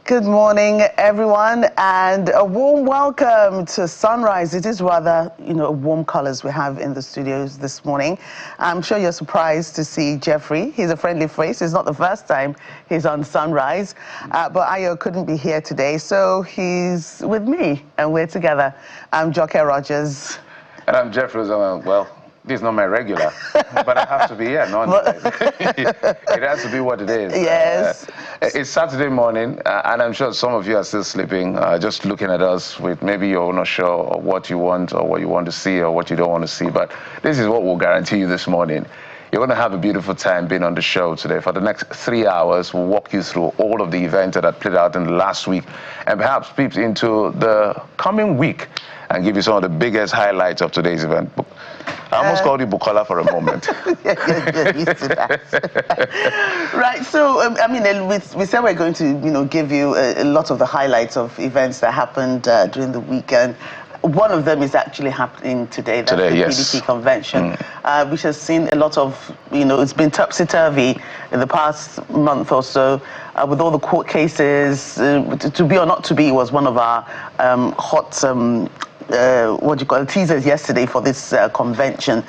Good morning, everyone, and a warm welcome to Sunrise. It is rather, warm colors we have in the studios this morning. I'm sure you're surprised to see Jeffrey. He's a friendly face. It's not the first time he's on Sunrise, but Ayo couldn't be here today, so he's with me, and we're together. I'm Joke Rogers. And I'm Jeffrey. Well, this is not my regular, but I have to be here nonetheless. It has to be what it is. Yes. It's Saturday morning, and I'm sure some of you are still sleeping, just looking at us with maybe you're not sure what you want or what you want to see or what you don't want to see. But this is what we'll guarantee you this morning. You're going to have a beautiful time being on the show today. For the next 3 hours, we'll walk you through all of the events that played out in the last week and perhaps peep into the coming week and give you some of the biggest highlights of today's event. I almost called you Bukola for a moment. You're used to that. Right, so, we said we're going to, give you a lot of the highlights of events that happened during the weekend. One of them is actually happening today. That's the yes. PDP convention, which has seen a lot of, it's been topsy-turvy in the past month or so, with all the court cases. To be or not to be was one of our hot, teasers yesterday for this convention.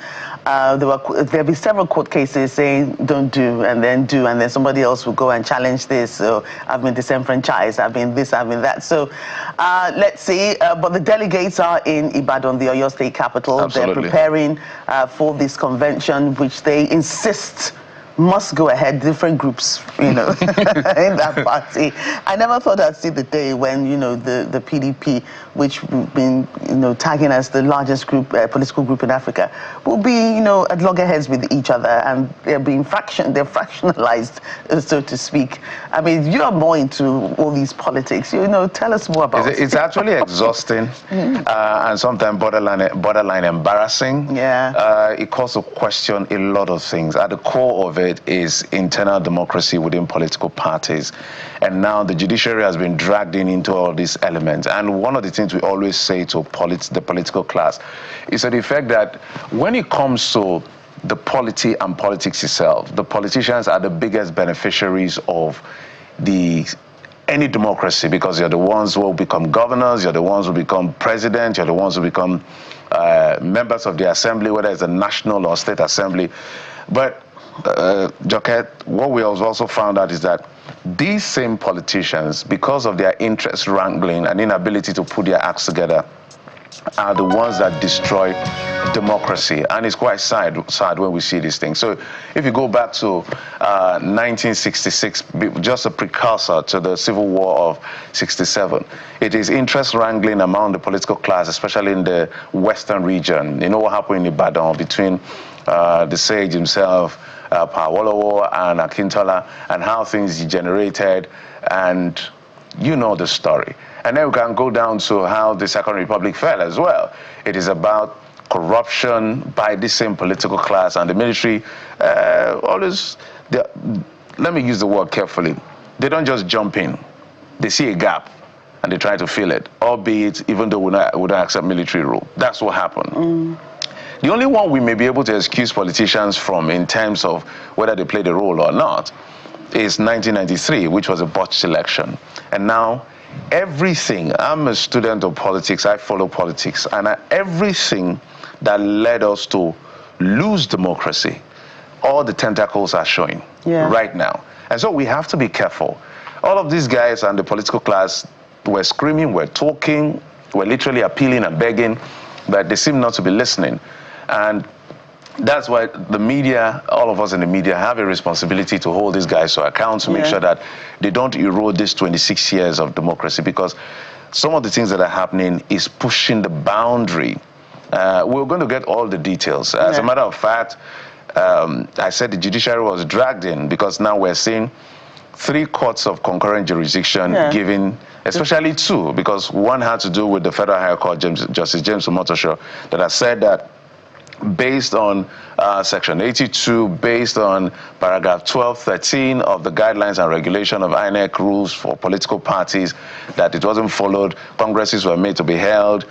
There'll be several court cases saying don't do, and then do, and then somebody else will go and challenge this. So I've been disenfranchised, I've been this, I've been that. So let's see. But the delegates are in Ibadan, the Oyo State capital. Absolutely. They're preparing for this convention, which they insist must go ahead, different groups, in that party. I never thought I'd see the day when, the PDP, which we've been, tagging as the largest group, political group in Africa, will be, at loggerheads with each other, and they're fractionalized, so to speak. I mean, you are more into all these politics. Tell us more about it. It's actually exhausting and sometimes borderline embarrassing. Yeah. It calls to question a lot of things. At the core of it is internal democracy within political parties, and now the judiciary has been dragged into all these elements. And one of the things we always say to the political class is the fact that when it comes to the polity and politics itself, the politicians are the biggest beneficiaries of any democracy, because you're the ones who will become governors, you're the ones who become president, you're the ones who become members of the assembly, whether it's a national or state assembly. But Joket, what we also found out is that these same politicians, because of their interest wrangling and inability to put their acts together, are the ones that destroy democracy. And it's quite sad when we see these things. So if you go back to 1966, just a precursor to the Civil War of 67, it is interest wrangling among the political class, especially in the western region. You know what happened in Ibadan between the sage himself, Pawolowo and Akintola, and how things degenerated, and you know the story. And then we can go down to how the Second Republic fell as well. It is about corruption by the same political class, and the military let me use the word carefully. They don't just jump in. They see a gap and they try to fill it, albeit even though we don't accept military rule. That's what happened. The only one we may be able to excuse politicians from in terms of whether they played a role or not is 1993, which was a botched election. And now everything, I'm a student of politics, I follow politics, and everything that led us to lose democracy, all the tentacles are showing right now. And so we have to be careful. All of these guys and the political class were screaming, were talking, were literally appealing and begging, but they seem not to be listening. And that's why the media, all of us in the media, have a responsibility to hold these guys to account, to make sure that they don't erode this 26 years of democracy, because some of the things that are happening is pushing the boundary. We're going to get all the details. As a matter of fact, I said the judiciary was dragged in because now we're seeing 3 courts of concurrent jurisdiction given, especially 2, because one had to do with the Federal High Court, Justice James Omotosho, that has said that based on Section 82, based on paragraph 1213 of the guidelines and regulation of INEC rules for political parties, that it wasn't followed. Congresses were made to be held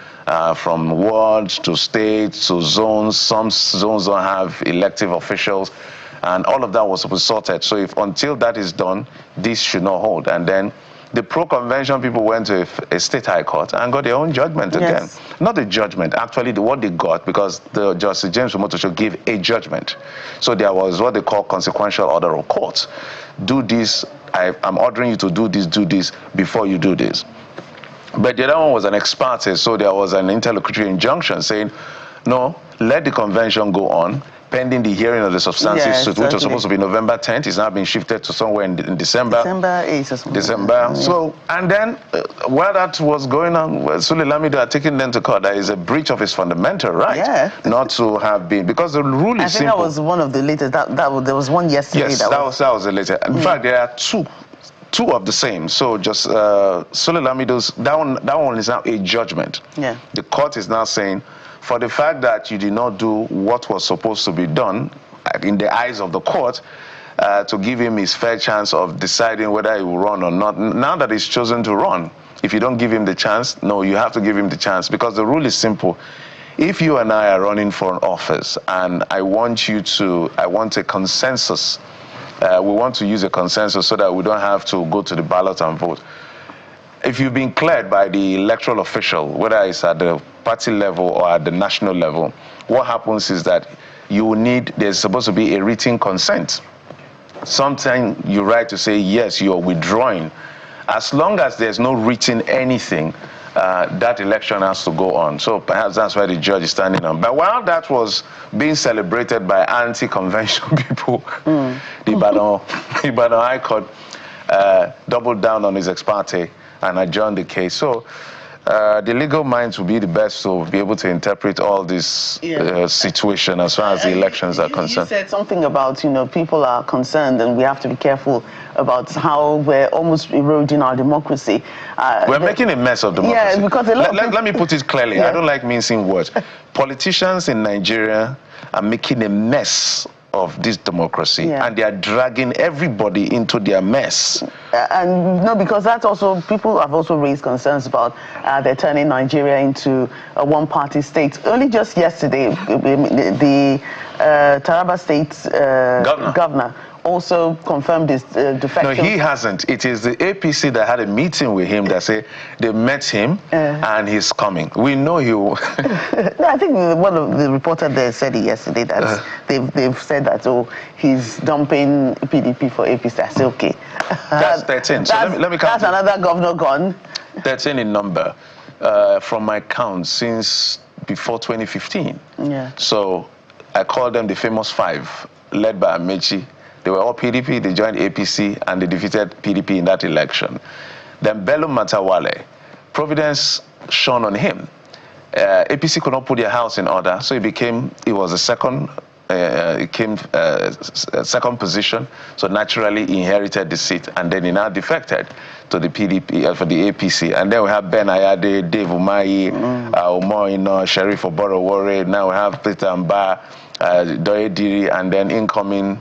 from wards to states to zones. Some zones don't have elective officials, and all of that was to be sorted. So if until that is done, this should not hold. And then The pro-convention people went to a state high court and got their own judgment again. Not a judgment, actually what they got, because the Justice James Omotosho gave a judgment. So there was what they call consequential order of court. Do this, I'm ordering you to do this before you do this. But the other one was an ex parte, so there was an interlocutory injunction saying, no, let the convention go on, pending the hearing of the substantive suit, which was supposed to be November 10th. It's now been shifted to somewhere in December. December 8th or something. December. Yeah. So, and then while that was going on, Sule Lamido had taken them to court. There is a breach of his fundamental right not to have been, because the rule is simple. I think that was one of the latest. There was one yesterday. Yes, that was the latest. In fact, there are two of the same. So just Sule Lamido's, that one is now a judgment. Yeah. The court is now saying, for the fact that you did not do what was supposed to be done in the eyes of the court, to give him his fair chance of deciding whether he will run or not. Now that he's chosen to run, if you don't give him the chance, no, you have to give him the chance, because the rule is simple. If you and I are running for an office and I want a consensus, we want to use a consensus so that we don't have to go to the ballot and vote. If you've been cleared by the electoral official, whether it's at the party level or at the national level, what happens is that there's supposed to be a written consent. Sometimes you write to say, yes, you're withdrawing. As long as there's no written anything, that election has to go on. So perhaps that's why the judge is standing on. But while that was being celebrated by anti-convention people, the Ibadan High Court doubled down on his ex parte and adjourned the case. So the legal minds will be the best to be able to interpret all this situation as far as the elections are concerned. You said something about, people are concerned and we have to be careful about how we're almost eroding our democracy. We're making a mess of democracy. Yeah, because let me put it clearly. I don't like mincing words. Politicians in Nigeria are making a mess of this democracy, and they are dragging everybody into their mess. And no, because that's also, people have also raised concerns about they're turning Nigeria into a one-party state. Only just yesterday, the Taraba State governor also confirmed his defection. No, he hasn't. It is the APC that had a meeting with him that said they met him and he's coming. We know you. No, I think one of the reporters there said it yesterday that they've said that, he's dumping PDP for APC. I say, okay. That's 13. So let me count. That's another governor gone. 13 in number, from my count, since before 2015. Yeah. So I call them the famous five, led by Amechi. They were all PDP, they joined APC, and they defeated PDP in that election. Then Bello Matawale, Providence shone on him. APC could not put their house in order, so it was a second position, so naturally he inherited the seat, and then he now defected to the PDP, for the APC. And then we have Ben Ayade, Dave Umahi, Omoino, Sheriff Oborowore, now we have Peter Mba, Doye Diri, and then incoming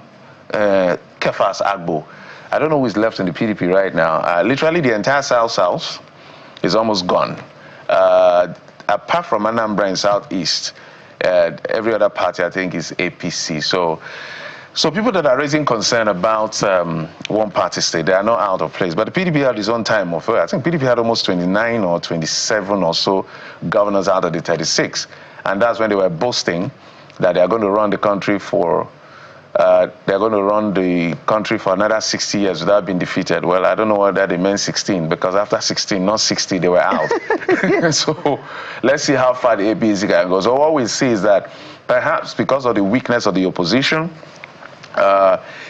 Kefas Agbo. I don't know who is left in the PDP right now. Literally the entire South is almost gone. Apart from Anambra in Southeast, every other party I think is APC. So people that are raising concern about one party state, they are not out of place. But the PDP had its own time of, I think PDP had almost 29 or 27 or so governors out of the 36. And that's when they were boasting that they are going to run the country for another 60 years without being defeated. Well, I don't know whether they meant 16, because after 16, not 60, they were out. So let's see how far the APC can go. So what we see is that perhaps because of the weakness of the opposition,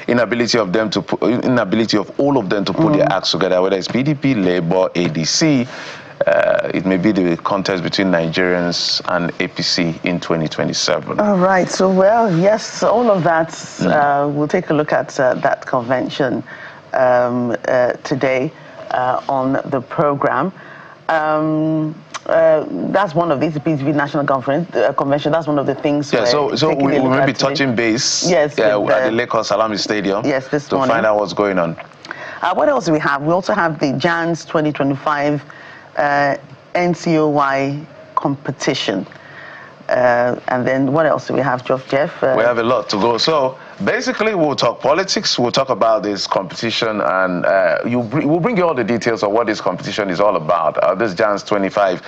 inability of all of them to put their acts together, whether it's PDP, Labour, ADC, it may be the contest between Nigerians and APC in 2027. All right. So, well, yes, all of that. We'll take a look at that convention today on the program. That's one of these, the PDP National Convention. That's one of the things. Yeah. So we may be touching base. Yes. At the Lagos Salami Stadium. Yes, this morning, to find out what's going on. What else do we have? We also have the JANS 2025 NCOY competition. And then what else do we have, Jeff? We have a lot to go. So basically, we'll talk politics. We'll talk about this competition, and we'll bring you all the details of what this competition is all about. This Jans 25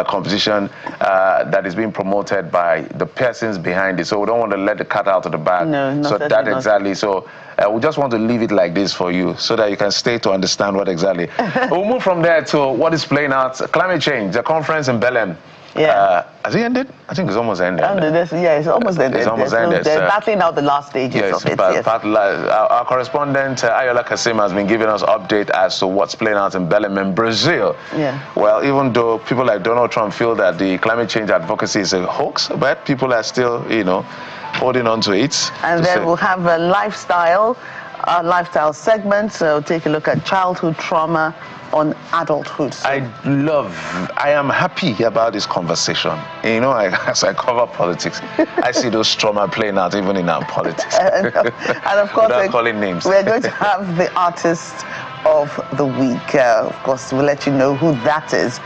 competition that is being promoted by the persons behind it. So we don't want to let the cat out of the bag. No, so that exactly. So we just want to leave it like this for you, so that you can stay to understand what exactly. We'll move from there to what is playing out. Climate change, the conference in Belém. Yeah. Has it ended? I think it's almost ended. Yeah, it's almost ended. It's almost ended. They're battling out the last stages of it. Yes. Our correspondent, Ayola Kasim, has been giving us update as to what's playing out in Belém in Brazil. Yeah. Well, even though people like Donald Trump feel that the climate change advocacy is a hoax, but people are still, holding on to it. And then we'll have a lifestyle segment. So take a look at childhood trauma on adulthood. So I am happy about this conversation. As I cover politics, I see those trauma playing out even in our politics. and of course, without calling names. We're going to have the artist of the week. Of course, we'll let you know who that is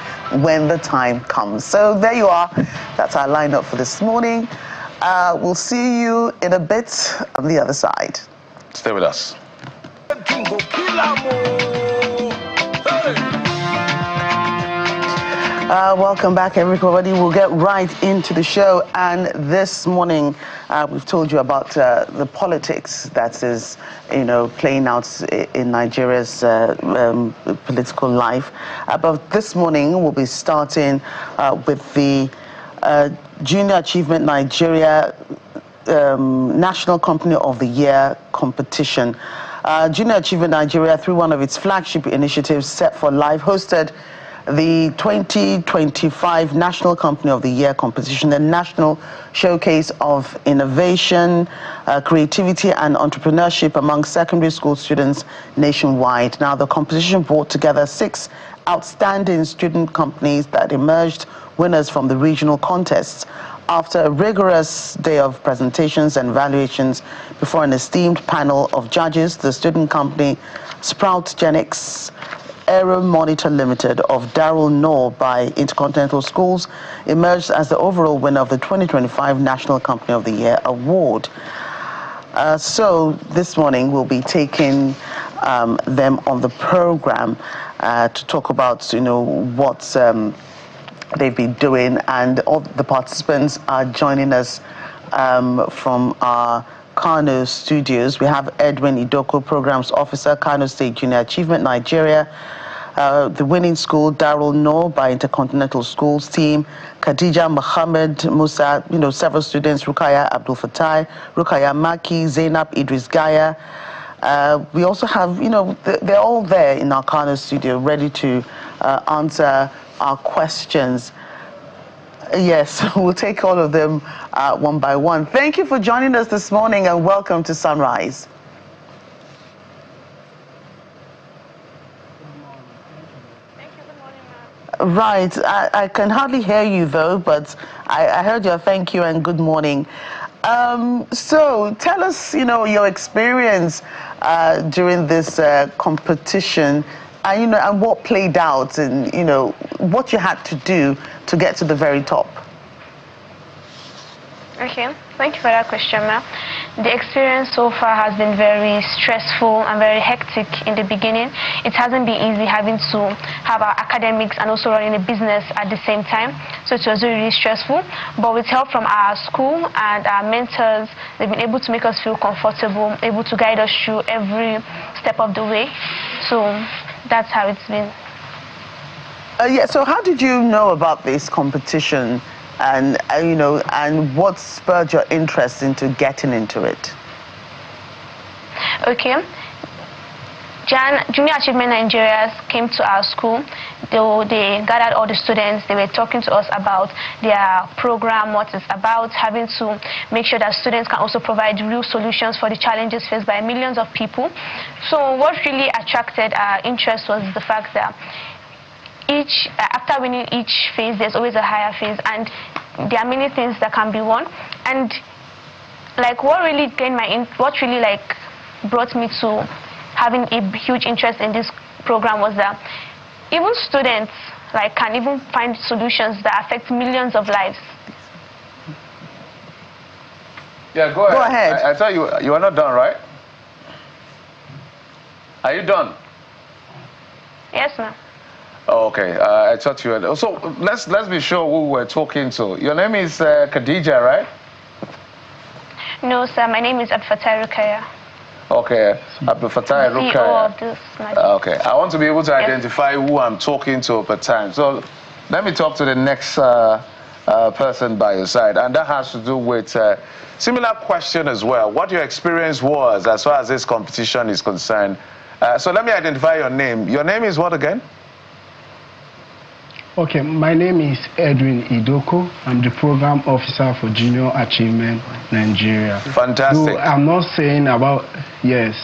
when the time comes. So there you are. That's our lineup for this morning. We'll see you in a bit on the other side. Stay with us. Welcome back, everybody. We'll get right into the show. And this morning, we've told you about the politics that is, playing out in Nigeria's political life. But this morning, we'll be starting with the Junior Achievement Nigeria National Company of the Year competition. Junior Achievement Nigeria, through one of its flagship initiatives, Set for Life, hosted the 2025 National Company of the Year competition, a national showcase of innovation, creativity, and entrepreneurship among secondary school students nationwide. Now, the competition brought together 6 outstanding student companies that emerged winners from the regional contests. After a rigorous day of presentations and evaluations before an esteemed panel of judges, the student company Sproutgenics Aero Monitor Limited of Darrell Noor by Intercontinental Schools emerged as the overall winner of the 2025 National Company of the Year award. So this morning we'll be taking them on the program to talk about, what they've been doing, and all the participants are joining us from our Kano studios. We have Edwin Idoko, Programs Officer, Kano State Junior Achievement Nigeria. The winning school, Darrell Noor by Intercontinental Schools team, Khadija Mohammed Musa, several students, Rukaya Abdul Fatai, Rukaya Maki, Zainab Idris Gaya. We also have, they're all there in our Kano studio ready to answer our questions. Yes, we'll take all of them one by one. Thank you for joining us this morning and welcome to Sunrise. Right, I can hardly hear you though, but I heard your thank you and good morning. So tell us, your experience during this competition, and what played out, and what you had to do to get to the very top. Okay, thank you for that question, ma'am. The experience so far has been very stressful and very hectic in the beginning. It hasn't been easy having to have our academics and also running a business at the same time. So it was really stressful. But with help from our school and our mentors, they've been able to make us feel comfortable, able to guide us through every step of the way. So that's how it's been. So how did you know about this competition? And and what spurred your interest into getting into it? Okay, Junior Achievement Nigeria came to our school. They gathered all the students. They were talking to us about their program, what it's about, having to make sure that students can also provide real solutions for the challenges faced by millions of people. So what really attracted our interest was the fact that after winning each phase, there's always a higher phase, and there are many things that can be won. And what really brought me to having a huge interest in this program was that even students can even find solutions that affect millions of lives. Yeah, go ahead. Go ahead. I tell you, you are not done, right? Are you done? Yes, ma'am. Oh, okay, I thought you were. So let's be sure who we're talking to. Your name is Khadija, right? No, sir. My name is Abfatai Rukaya. Okay, Abfatai CEO Rukaya. of this Okay, I want to be able to identify who I'm talking to per time. So let me talk to the next person by your side, and that has to do with similar question as well. What your experience was as far as this competition is concerned. So let me identify your name. Your name is what again? Okay, my name is Edwin Idoko. I'm the program officer for Junior Achievement Nigeria. Fantastic. So I'm not saying about, yes,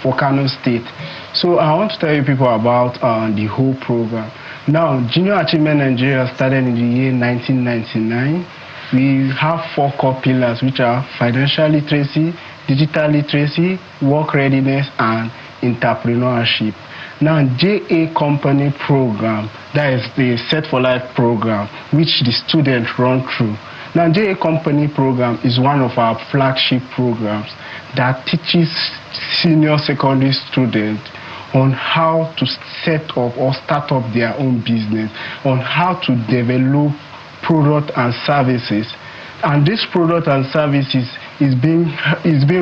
for Kano State. So I want to tell you people about the whole program. Now, Junior Achievement Nigeria started in the year 1999. We have 4 core pillars, which are financial literacy, digital literacy, work readiness, and entrepreneurship. Now, JA Company program, that is the Set for Life program, which the students run through. Now, JA Company program is one of our flagship programs that teaches senior secondary students on how to set up or start up their own business, on how to develop products and services. And this product and services is being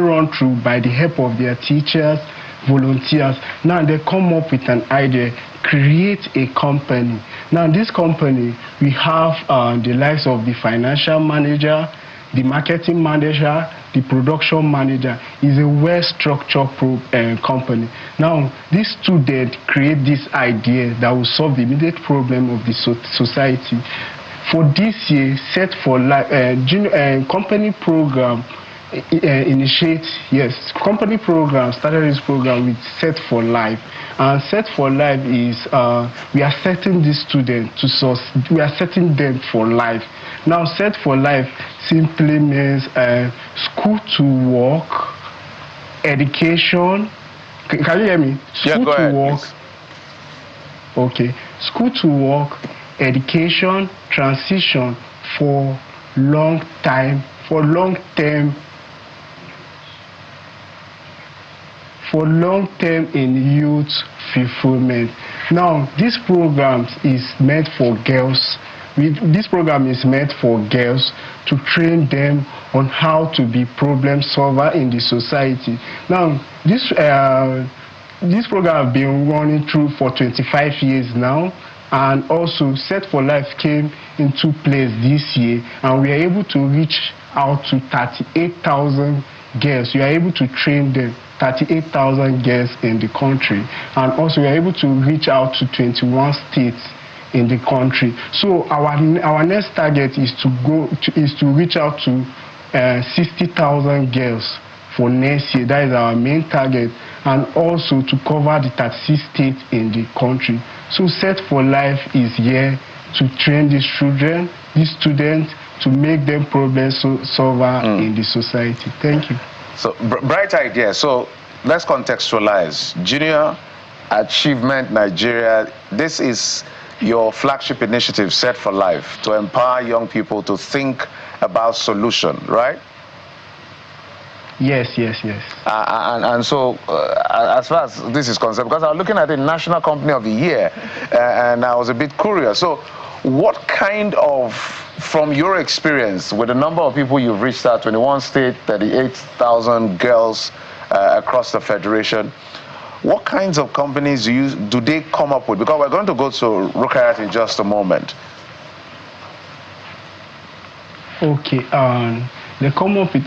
run through by the help of their teachers, volunteers. Now they come up with an idea, create a company. Now this company, we have the likes of the financial manager, the marketing manager, the production manager. Is a well-structured company. Now this student create this idea that will solve the immediate problem of the society. For this year, Set for Life company program company program started this program with Set for Life, and Set for Life is we are setting these students to source, we are setting them for life. Now, Set for Life simply means school to work, education. Can you hear me? School go ahead, to work. Please. Okay, school to work, education, transition for long term in youth fulfillment. Now, this program is meant for girls. This program is meant for girls to train them on how to be problem solver in the society. Now, this program has been running through for 25 years now, and also Set for Life came into place this year, and we are able to reach out to 38,000 girls. We are able to train them, 38,000 girls in the country, and also we are able to reach out to 21 states in the country. So our next target is to reach out to 60,000 girls for next year. That is our main target, and also to cover the 36 states in the country. So Set for Life is here to train these children, these students, to make them problem solver in the society. Thank you. So bright idea. So let's contextualize. Junior Achievement Nigeria, this is your flagship initiative, Set for Life, to empower young people to think about solution, right? Yes. And so, as far as this is concerned, because I was looking at the National Company of the Year, and I was a bit curious. So, what kind of, from your experience, with the number of people you've reached out, 21 states, 38,000 girls across the Federation, what kinds of companies do they come up with? Because we're going to go to Rukayat in just a moment. Okay. They come up with,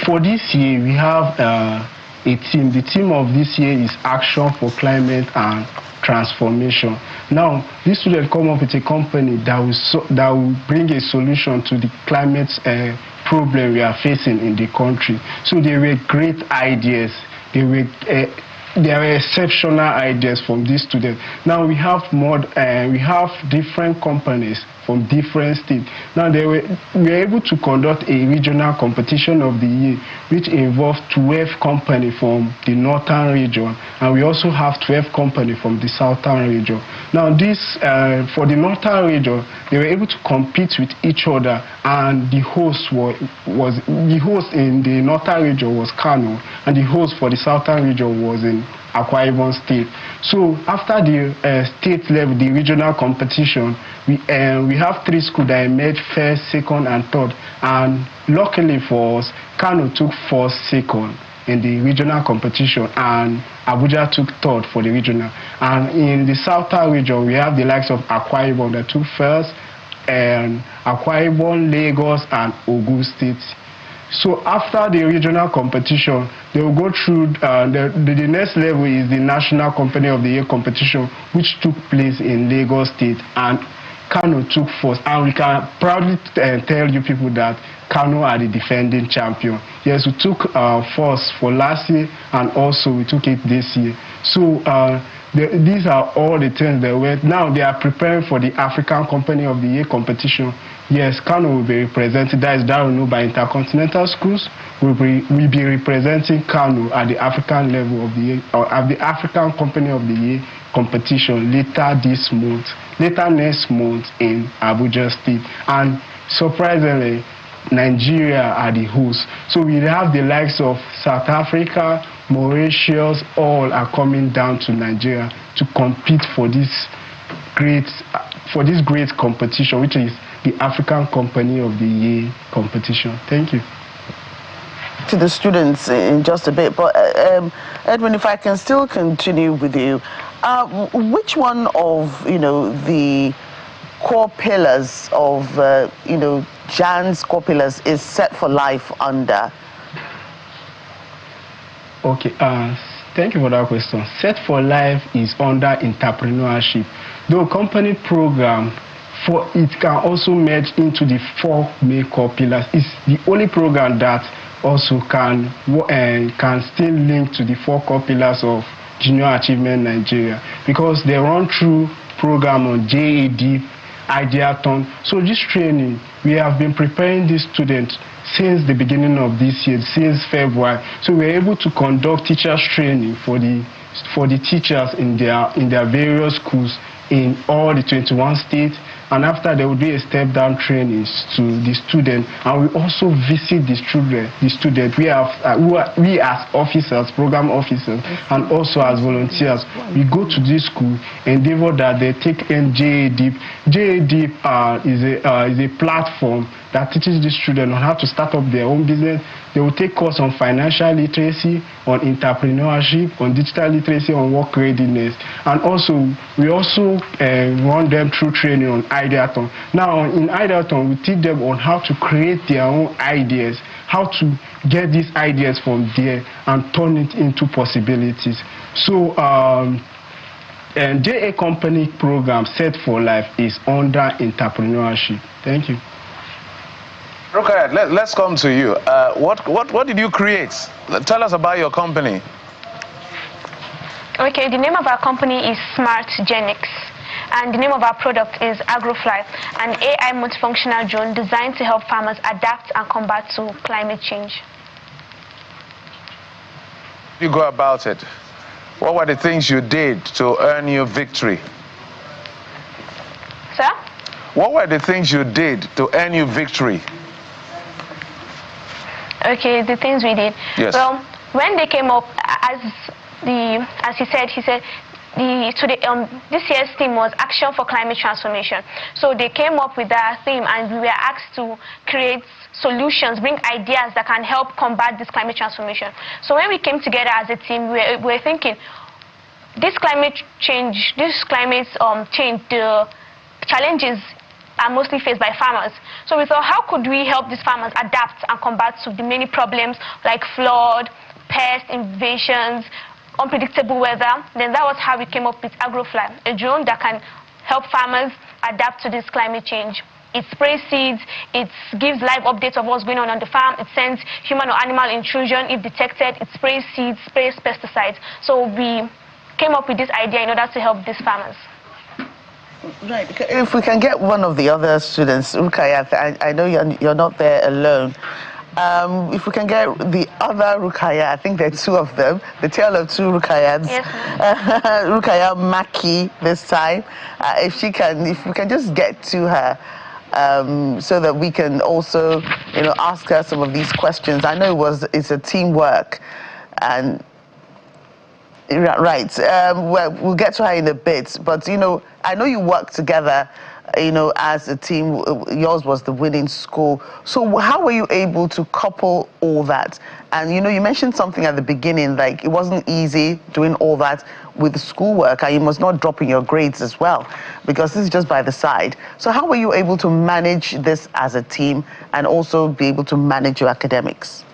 for this year, we have a team. The theme of this year is Action for Climate and Transformation. Now, these students come up with a company that will bring a solution to the climate problem we are facing in the country. So they were great ideas. They were there are exceptional ideas from these students. Now we have different companies from different states. Now we were able to conduct a regional competition of the year, which involved 12 companies from the northern region, and we also have 12 companies from the southern region. Now this, for the northern region, they were able to compete with each other, and the host in the northern region was Kano, and the host for the southern region was in Akwa Ibom State. So after the state level, the regional competition, we have 3 schools that emerged first, second, and third. And luckily for us, Kano took first, second in the regional competition, and Abuja took third for the regional. And in the southern region, we have the likes of Akwa Ibom that took first, and Akwa Ibom, Lagos, and Ogun State. So after the regional competition, they will go through, the next level is the National Company of the Year competition, which took place in Lagos State, and Kano took first. And we can proudly tell you people that Kano are the defending champion. Yes, we took first for last year, and also we took it this year. So these are all the things that went. Now they are preparing for the African Company of the Year competition. Yes, Kano will be represented, that is Darunu by Intercontinental Schools. We'll be representing Kano at the African level of the year, or at the African Company of the Year competition later next month in Abuja State. And surprisingly, Nigeria are the hosts. So we have the likes of South Africa, Mauritius, all are coming down to Nigeria to compete for this great competition, which is the African Company of the Year competition. Thank you. To the students in just a bit, but Edwin, if I can still continue with you, which one of the core pillars of Jan's core pillars is Set for Life under? Okay, thank you for that question. Set for Life is under entrepreneurship. The company program, for it can also merge into the 4 main core pillars. It's the only program that also can still link to the 4 core pillars of Junior Achievement Nigeria, because they run through program on JAD, Ideathon. So this training, we have been preparing these students since the beginning of this year, since February. So we're able to conduct teachers training for the teachers in their various schools in all the 21 states, and after there will be a step-down trainings to the student, and we also visit the student. We as officers, program officers, and also as volunteers, we go to this school, endeavor that they take in JAD. JAD is a platform that teaches the students on how to start up their own business. They will take course on financial literacy, on entrepreneurship, on digital literacy, on work readiness. And also, we also run them through training on Ideathon. Now, in Ideathon, we teach them on how to create their own ideas, how to get these ideas from there and turn it into possibilities. So, JA Company program Set for Life is under entrepreneurship. Thank you. Rukayat, let's come to you. What did you create? Tell us about your company. Okay, the name of our company is Smart Genix, and the name of our product is AgroFly, an AI multifunctional drone designed to help farmers adapt and combat to climate change. You go about it. What were the things you did to earn your victory? Sir? What were the things you did to earn you victory? Okay, the things we did. Yes. Well, when they came up, as he said, this year's theme was Action for Climate Transformation. So they came up with that theme, and we were asked to create solutions, bring ideas that can help combat this climate transformation. So when we came together as a team, we were thinking, this climate change, the challenges are mostly faced by farmers. So we thought, how could we help these farmers adapt and combat to the many problems like flood, pest invasions, unpredictable weather? Then that was how we came up with AgroFly, a drone that can help farmers adapt to this climate change. It sprays seeds, it gives live updates of what's going on the farm, it sends human or animal intrusion if detected, it sprays seeds, sprays pesticides. So we came up with this idea in order to help these farmers. Right. If we can get one of the other students, Rukaya, I know you're not there alone. If we can get the other Rukaya, I think there are two of them, the tale of two Rukayas. Yes, Rukaya Maki this time. If we can just get to her, so that we can also, ask her some of these questions. I know it's a teamwork, and right. We'll get to her in a bit, but I know you work together, as a team. Yours was the winning school. So how were you able to couple all that? And you mentioned something at the beginning, like it wasn't easy doing all that with schoolwork, and you must not drop in your grades as well, because this is just by the side. So how were you able to manage this as a team and also be able to manage your academics?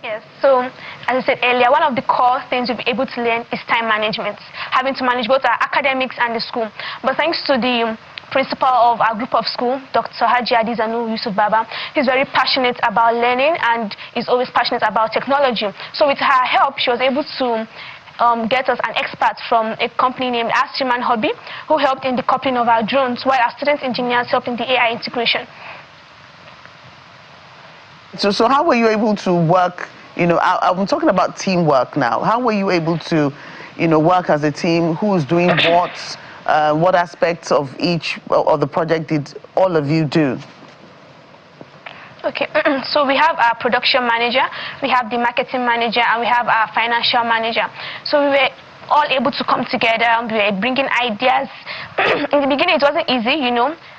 Yes, so as I said earlier, one of the core things we'll be able to learn is time management, having to manage both our academics and the school. But thanks to the principal of our group of school, Dr. Haji Adizanu Yusuf Baba, he's very passionate about learning and is always passionate about technology. So with her help, she was able to get us an expert from a company named Astriman Hobby, who helped in the coupling of our drones, while our student engineers helped in the AI integration. So how were you able to work, I'm talking about teamwork now. How were you able to, work as a team? Who's doing what aspects of each of the project did all of you do? Okay, so we have our production manager, we have the marketing manager, and we have our financial manager. So we were all able to come together, we were bringing ideas. In the beginning, it wasn't easy,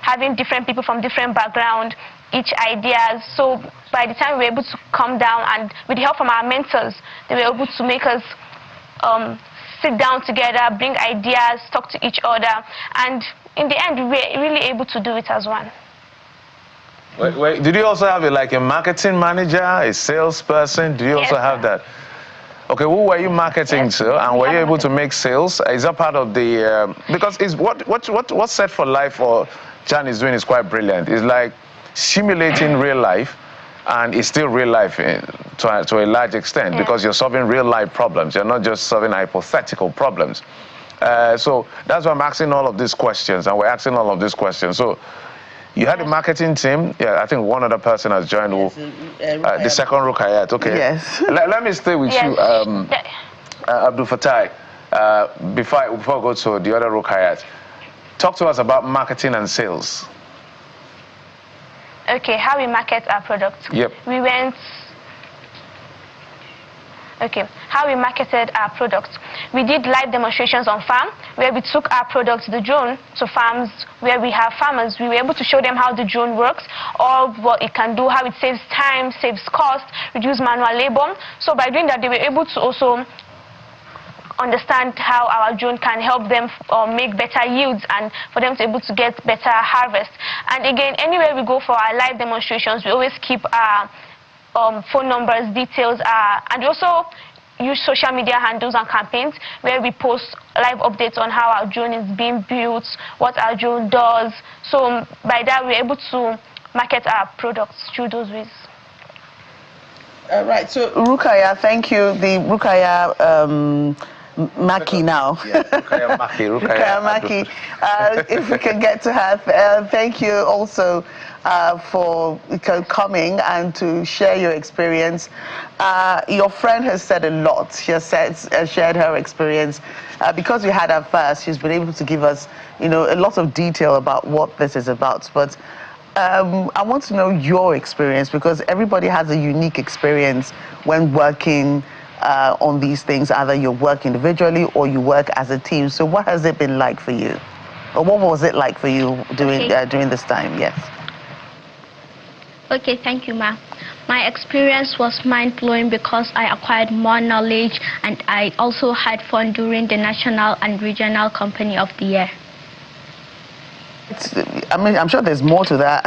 having different people from different backgrounds, each ideas. So by the time we were able to come down, and with the help from our mentors, they were able to make us sit down together, bring ideas, talk to each other, and in the end, we were really able to do it as one. Wait, did you also have a marketing manager, a salesperson? Do you also have that? Okay, who were you marketing to, and were you able to make sales? Is that part of the because it's what's Set for Life or Jan is doing is quite brilliant. It's like simulating real life, and it's still real life to a large extent, because you're solving real life problems. You're not just solving hypothetical problems. So that's why I'm asking all of these questions, and we're asking all of these questions. So you had a marketing team. Yeah, I think one other person has joined. The second Rukayat. Okay. Yes. Let me stay with you, Abdul Fatai. Before I go to the other Rukayat, talk to us about marketing and sales. Okay, how we market our product. Yep. How we marketed our product. We did live demonstrations on farm, where we took our product, the drone, to farms where we have farmers. We were able to show them how the drone works, all what it can do, how it saves time, saves cost, reduce manual labor. So by doing that, they were able to also understand how our drone can help them make better yields, and for them to be able to get better harvest. And again, anywhere we go for our live demonstrations, we always keep our phone numbers, details, and we also use social media handles and campaigns where we post live updates on how our drone is being built, what our drone does. So by that, we're able to market our products through those ways. Right, so Rukaya, thank you. The Rukaya Maki now. Yeah, Rukaya Maki. Rukaya Maki. If we can get to her, thank you also for coming and to share your experience. Your friend has said a lot. She has shared her experience. Because we had her first, she's been able to give us, a lot of detail about what this is about. But I want to know your experience, because everybody has a unique experience when working on these things. Either you work individually or you work as a team. So what has it been like for you? Or what was it like for you during this time? Yes. Okay, thank you, Ma. My experience was mind-blowing because I acquired more knowledge, and I also had fun during the National and Regional Company of the Year. I'm sure there's more to that.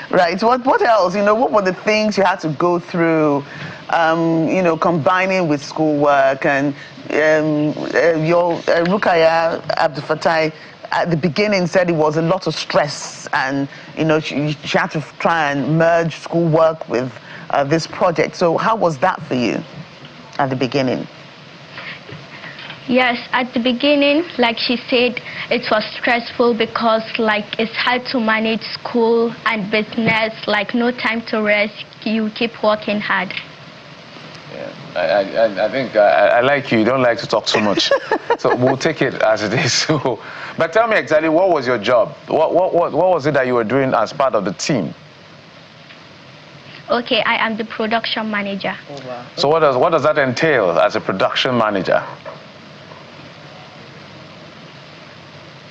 Right. What else? What were the things you had to go through, combining with schoolwork, and your Rukaya Abdul Fatai, at the beginning said it was a lot of stress, and she had to try and merge schoolwork with this project. So how was that for you at the beginning? Yes, at the beginning, like she said, it was stressful because it's hard to manage school and business, no time to rest, you keep working hard. Yeah, I think I like you don't like to talk too much. So we'll take it as it is. So, but tell me exactly, what was your job? What was it that you were doing as part of the team? Okay, I am the production manager. Oh, wow. So what does that entail as a production manager?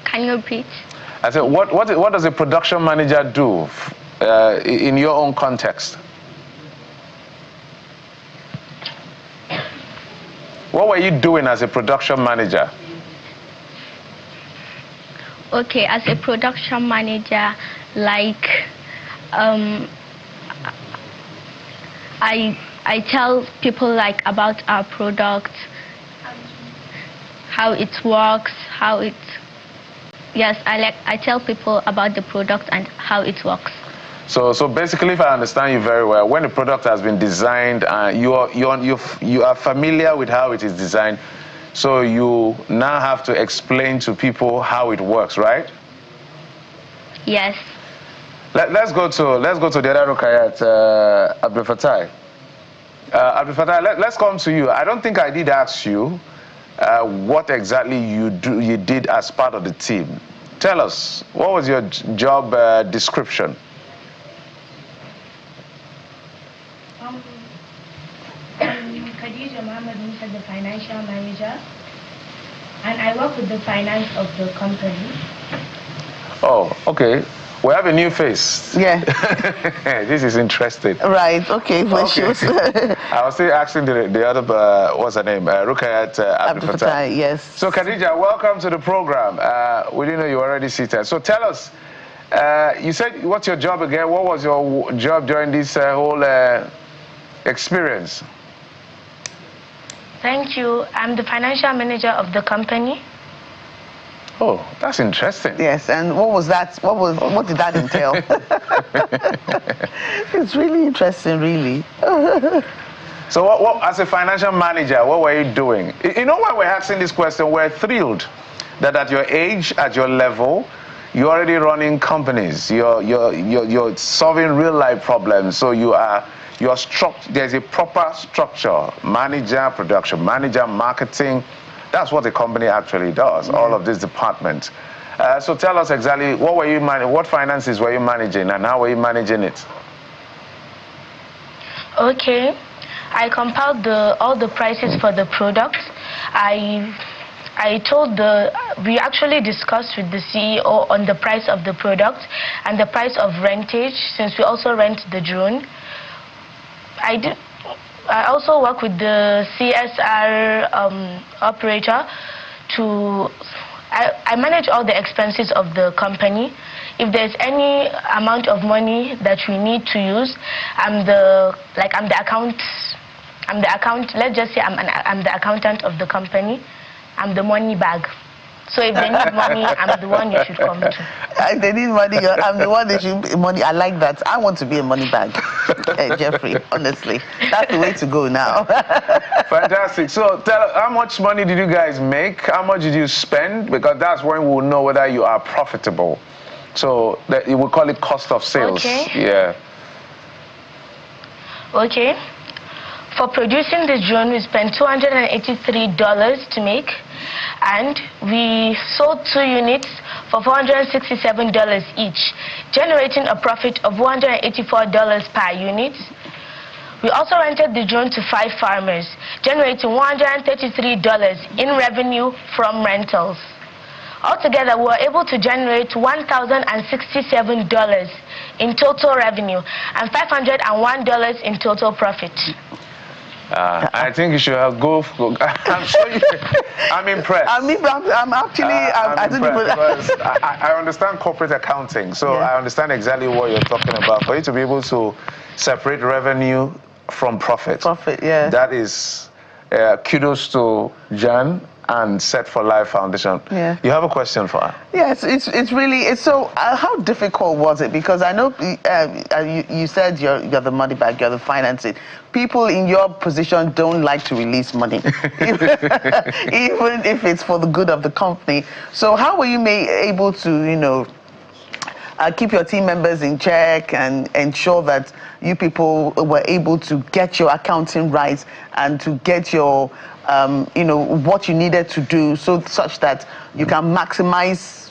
Can you repeat? I said, what does a production manager do in your own context? What were you doing as a production manager? Okay, as a production manager, I tell people about our product, how it works, Yes, I tell people about the product and how it works. So basically, if I understand you very well, when the product has been designed, you are familiar with how it is designed, so you now have to explain to people how it works, right? Yes. Let's go to the other Rukayat, Abdul Fattah. Abdul Fattah, let's come to you. I don't think I did ask you what exactly you did as part of the team. Tell us, what was your job description? Khadija Mohammed, the financial manager, and I work with the finance of the company. Oh, okay. We have a new face. Yeah. This is interesting. Right, okay. Okay. I was still asking the other, what's her name? Rukayat Abdul Fattah. Yes. So Khadija, welcome to the program. We didn't know you were already seated. So tell us, you said, what's your job again? What was your job during this whole experience? Thank you. I'm the financial manager of the company. Oh, that's interesting. Yes, and what was that? What did that entail? It's really interesting, really. So what, as a financial manager, what were you doing? You know why we're asking this question? We're thrilled that at your age, at your level, you're already running companies. You're solving real life problems. So there's a proper structure: manager, production manager, marketing. That's what the company actually does, all of these departments. So tell us exactly, what finances were you managing and how were you managing it? Okay, I compiled all the prices for the products. We actually discussed with the CEO on the price of the product and the price of rentage, since we also rent the drone. I also work with the CSR operator I manage all the expenses of the company. If there's any amount of money that we need to use, I'm the let's just say I'm the accountant of the company. I'm the money bag. So if they need money, I'm the one you should come to. If they need money, I'm the one that should money. I like that. I want to be a money bag, Jeffrey. Honestly, that's the way to go now. Fantastic. So tell us, how much money did you guys make? How much did you spend? Because that's when we'll know whether you are profitable. So we will call it cost of sales. Okay. Yeah. Okay. For producing the drone, we spent $283 to make, and we sold 2 units for $467 each, generating a profit of $184 per unit. We also rented the drone to 5 farmers, generating $133 in revenue from rentals. Altogether, we were able to generate $1,067 in total revenue and $501 in total profit. I think you should go. I'm sure I'm impressed. I'm actually. I'm impressed because I understand corporate accounting, so I understand exactly what you're talking about. For you to be able to separate revenue from profit. Profit, yeah. That is kudos to Jan and Set for Life Foundation. Yeah. You have a question for her? Yes, it's really so. How difficult was it? Because I know you said you're the money bag, you're the financing. People in your position don't like to release money, even if it's for the good of the company. So how were you able to, keep your team members in check and ensure that you people were able to get your accounting right and to get your what you needed to do such that you can maximize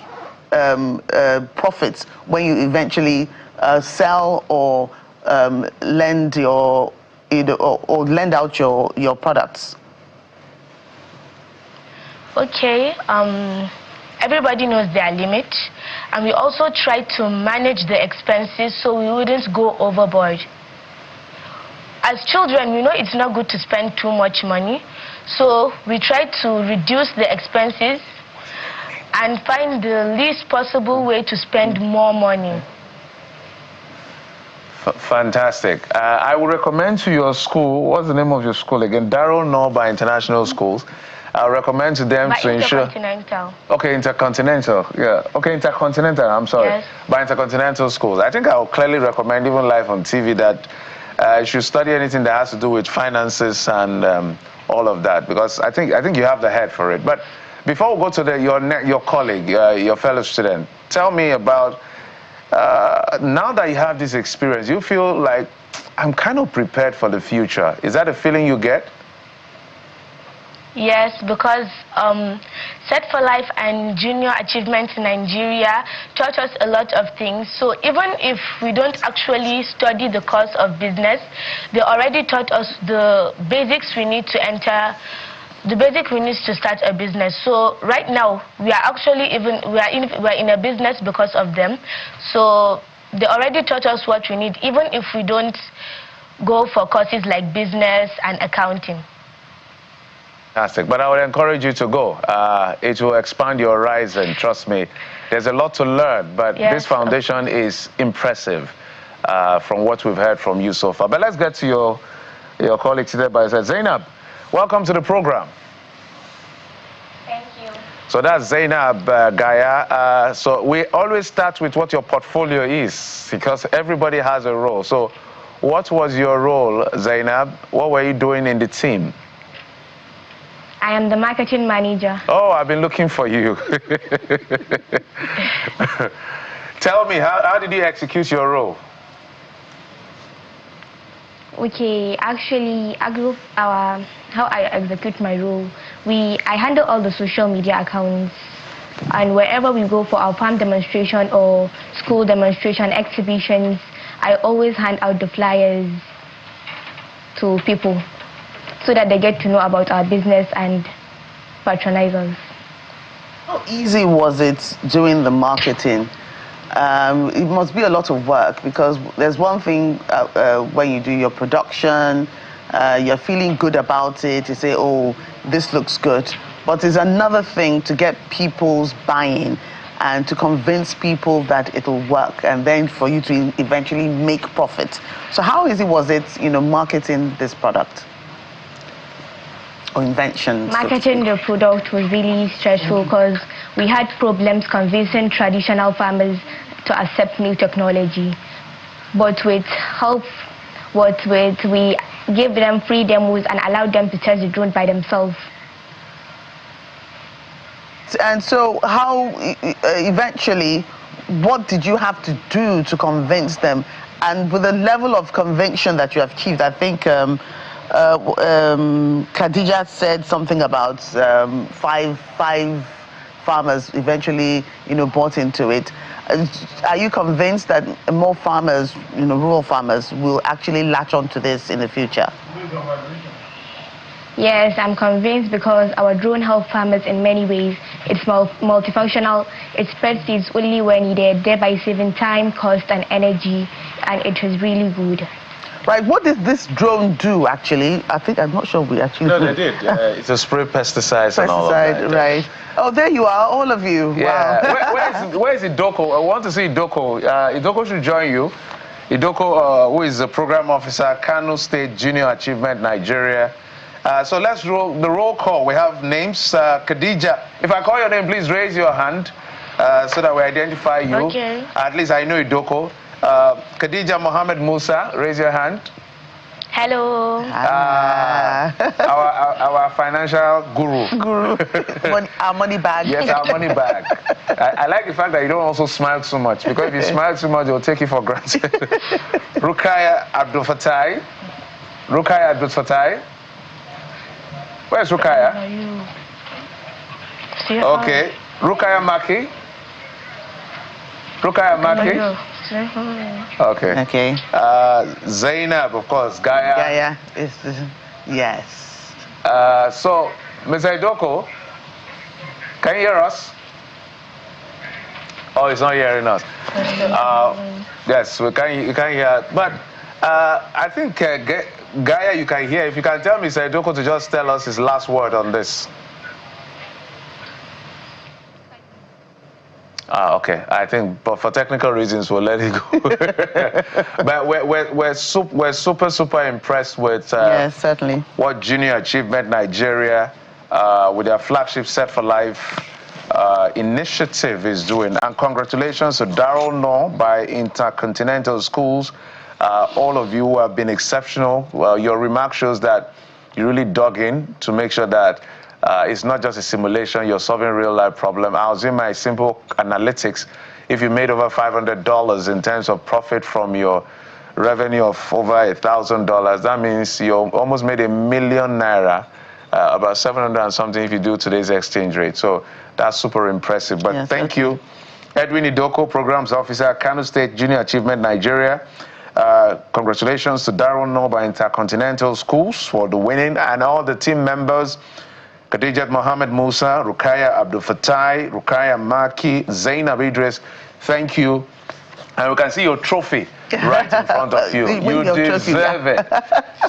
profits when you eventually sell or lend your or lend out your products? Okay. Everybody knows their limit, and we also try to manage the expenses so we wouldn't go overboard. As children, we know it's not good to spend too much money, so we try to reduce the expenses and find the least possible way to spend more money. Fantastic. I would recommend to your school, what's the name of your school again? Darrell Norba International Schools. I recommend to them to ensure. Intercontinental. Okay, Intercontinental. Yeah. Okay, Intercontinental. I'm sorry. Yes. By Intercontinental Schools. I think I'll clearly recommend, even live on TV, that you should study anything that has to do with finances and all of that, because I think you have the head for it. But before we go to your colleague, your fellow student, tell me about now that you have this experience, you feel like I'm kind of prepared for the future. Is that a feeling you get? Yes, because Set for Life and Junior Achievement in Nigeria taught us a lot of things. So even if we don't actually study the course of business, they already taught us the basics we need to enter, the basic we need to start a business. So right now we are actually we're in a business because of them. So they already taught us what we need, even if we don't go for courses like business and accounting. Fantastic. But I would encourage you to go. It will expand your horizon. Trust me. There's a lot to learn, but yes, this foundation is impressive from what we've heard from you so far. But let's get to your colleague today. By Zainab, welcome to the program. Thank you. So that's Zainab Gaya. So we always start with what your portfolio is, because everybody has a role. So what was your role, Zainab? What were you doing in the team? I am the marketing manager. Oh, I've been looking for you. Tell me, how did you execute your role? Okay, actually, how I execute my role, I handle all the social media accounts, and wherever we go for our farm demonstration or school demonstration exhibitions, I always hand out the flyers to people, so that they get to know about our business and patronize us. How easy was it doing the marketing? It must be a lot of work, because there's one thing when you do your production, you're feeling good about it, you say, oh, this looks good. But there's another thing to get people's buy-in and to convince people that it'll work, and then for you to eventually make profit. So how easy was it, marketing this product? Or invention? Marketing the product was really stressful, because we had problems convincing traditional farmers to accept new technology. But with help, we gave them free demos and allowed them to test the drone by themselves. And so how, eventually, what did you have to do to convince them? And with the level of conviction that you have achieved, I think Khadija said something about five farmers eventually, bought into it. Are you convinced that more farmers, rural farmers, will actually latch onto this in the future? Yes, I'm convinced, because our drone helps farmers in many ways. It's multifunctional. It spreads seeds only when needed, thereby saving time, cost, and energy, and it was really good. Right, what did this drone do, actually? I'm not sure we actually... No, they did. It's a spray pesticides and all of that. Right. Oh, there you are, all of you. Yeah. Wow. Where is Idoko? I want to see Idoko. Idoko should join you. Idoko, who is the program officer, Kano State Junior Achievement Nigeria. So let's roll the roll call. We have names. Khadija, if I call your name, please raise your hand so that we identify you. Okay. At least I know Idoko. Khadija Mohammed Musa, raise your hand. Hello. Our financial guru. Our money bag. Yes, our money bag. I like the fact that you don't also smile too much, because if you smile too much, they'll take you for granted. Rukaya Abdul Fatai. Rukaya Abdul Fatai. Where's Rukaya? Okay. Rukaya Maki. Rukaya Maki. Okay. Okay. Zainab, of course. Gaia. Gaia is yes. So, Mr. Idoko, can you hear us? Oh, it's not hearing us. Yes, you can hear. But I think Gaia, you can hear. If you can tell Mr. Idoko to just tell us his last word on this. Okay. I think, but for technical reasons, we'll let it go. But we're super impressed with yes, certainly, what Junior Achievement Nigeria, with their flagship Set for Life initiative, is doing. And congratulations to Darrell Knorr by Intercontinental Schools. All of you have been exceptional. Your remark shows that you really dug in to make sure that it's not just a simulation, you're solving real life problem. I was in my simple analytics. If you made over $500 in terms of profit from your revenue of over $1,000, that means you almost made ₦1 million, about 700 and something if you do today's exchange rate. So that's super impressive. But yes, thank you. Edwin Idoko, Programs Officer, Kano State Junior Achievement Nigeria. Congratulations to Darrell Knorr by Intercontinental Schools for the winning, and all the team members. Khadijat Mohammed Musa, Rukaya Abdul Fatai, Rukaya Maki, Zainab Idris, thank you. And we can see your trophy right in front of you. You deserve it.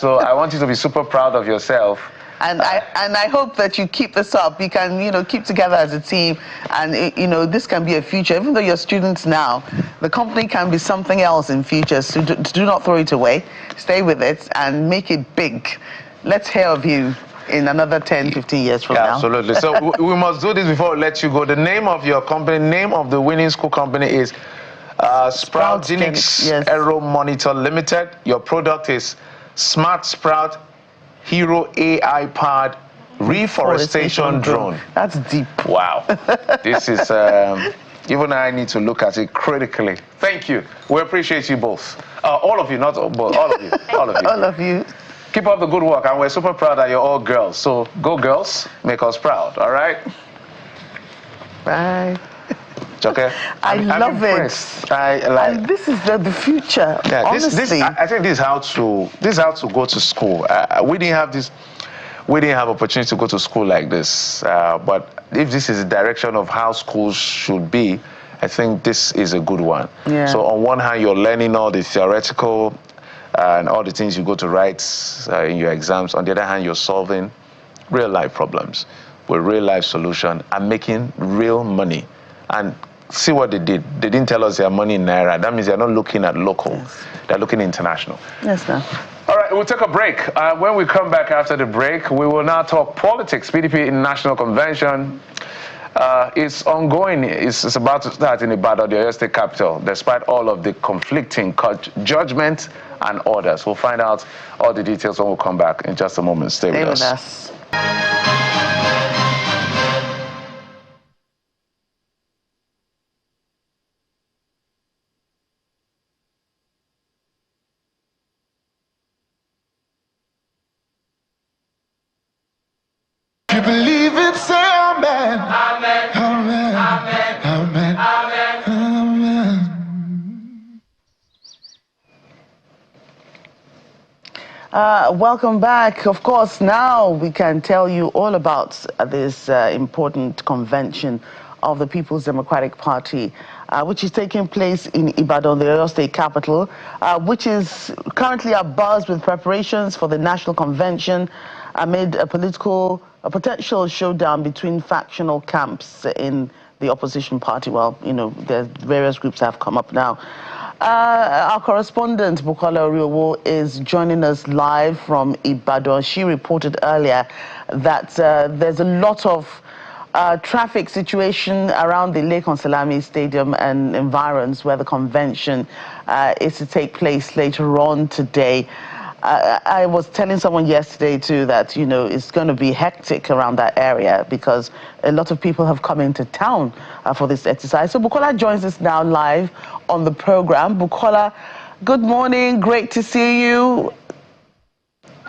So I want you to be super proud of yourself. And I hope that you keep this up. You can, keep together as a team, and this can be a future. Even though you're students now, the company can be something else in future. So do not throw it away. Stay with it and make it big. Let's hear of you in another 10, 15 years from now. Absolutely. So we must do this before we let you go. The name of your company, name of the winning school company is Sproutgenics Aero Monitor Limited. Your product is Smart Sprout Hero AI-powered reforestation drone. That's deep. Wow. This is, even I need to look at it critically. Thank you. We appreciate you both. All of you, not both, all of you. All of you. All of you. Keep up the good work, and we're super proud that you're all girls. So go girls, make us proud, all right? Bye. Okay. I'm love impressed. it. And this is the future. Yeah, honestly, I think this is how to go to school. We didn't have opportunity to go to school like this. But if this is the direction of how schools should be, I think this is a good one. Yeah. So on one hand, you're learning all the theoretical and all the things you go to write in your exams. On the other hand, you're solving real life problems with real life solution and making real money. And see what they did. They didn't tell us their money in Naira. That means they're not looking at local. Yes. They're looking international. Yes, sir. All right, we'll take a break. When we come back after the break, we will now talk politics. PDP National Convention is ongoing. It's about to start in Ibadan, the Oyo State capital, despite all of the conflicting judgments and orders. We'll find out all the details when we come back in just a moment. Stay with us. You believe it, say amen. Amen. Amen. Amen. Amen. Amen. Welcome back. Of course, now we can tell you all about this important convention of the People's Democratic Party, which is taking place in Ibadan, the Oyo State capital, which is currently abuzz with preparations for the national convention amid a potential showdown between factional camps in the opposition party. Well, there's various groups have come up now. Our correspondent, Bukola Oriowo, is joining us live from Ibadan. She reported earlier that there's a lot of traffic situation around the Lekan Salami Stadium and environs where the convention is to take place later on today. I was telling someone yesterday too that, you know, it's going to be hectic around that area because a lot of people have come into town for this exercise. So Bukola joins us now live on the program. Bukola, good morning. Great to see you.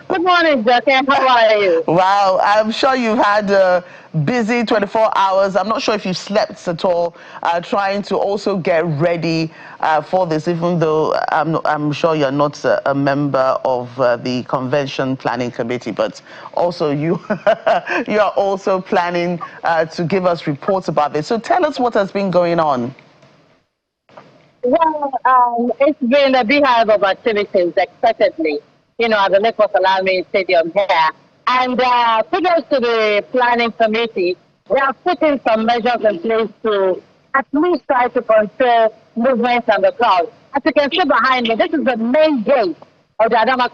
Good morning, Jackie. How are you? Wow, I'm sure you've had a busy 24 hours. I'm not sure if you've slept at all, trying to also get ready for this, even though I'm sure you're not a member of the Convention Planning Committee, but also you, you are also planning to give us reports about this. So tell us what has been going on. Well, it's been a beehive of activities, expectedly, you know, at the Lekan Salami Stadium here. And kudos to the planning committee. They are putting some measures in place to at least try to control movements and the crowd. As you can see behind me, this is the main gate of the Adama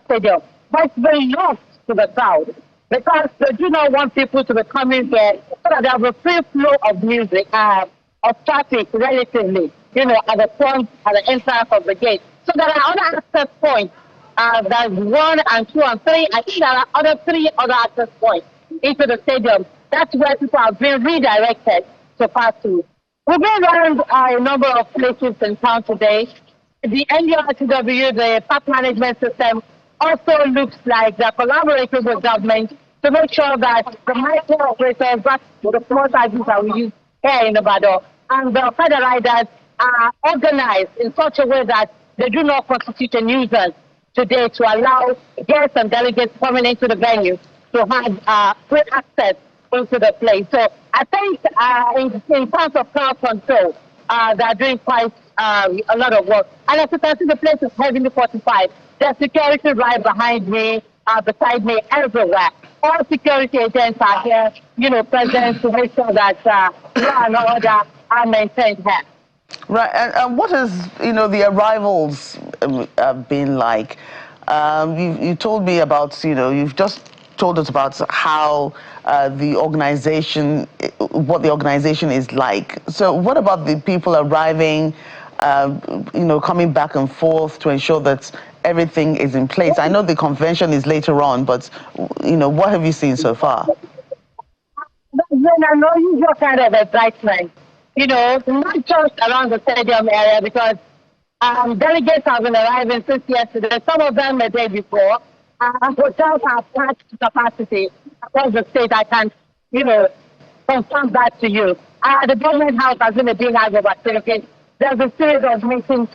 Stadium. But it's been locked to the crowd because they do not want people to be coming there so that they have a free flow of music, of traffic relatively, you know, at the front, at the entrance of the gate. So there are other access points. There's 1 and 2 and 3. I think there are 3 other access points into the stadium. That's where people have been redirected to pass through. We've been around a number of places in town today. The NCOY, the park management system, also looks like they're collaborating with government to make sure that the micro operators, that's the small sizes that we use here in Ibadan, and the feather riders are organized in such a way that they do not constitute a nuisance today to allow guests and delegates coming into the venue to have free access into the place. So I think in terms of crowd control, they're doing quite a lot of work. And as you can see, the place is heavily fortified. There's security right behind me, beside me, everywhere. All security agents are here, you know, present to make sure that law and order are maintained here. Right, and what has, you know, the arrivals been like? You told me about, you know, you've just told us about how the organization, what the organization is like. So what about the people arriving, you know, coming back and forth to ensure that everything is in place? I know the convention is later on, but, you know, what have you seen so far? Then I know you just kind of excitement. You know, not just around the stadium area, because delegates have been arriving since yesterday. Some of them the day before. Hotels have packed capacity across the state. I can, you know, confirm that to you. The government house has been a big house of activities. There's a series of meetings.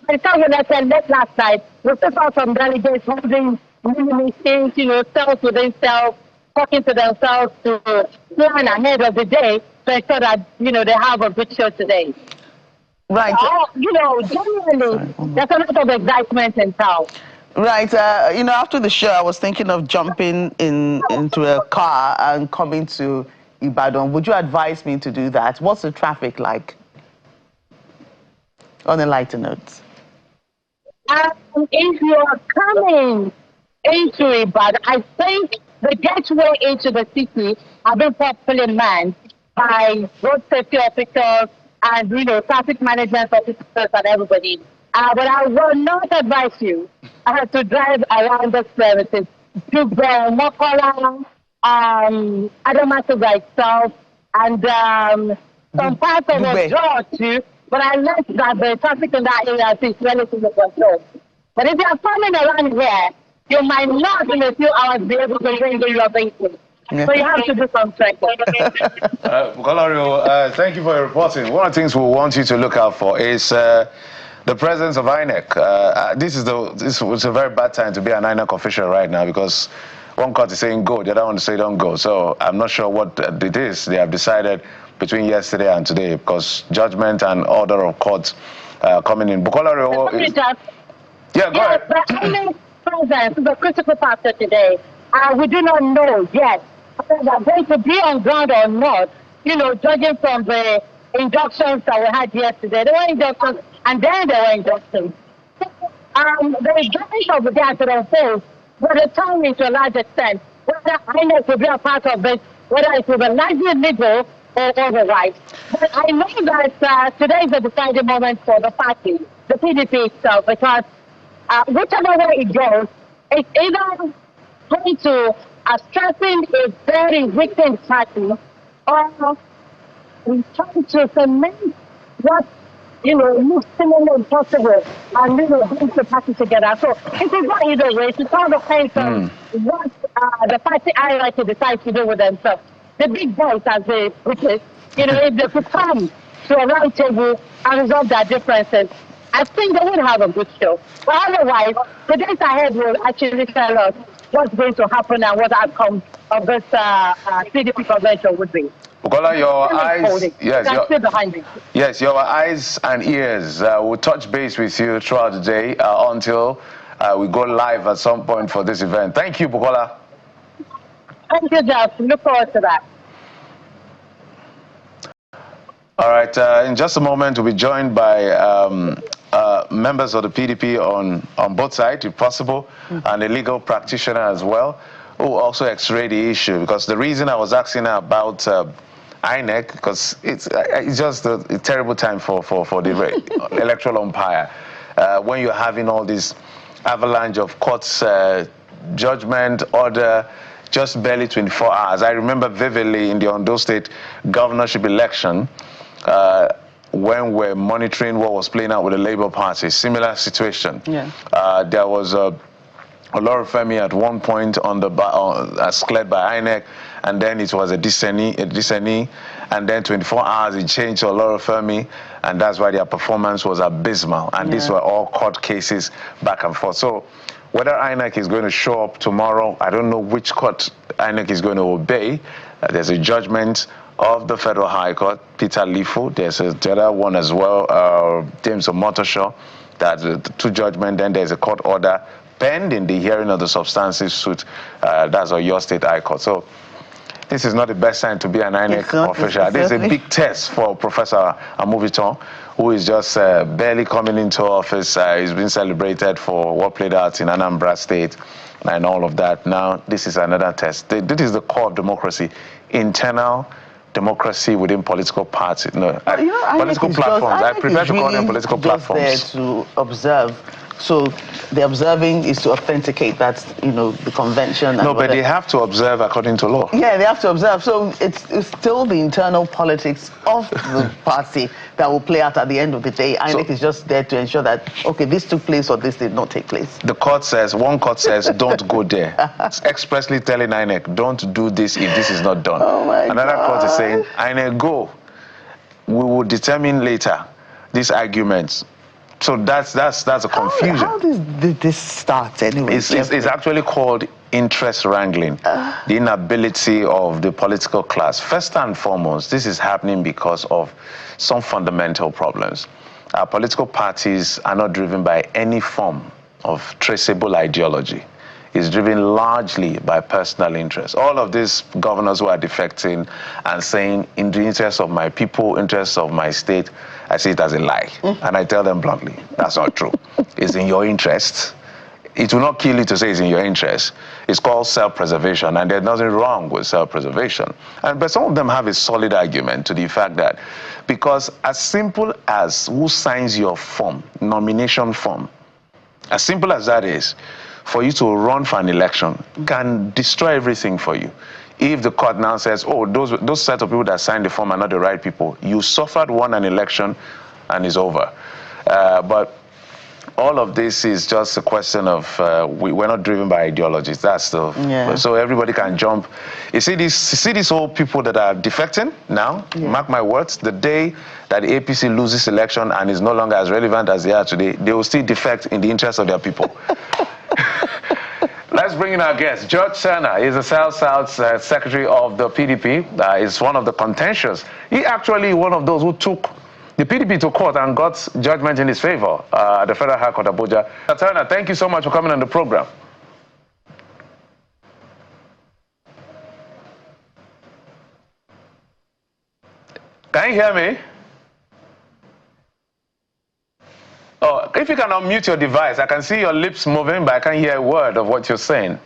By the time when I said last night, we took out some delegates holding mini meetings, you know, self within self, talking to themselves to plan ahead of the day. So I thought that, you know, they have a good show today. Right. You know, genuinely, there's a lot of excitement in town. Right. You know, after the show, I was thinking of jumping into a car and coming to Ibadan. Would you advise me to do that? What's the traffic like? On a lighter note. If you're coming into Ibadan, I think the gateway into the city have been properly manned by road safety officers and, you know, traffic management officers and everybody. But I will not advise you to drive around the premises. To go Mokola, Adamatu by itself, and some parts of the draw too. But I learned that the traffic in that area is relatively controlled. But if you are coming around here, you might not in a few hours be able to bring your vehicle. So you have to do some trekking. Bukola, thank you for your reporting. One of the things we want you to look out for is the presence of INEC. This was a very bad time to be an INEC official right now because one court is saying go, the other one is saying don't go. So I'm not sure what it is they have decided between yesterday and today because judgment and order of court coming in. Bukola, yeah, go ahead. The INEC presence is a critical factor today. We do not know yet whether they're going to be on ground or not, you know, judging from the injunctions that we had yesterday. There were injunctions, and then there were injunctions. The judgment of the day has unfold will determine to a large extent whether INEC will be a part of this, whether it will be largely legal or otherwise. But I know that today is a deciding moment for the party, the PDP itself, because whichever way it goes, it's either going to strengthen a very weakened party or trying to cement what looks seemingly impossible and bring the party together. So it is not either way. It all depends on what the party hierarchy decides to do with themselves. The big boys, as they put it, if they could come to a round table and resolve their differences, I think they would have a good show. But otherwise, the days ahead will actually tell us what's going to happen and what the outcome of this PDP convention would be. Bukola, your eyes, yes, your eyes and ears will touch base with you throughout the day until we go live at some point for this event. Thank you, Bukola. Thank you, Jeff. Look forward to that. All right, in just a moment, we'll be joined by members of the PDP on both sides, if possible, and a legal practitioner as well, who also x-ray the issue. Because the reason I was asking her about INEC, because it's just a terrible time for the electoral umpire. When you're having all this avalanche of courts, judgment, order, just barely 24 hours. I remember vividly in the Ondo State governorship election, when we're monitoring what was playing out with the Labour Party, similar situation. Yeah. There was a Olorunfemi at one point as cleared by INEC, and then it was a dissentee, and then 24 hours it changed to Olorunfemi, and that's why their performance was abysmal. And these were all court cases back and forth. So whether INEC is going to show up tomorrow, I don't know which court INEC is going to obey. There's a judgment of the Federal High Court, Peter Lifu. There's the other one as well, James Omotosho. That's the two judgments. Then there's a court order pending the hearing of the substantive suit. That's your State High Court. So this is not the best time to be an INEC official. This is a big test for Professor Amoviton, who is just barely coming into office. He's been celebrated for what played out in Anambra State and all of that. Now, this is another test. This is the core of democracy, internal democracy within political parties. No, political platforms. I prefer to call them political platforms. There to observe. So the observing is to authenticate that, the convention. No, but they have to observe according to law. Yeah, they have to observe. So it's still the internal politics of the party that will play out at the end of the day. INEC is just there to ensure that, okay, this took place or this did not take place. The court says, one court says, don't go there. It's expressly telling INEC, don't do this if this is not done. Oh my Another God. court is saying, INEC, go. We will determine later these arguments. So that's a confusion. How did this start anyway? It's actually called interest wrangling, the inability of the political class. First and foremost, this is happening because of some fundamental problems. Our political parties are not driven by any form of traceable ideology. It's driven largely by personal interest. All of these governors who are defecting and saying, in the interest of my people, interest of my state, I see it as a lie. And I tell them bluntly, that's not true. It's in your interest. It will not kill you to say it's in your interest. It's called self-preservation, and there's nothing wrong with self-preservation. But some of them have a solid argument to the fact that because as simple as who signs your form, nomination form, as simple as that is, for you to run for an election can destroy everything for you. If the court now says, oh, those set of people that signed the form are not the right people, you suffered, won an election, and it's over. But all of this is just a question of we're not driven by ideologies. That's the so everybody can jump. You see these old people that are defecting now. Mark my words. The day that the APC loses election and is no longer as relevant as they are today, they will still defect in the interest of their people. Let's bring in our guest. George Serna is the South-South Secretary of the PDP. Is one of the contentious. He actually one of those who took the PDP to court and got judgment in his favor at the Federal High Court, Abuja. Serna, thank you so much for coming on the program. Can you hear me? Oh, if you can unmute your device, I can see your lips moving, but I can't hear a word of what you're saying.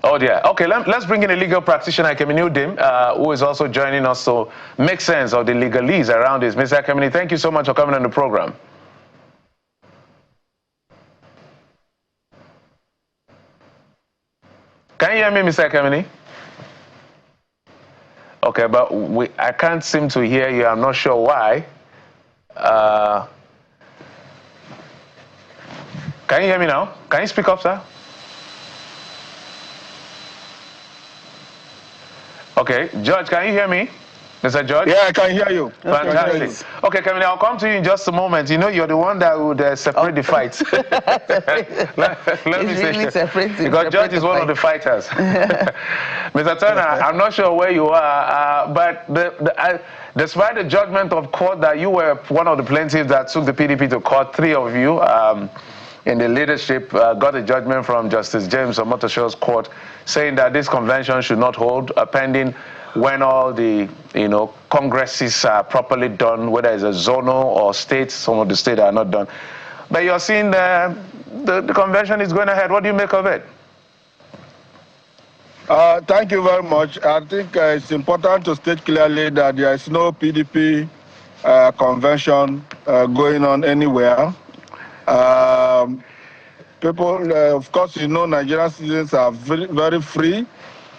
Oh dear. Okay, let's bring in a legal practitioner, Kemini Udim, who is also joining us to make sense of the legalese around this. Mr. Kemini, thank you so much for coming on the program. Can you hear me, Mr. Kemini? Okay, but I can't seem to hear you. I'm not sure why. Can you hear me now? Can you speak up, sir? Okay, George, can you hear me? Mr. George? Yeah, I can hear you. Fantastic. Okay, Kevin, I'll come to you in just a moment. You know, you're the one that would separate the fights. let me really say, because George is one of the fighters. Mr. Turner, I'm not sure where you are, but despite the judgment of court that you were one of the plaintiffs that took the PDP to court, 3 of you in the leadership got a judgment from Justice James Omotosho's court saying that this convention should not hold pending when all the congresses are properly done, whether it's a zonal or state. Some of the states are not done. But you're seeing the convention is going ahead. What do you make of it? Thank you very much. I think it's important to state clearly that there is no PDP convention going on anywhere. People, of course, Nigerian citizens are very free.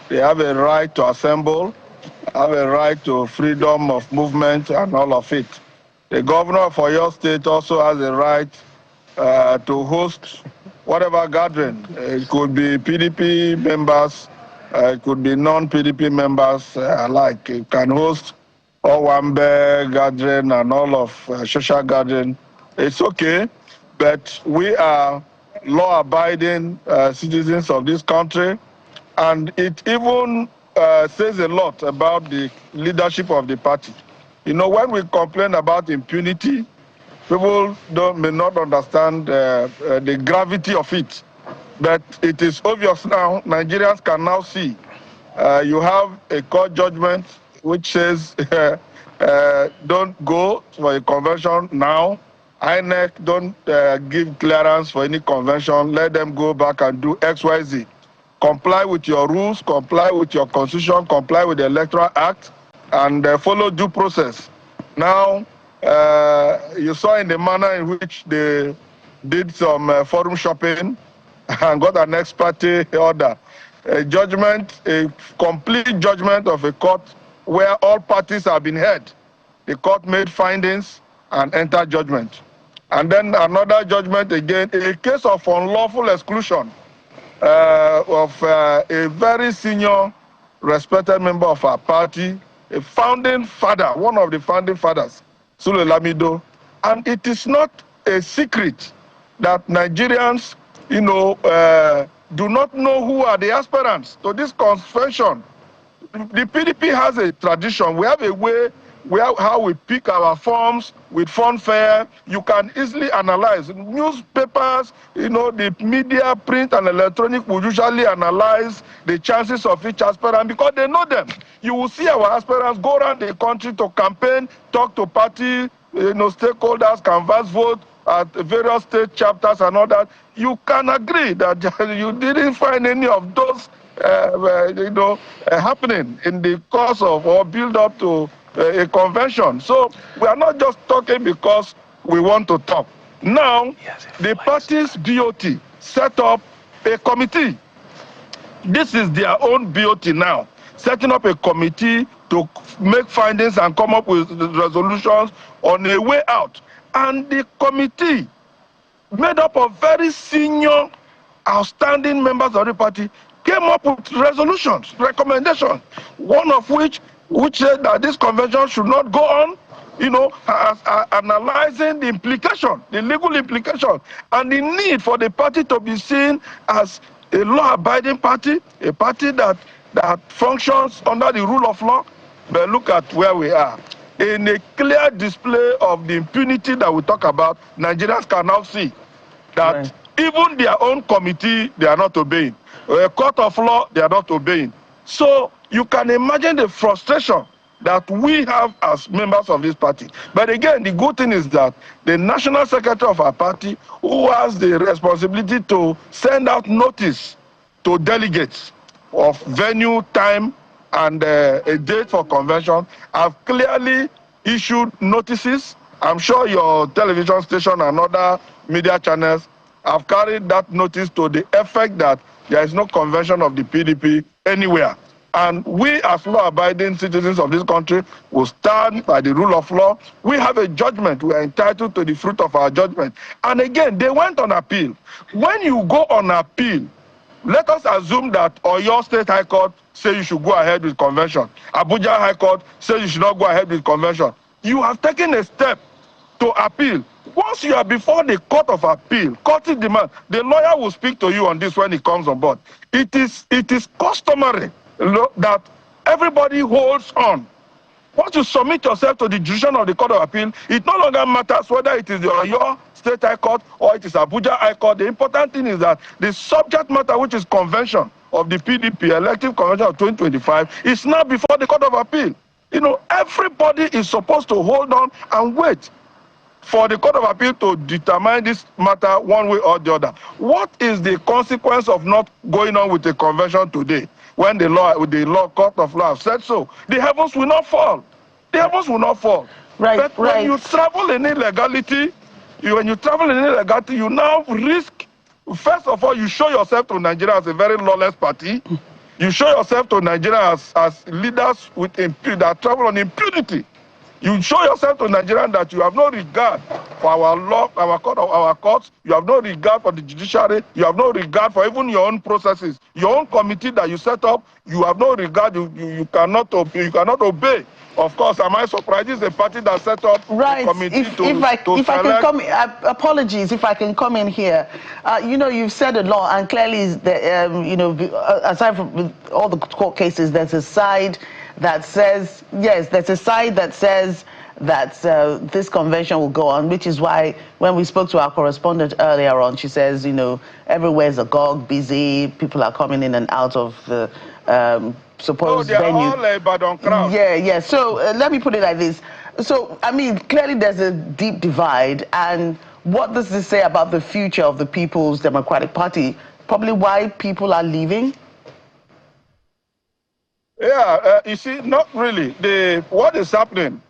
They have a right to assemble, have a right to freedom of movement and all of it. The governor of Oyo State also has a right to host whatever gathering. It could be PDP members, it could be non-PDP members alike. It can host Owambe gathering and all of social gathering. It's okay, but we are law-abiding citizens of this country, and it even says a lot about the leadership of the party. When we complain about impunity, people may not understand the gravity of it, but it is obvious now. Nigerians can now see. You have a court judgment which says don't go for a convention now. INEC don't give clearance for any convention. Let them go back and do XYZ. Comply with your rules, comply with your constitution, comply with the Electoral Act, and follow due process. Now, you saw in the manner in which they did some forum shopping and got an ex parte order. A judgment, a complete judgment of a court where all parties have been heard. The court made findings and entered judgment. And then another judgment again, a case of unlawful exclusion of a very senior, respected member of our party, a founding father, one of the founding fathers, Sule Lamido. And it is not a secret that Nigerians, do not know who are the aspirants to this convention. The PDP has a tradition. We have a way how we pick our forms with fanfare. You can easily analyze. Newspapers, the media, print and electronic will usually analyze the chances of each aspirant because they know them. You will see our aspirants go around the country to campaign, talk to party, stakeholders, canvass vote at various state chapters and all that. You can agree that you didn't find any of those happening in the course of or build up to a convention. So we are not just talking because we want to talk. Now, the party's BOT set up a committee. This is their own BOT now, setting up a committee to make findings and come up with resolutions on a way out. And the committee, made up of very senior, outstanding members of the party, came up with resolutions, recommendations, one of which said that this convention should not go on, analyzing the implication, the legal implication, and the need for the party to be seen as a law-abiding party, a party that functions under the rule of law. But look at where we are. In a clear display of the impunity that we talk about, Nigerians can now see that even their own committee, they are not obeying. A court of law, they are not obeying. So you can imagine the frustration that we have as members of this party. But again, the good thing is that the national secretary of our party, who has the responsibility to send out notice to delegates of venue, time, and a date for convention, have clearly issued notices. I'm sure your television station and other media channels have carried that notice to the effect that there is no convention of the PDP anywhere. And we, as law-abiding citizens of this country, will stand by the rule of law. We have a judgment. We are entitled to the fruit of our judgment. And again, they went on appeal. When you go on appeal, let us assume that Oyo State High Court say you should go ahead with convention. Abuja High Court say you should not go ahead with convention. You have taken a step to appeal. Once you are before the court of appeal, court demand, the lawyer will speak to you on this when he comes on board. It is customary that everybody holds on. Once you submit yourself to the decision of the Court of Appeal, it no longer matters whether it is your State High Court or it is Abuja High Court. The important thing is that the subject matter, which is convention of the PDP, elective convention of 2025, is now before the Court of Appeal. You know, everybody is supposed to hold on and wait for the Court of Appeal to determine this matter one way or the other. What is the consequence of not going on with the convention today? When the court of law have said so, the heavens will not fall. The heavens will not fall. Right, but when you travel in illegality, you now risk. First of all, you show yourself to Nigeria as a very lawless party. You show yourself to Nigeria as leaders with that travel on impunity. You show yourself to Nigerians that you have no regard for our law, our courts. You have no regard for the judiciary. You have no regard for even your own processes. Your own committee that you set up, you have no regard. You cannot obey. Of course, am I surprised? This is a party that set up a committee if I can come in, apologies if I can come in here. You know, you've said a lot, and clearly, you know, aside from all the court cases, there's a side that says, yes, there's a side that says that this convention will go on, which is why when we spoke to our correspondent earlier on, she says, you know, everywhere's agog, busy, people are coming in and out of the supposed venue. All Ibadan crowd. Yeah. So let me put it like this. So, I mean, clearly there's a deep divide, and what does this say about the future of the People's Democratic Party? Probably why people are leaving? Yeah, you see, not really. What is happening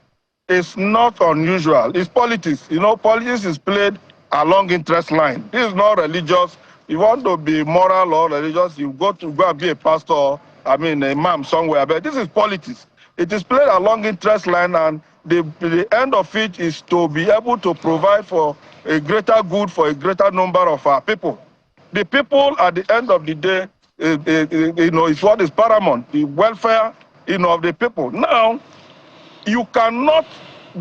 is not unusual. It's politics. You know, politics is played along interest line. This is not religious. You want to be moral or religious, you go and be a pastor, I mean, a imam somewhere. But this is politics. It is played along interest line, and the end of it is to be able to provide for a greater good for a greater number of our people. The people, at the end of the day, you know, it's what is paramount, the welfare, you know, of the people. Now, you cannot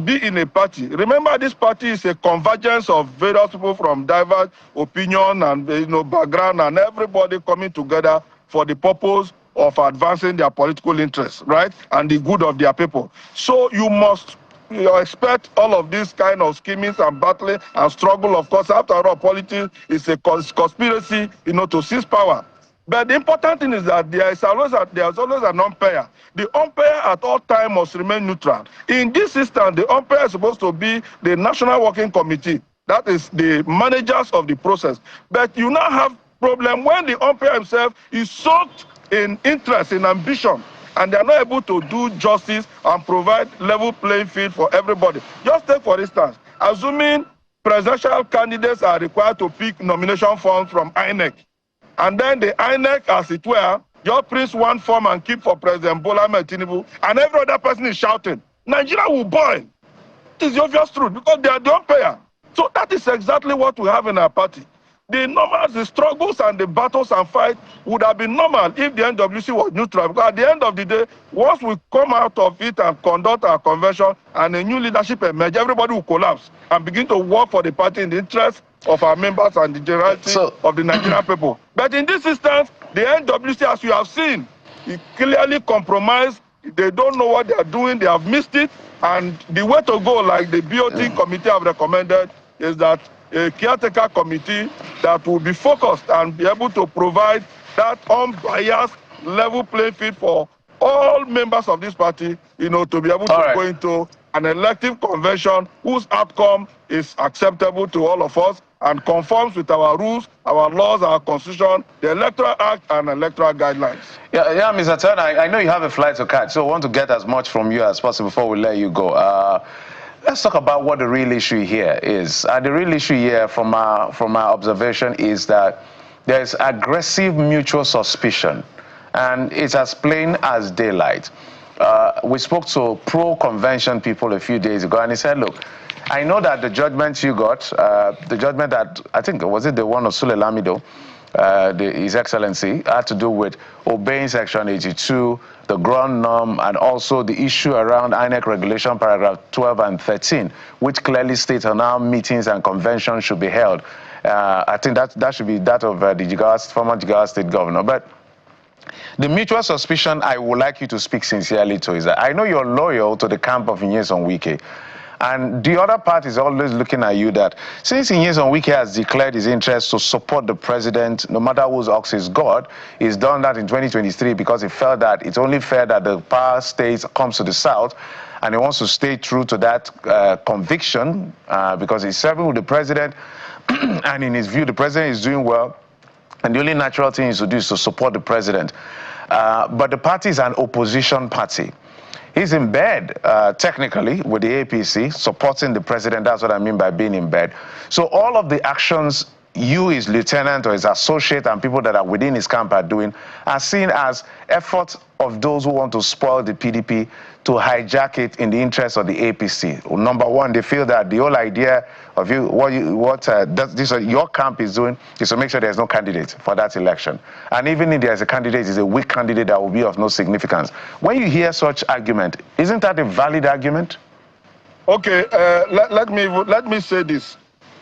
be in a party. Remember, this party is a convergence of various people from diverse opinion and, you know, background, and everybody coming together for the purpose of advancing their political interests, right, and the good of their people. So you must expect all of these kind of schemings and battling and struggle. Of course, after all, politics is a conspiracy, you know, to seize power. But the important thing is that there's always an umpire. The umpire at all times must remain neutral. In this instance, the umpire is supposed to be the National Working Committee. That is the managers of the process. But you now have problem when the umpire himself is soaked in interest, in ambition, and they are not able to do justice and provide level playing field for everybody. Just take, for instance, assuming presidential candidates are required to pick nomination forms from INEC, and then the INEC, as it were, just print one form and keep for President Bola Ahmed Tinubu, and every other person is shouting, Nigeria will boil. It is the obvious truth, because they are the umpire. So that is exactly what we have in our party. The struggles and the battles and fights would have been normal if the NWC was neutral, because at the end of the day, once we come out of it and conduct our convention and a new leadership emerge, everybody will collapse and begin to work for the party in the interest of our members and the generality of the Nigerian people. But in this instance, the NWC, as you have seen, is clearly compromised. They don't know what they are doing. They have missed it. And the way to go, like the BOT committee have recommended, is that a caretaker committee that will be focused and be able to provide that unbiased level playing field for all members of this party, you know, to be able to go into an elective convention whose outcome is acceptable to all of us and conforms with our rules, our laws, our constitution, the Electoral Act, and electoral guidelines. Yeah, Mr. Turner, I know you have a flight to catch, so I want to get as much from you as possible before we let you go. Let's talk about what the real issue here is. The real issue here, from our observation, is that there is aggressive mutual suspicion, and it's as plain as daylight. We spoke to pro-convention people a few days ago, and he said, look, I know that the judgment you got, the judgment that, I think, was it the one of Sule Lamido, His Excellency, had to do with obeying Section 82, the ground norm, and also the issue around INEC regulation paragraph 12 and 13, which clearly states on how meetings and conventions should be held. I think that should be that of the former Jigawa State Governor. But the mutual suspicion I would like you to speak sincerely to is that I know you're loyal to the camp of Nyesom Wike. And the other part is always looking at you that since Nyesom Wike has declared his interest to support the president, no matter whose ox is God, he's done that in 2023 because he felt that it's only fair that the power states comes to the south, and he wants to stay true to that conviction because he's serving with the president, and in his view, the president is doing well, and the only natural thing is to do is to support the president. But the party is an opposition party. He's in bed, technically, with the APC, supporting the president. That's what I mean by being in bed. So all of the actions you, his lieutenant or his associate, and people that are within his camp are doing are seen as efforts of those who want to spoil the PDP, to hijack it in the interest of the APC. Number one, they feel that the whole idea of your camp is doing is to make sure there's no candidate for that election. And even if there's a candidate, it's a weak candidate that will be of no significance. When you hear such argument, isn't that a valid argument? Okay, let me say this.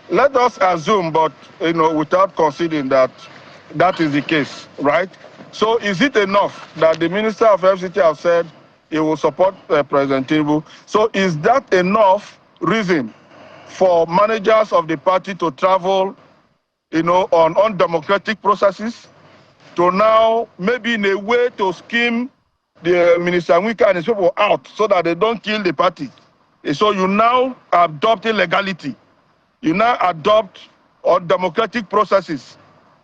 Let us assume, but you know, without considering that that is the case, right? So is it enough that the Minister of FCT has said he will support President Tinubu? So is that enough reason for managers of the party to travel, you know, on undemocratic processes, to now maybe in a way to scheme the Minister Wike and his people out so that they don't kill the party? So you now adopt illegality. You now adopt undemocratic processes.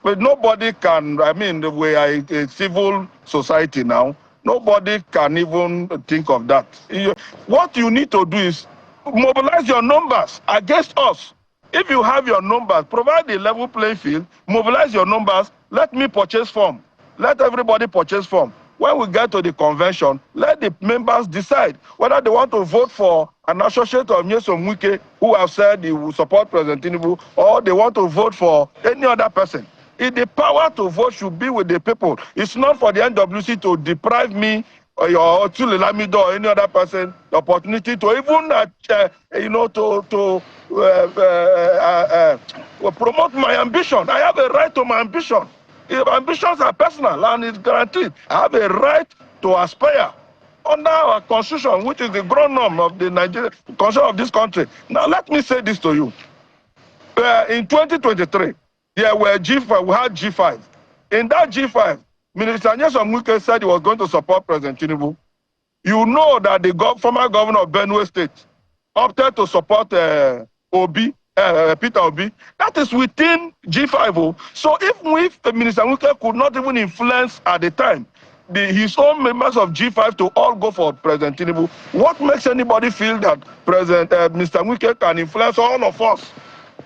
But nobody can, I mean, we are a civil society now. Nobody can even think of that. What you need to do is mobilize your numbers against us. If you have your numbers, provide a level playing field, mobilize your numbers, let me purchase form. Let everybody purchase form. When we get to the convention, let the members decide whether they want to vote for an associate of Nyesom Wike who have said he will support President Tinubu, or they want to vote for any other person. The power to vote should be with the people. It's not for the NWC to deprive me or Sule Lamido or any other person the opportunity to even, promote my ambition. I have a right to my ambition. If ambitions are personal and it's guaranteed, I have a right to aspire under our constitution, which is the ground norm of the Nigerian constitution of this country. Now, let me say this to you. In 2023, there were G5, we had G5. In that G5, Minister Nyesom Wike said he was going to support President Tinubu. You know that the former governor of Benue State opted to support Peter Obi. That is within G5. So if Minister Wike could not even influence at the time his own members of G5 to all go for President Tinubu, what makes anybody feel that Mr. Wike can influence all of us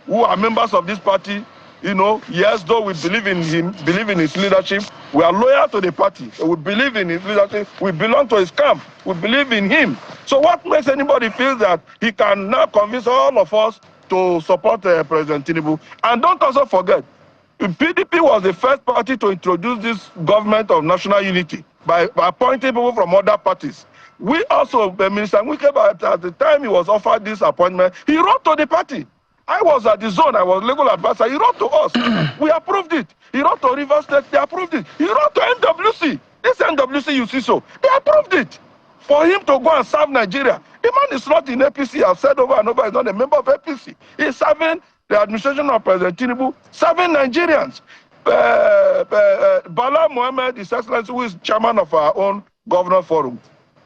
who are members of this party? You know, yes, though we believe in him, believe in his leadership, we are loyal to the party. We believe in his leadership. We belong to his camp. We believe in him. So what makes anybody feel that he can now convince all of us to support President Tinubu? And don't also forget, PDP was the first party to introduce this government of national unity by appointing people from other parties. We also, Minister Wike, at the time he was offered this appointment, he wrote to the party. I was at the zone, I was legal advisor. He wrote to us. We approved it. He wrote to Rivers State, they approved it. He wrote to NWC. This NWC, you see so. They approved it. For him to go and serve Nigeria. The man is not in APC. I've said over and over, he's not a member of APC. He's serving the administration of President Tinubu, serving Nigerians. Bala Mohammed, His Excellency, who is chairman of our own Governor Forum,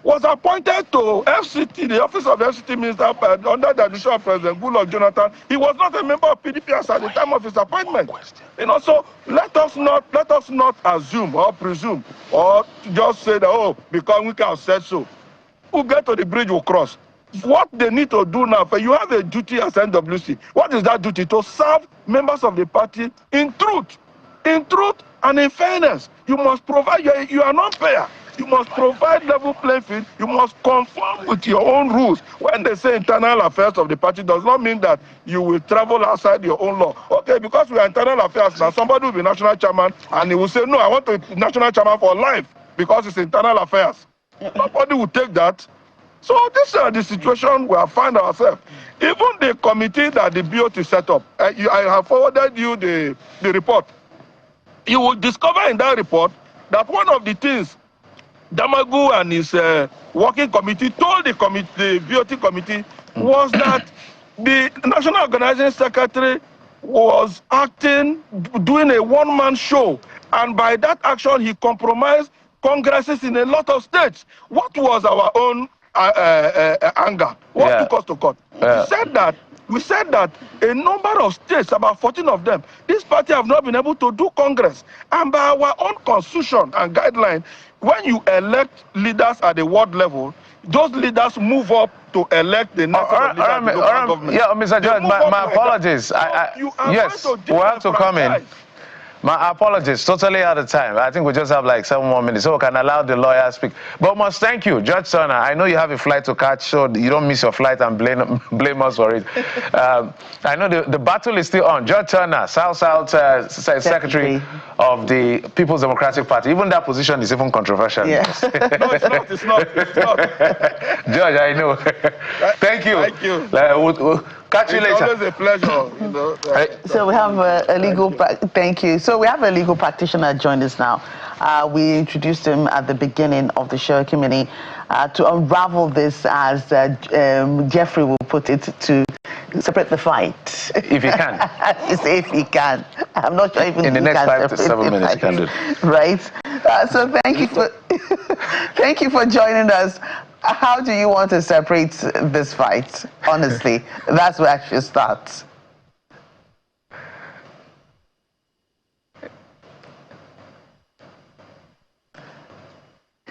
was appointed to FCT, the office of FCT Minister, under the administration of President Goodluck Jonathan. He was not a member of PDP as at the time of his appointment. You know, so let us not assume or presume or just say that, oh, because we can said so. Who get to the bridge will cross. What they need to do now, you have a duty as NWC. What is that duty? To serve members of the party in truth and in fairness. You must provide, you are not fair. You must provide level playing field. You must conform with your own rules. When they say internal affairs of the party, does not mean that you will travel outside your own law. Okay, because we are internal affairs now, somebody will be national chairman and he will say, no, I want to be national chairman for life because it's internal affairs. Nobody will take that. So this is the situation we have found ourselves. Even the committee that the BOT set up, I have forwarded you the report. You will discover in that report that one of the things Damagu and his working committee told the BOT committee was that the National Organizing Secretary was acting, doing a one-man show, and by that action he compromised congresses in a lot of states. What was our own anger? What took us to court? We said that a number of states, about 14 of them, this party have not been able to do Congress. And by our own constitution and guideline, when you elect leaders at the world level, those leaders move up to elect the next leader at the local government. Yeah, Mr. George, my apologies. Yes, we'll have to come in. My apologies, totally out of time. I think we just have like 7 more minutes, so we can allow the lawyer speak. But must thank you, Judge Turner. I know you have a flight to catch, so you don't miss your flight and blame us for it. I know the battle is still on. Judge Turner, South Secretary of the People's Democratic Party. Even that position is even controversial. Yes. No, it's not. Judge, I know. Thank you. Thank you. We'll catch you later. It's always a pleasure. You know, so we have a legal. Thank you. So we have a legal practitioner join us now. We introduced him at the beginning of the show, Kimini, to unravel this, as Jeffrey will put it, to separate the fight. If he can. If he can. I'm not sure even in the next 5 to 7 minutes he can do it. Right. So thank you for thank you for joining us. How do you want to separate this fight? Honestly, that's where I should start.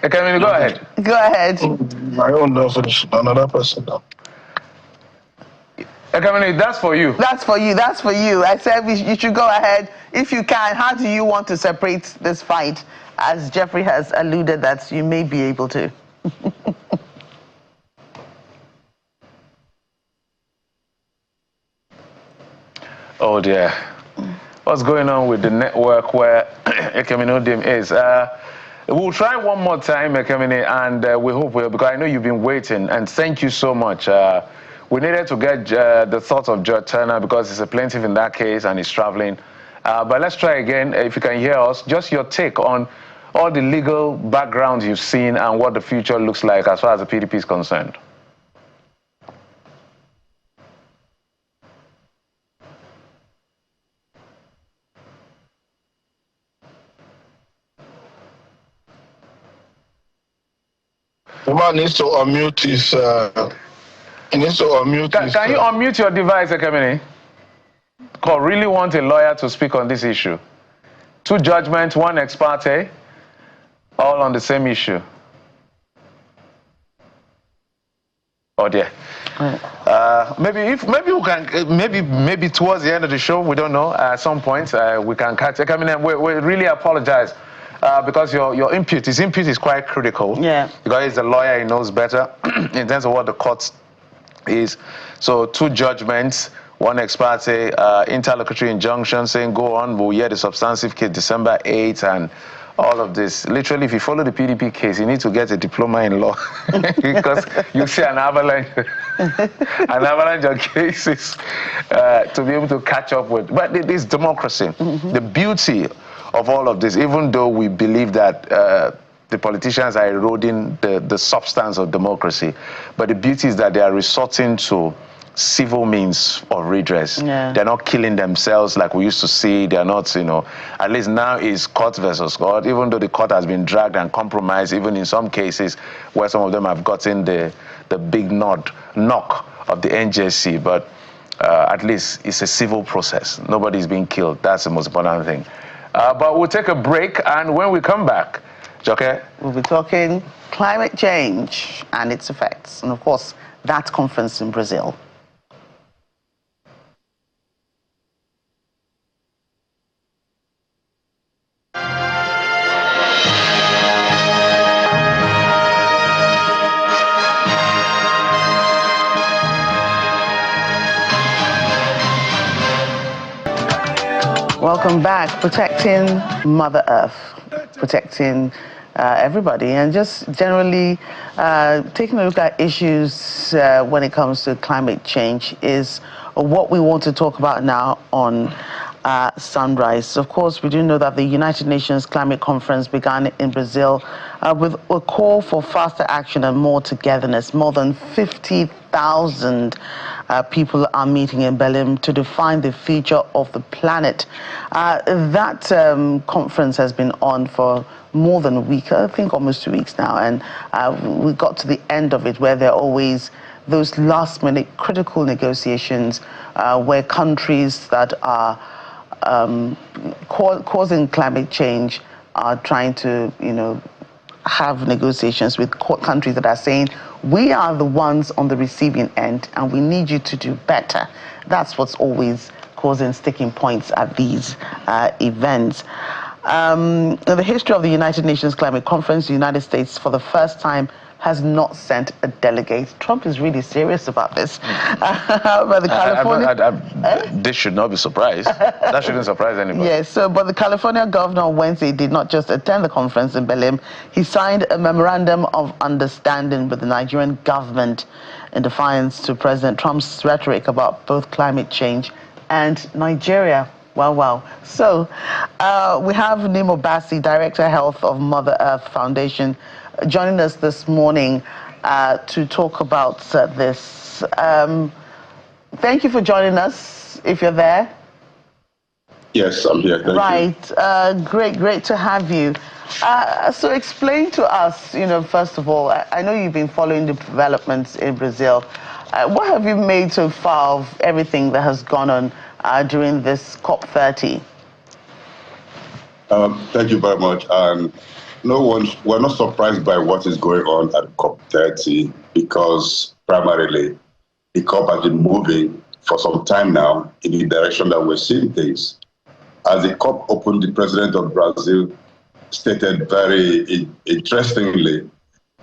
Okay, go ahead. Go ahead. My own definition, another person now. That's for you. That's for you. That's for you. I said you should go ahead. If you can, how do you want to separate this fight? As Jeffrey has alluded that you may be able to. Oh dear. What's going on with the network where Ekeminodim is? We'll try one more time, Ekemini, and we hope because I know you've been waiting, and thank you so much. We needed to get the thoughts of Judge Turner because he's a plaintiff in that case and he's traveling. But let's try again. If you can hear us, just your take on all the legal background you've seen and what the future looks like as far as the PDP is concerned. The man needs to unmute his. He needs to unmute. Can you unmute your device, Ekemini? I really want a lawyer to speak on this issue. 2 judgments, 1 ex parte, all on the same issue. Oh dear. Maybe towards the end of the show, we don't know. At some point, we can catch. Ekemini, we really apologize. Because your input is quite critical. Yeah. Because he's a lawyer, he knows better in terms of what the court is. So 2 judgments, 1 ex parte, interlocutory injunction saying go on, we'll hear the substantive case December 8th and all of this. Literally, if you follow the PDP case, you need to get a diploma in law because you see an avalanche of cases to be able to catch up with. But it is democracy. The beauty of all of this, even though we believe that the politicians are eroding the substance of democracy, but the beauty is that they are resorting to civil means of redress. Yeah. They're not killing themselves like we used to see. They're not, at least now it's court versus court, even though the court has been dragged and compromised, even in some cases where some of them have gotten the big knock of the NJC, but at least it's a civil process. Nobody's being killed. That's the most important thing. But we'll take a break, and when we come back, Joke, we'll be talking climate change and its effects, and of course, that conference in Brazil. Welcome back. Protecting Mother Earth, protecting everybody, and just generally taking a look at issues when it comes to climate change is what we want to talk about now on Sunrise. Of course, we do know that the United Nations Climate Conference began in Brazil with a call for faster action and more togetherness. More than 50,000 people are meeting in Berlin to define the future of the planet. That conference has been on for more than a week, I think almost 2 weeks now, and we got to the end of it where there are always those last-minute critical negotiations where countries that are causing climate change are trying to, have negotiations with countries that are saying, we are the ones on the receiving end and we need you to do better. That's what's always causing sticking points at these events. In the history of the United Nations Climate Conference, the United States, for the first time, has not sent a delegate. Trump is really serious about this. But the California... This should not be surprised. That shouldn't surprise anybody. Yes, but the California governor on Wednesday did not just attend the conference in Berlin. He signed a memorandum of understanding with the Nigerian government in defiance to President Trump's rhetoric about both climate change and Nigeria. Wow. So we have Nimo Bassi, Director Health of Mother Earth Foundation, joining us this morning to talk about this. Thank you for joining us, if you're there. Yes, I'm here. Thank you. Great to have you. So explain to us, first of all, I know you've been following the developments in Brazil. What have you made so far of everything that has gone on during this COP30? Thank you very much. We're not surprised by what is going on at COP30 because primarily the COP has been moving for some time now in the direction that we're seeing things. As the COP opened, the president of Brazil stated very interestingly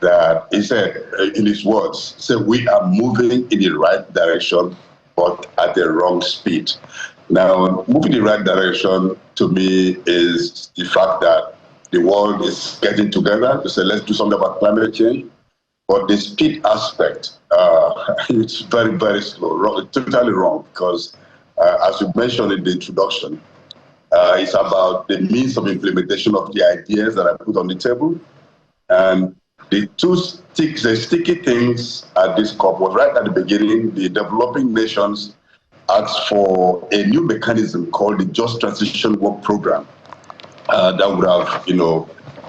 that he said, in his words, we are moving in the right direction, but at the wrong speed. Now, moving in the right direction to me is the fact that the world is getting together to say, let's do something about climate change. But the speed aspect, it's very, very slow, totally wrong, because as you mentioned in the introduction, it's about the means of implementation of the ideas that I put on the table. And the sticky things at this COP was right at the beginning, the developing nations asked for a new mechanism called the Just Transition Work Program that would have,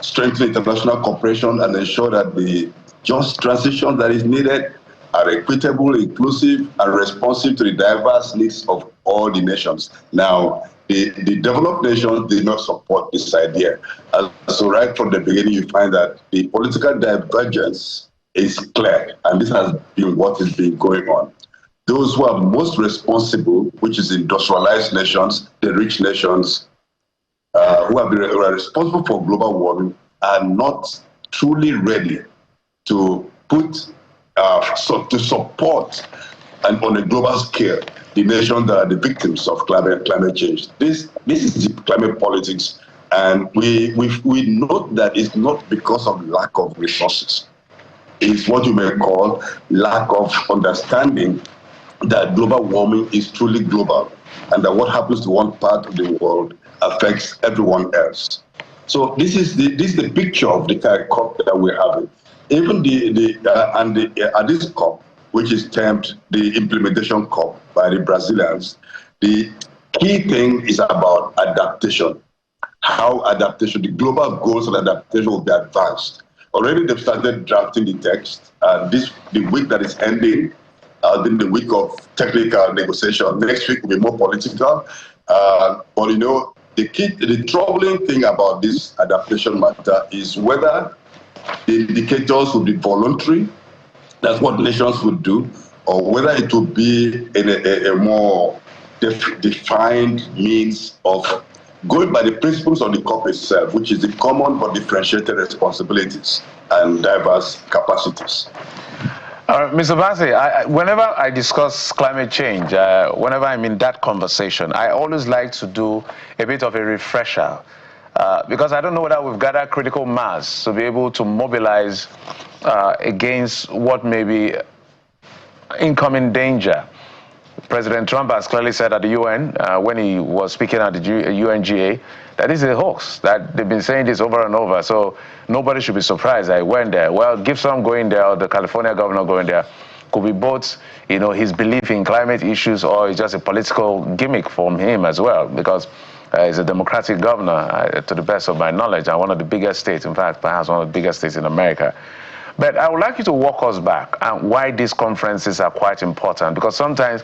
strengthened international cooperation and ensure that the just transition that is needed are equitable, inclusive, and responsive to the diverse needs of all the nations. Now, the developed nations did not support this idea. So right from the beginning, you find that the political divergence is clear, and this has been what has been going on. Those who are most responsible, which is industrialized nations, the rich nations, who are responsible for global warming, are not truly ready to to support and on a global scale the nations that are the victims of climate change. This is the climate politics, and we note that it's not because of lack of resources. It's what you may call lack of understanding that global warming is truly global, and that what happens to one part of the world affects everyone else. So this is the picture of the kind of COP that we're having. Even at this COP, which is termed the implementation COP by the Brazilians, the key thing is about adaptation. How adaptation, the global goals of adaptation will be advanced. Already they've started drafting the text. The week that is ending, then the week of technical negotiation. Next week will be more political. But you know, the troubling thing about this adaptation matter is whether the indicators will be voluntary, that's what nations would do, or whether it will be in a more defined means of going by the principles of the COP itself, which is the common but differentiated responsibilities and diverse capacities. Mr. Bassey, whenever I discuss climate change, whenever I'm in that conversation, I always like to do a bit of a refresher because I don't know whether we've gathered critical mass to be able to mobilize against what may be incoming danger. President Trump has clearly said at the UN, when he was speaking at the UNGA, that is a hoax, that they've been saying this over and over, so nobody should be surprised I went there. Well, Gibson going there, or the California governor going there, could be both, you know, his belief in climate issues, or it's just a political gimmick from him as well, because he's a Democratic governor, to the best of my knowledge, and one of the biggest states, in fact, perhaps one of the biggest states in America. But I would like you to walk us back and why these conferences are quite important, because sometimes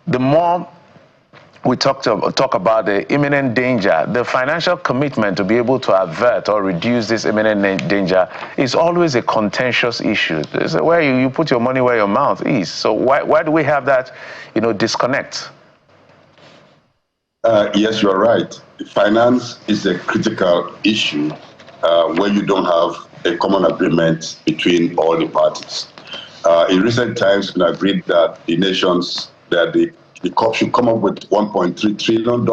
the more we talk about the imminent danger, the financial commitment to be able to avert or reduce this imminent danger is always a contentious issue. It's where you put your money where your mouth is. So why do we have that, you know, disconnect? Yes, you're right. Finance is a critical issue where you don't have a common agreement between all the parties. In recent times, we agreed that the nations, that the COP should come up with $1.3 trillion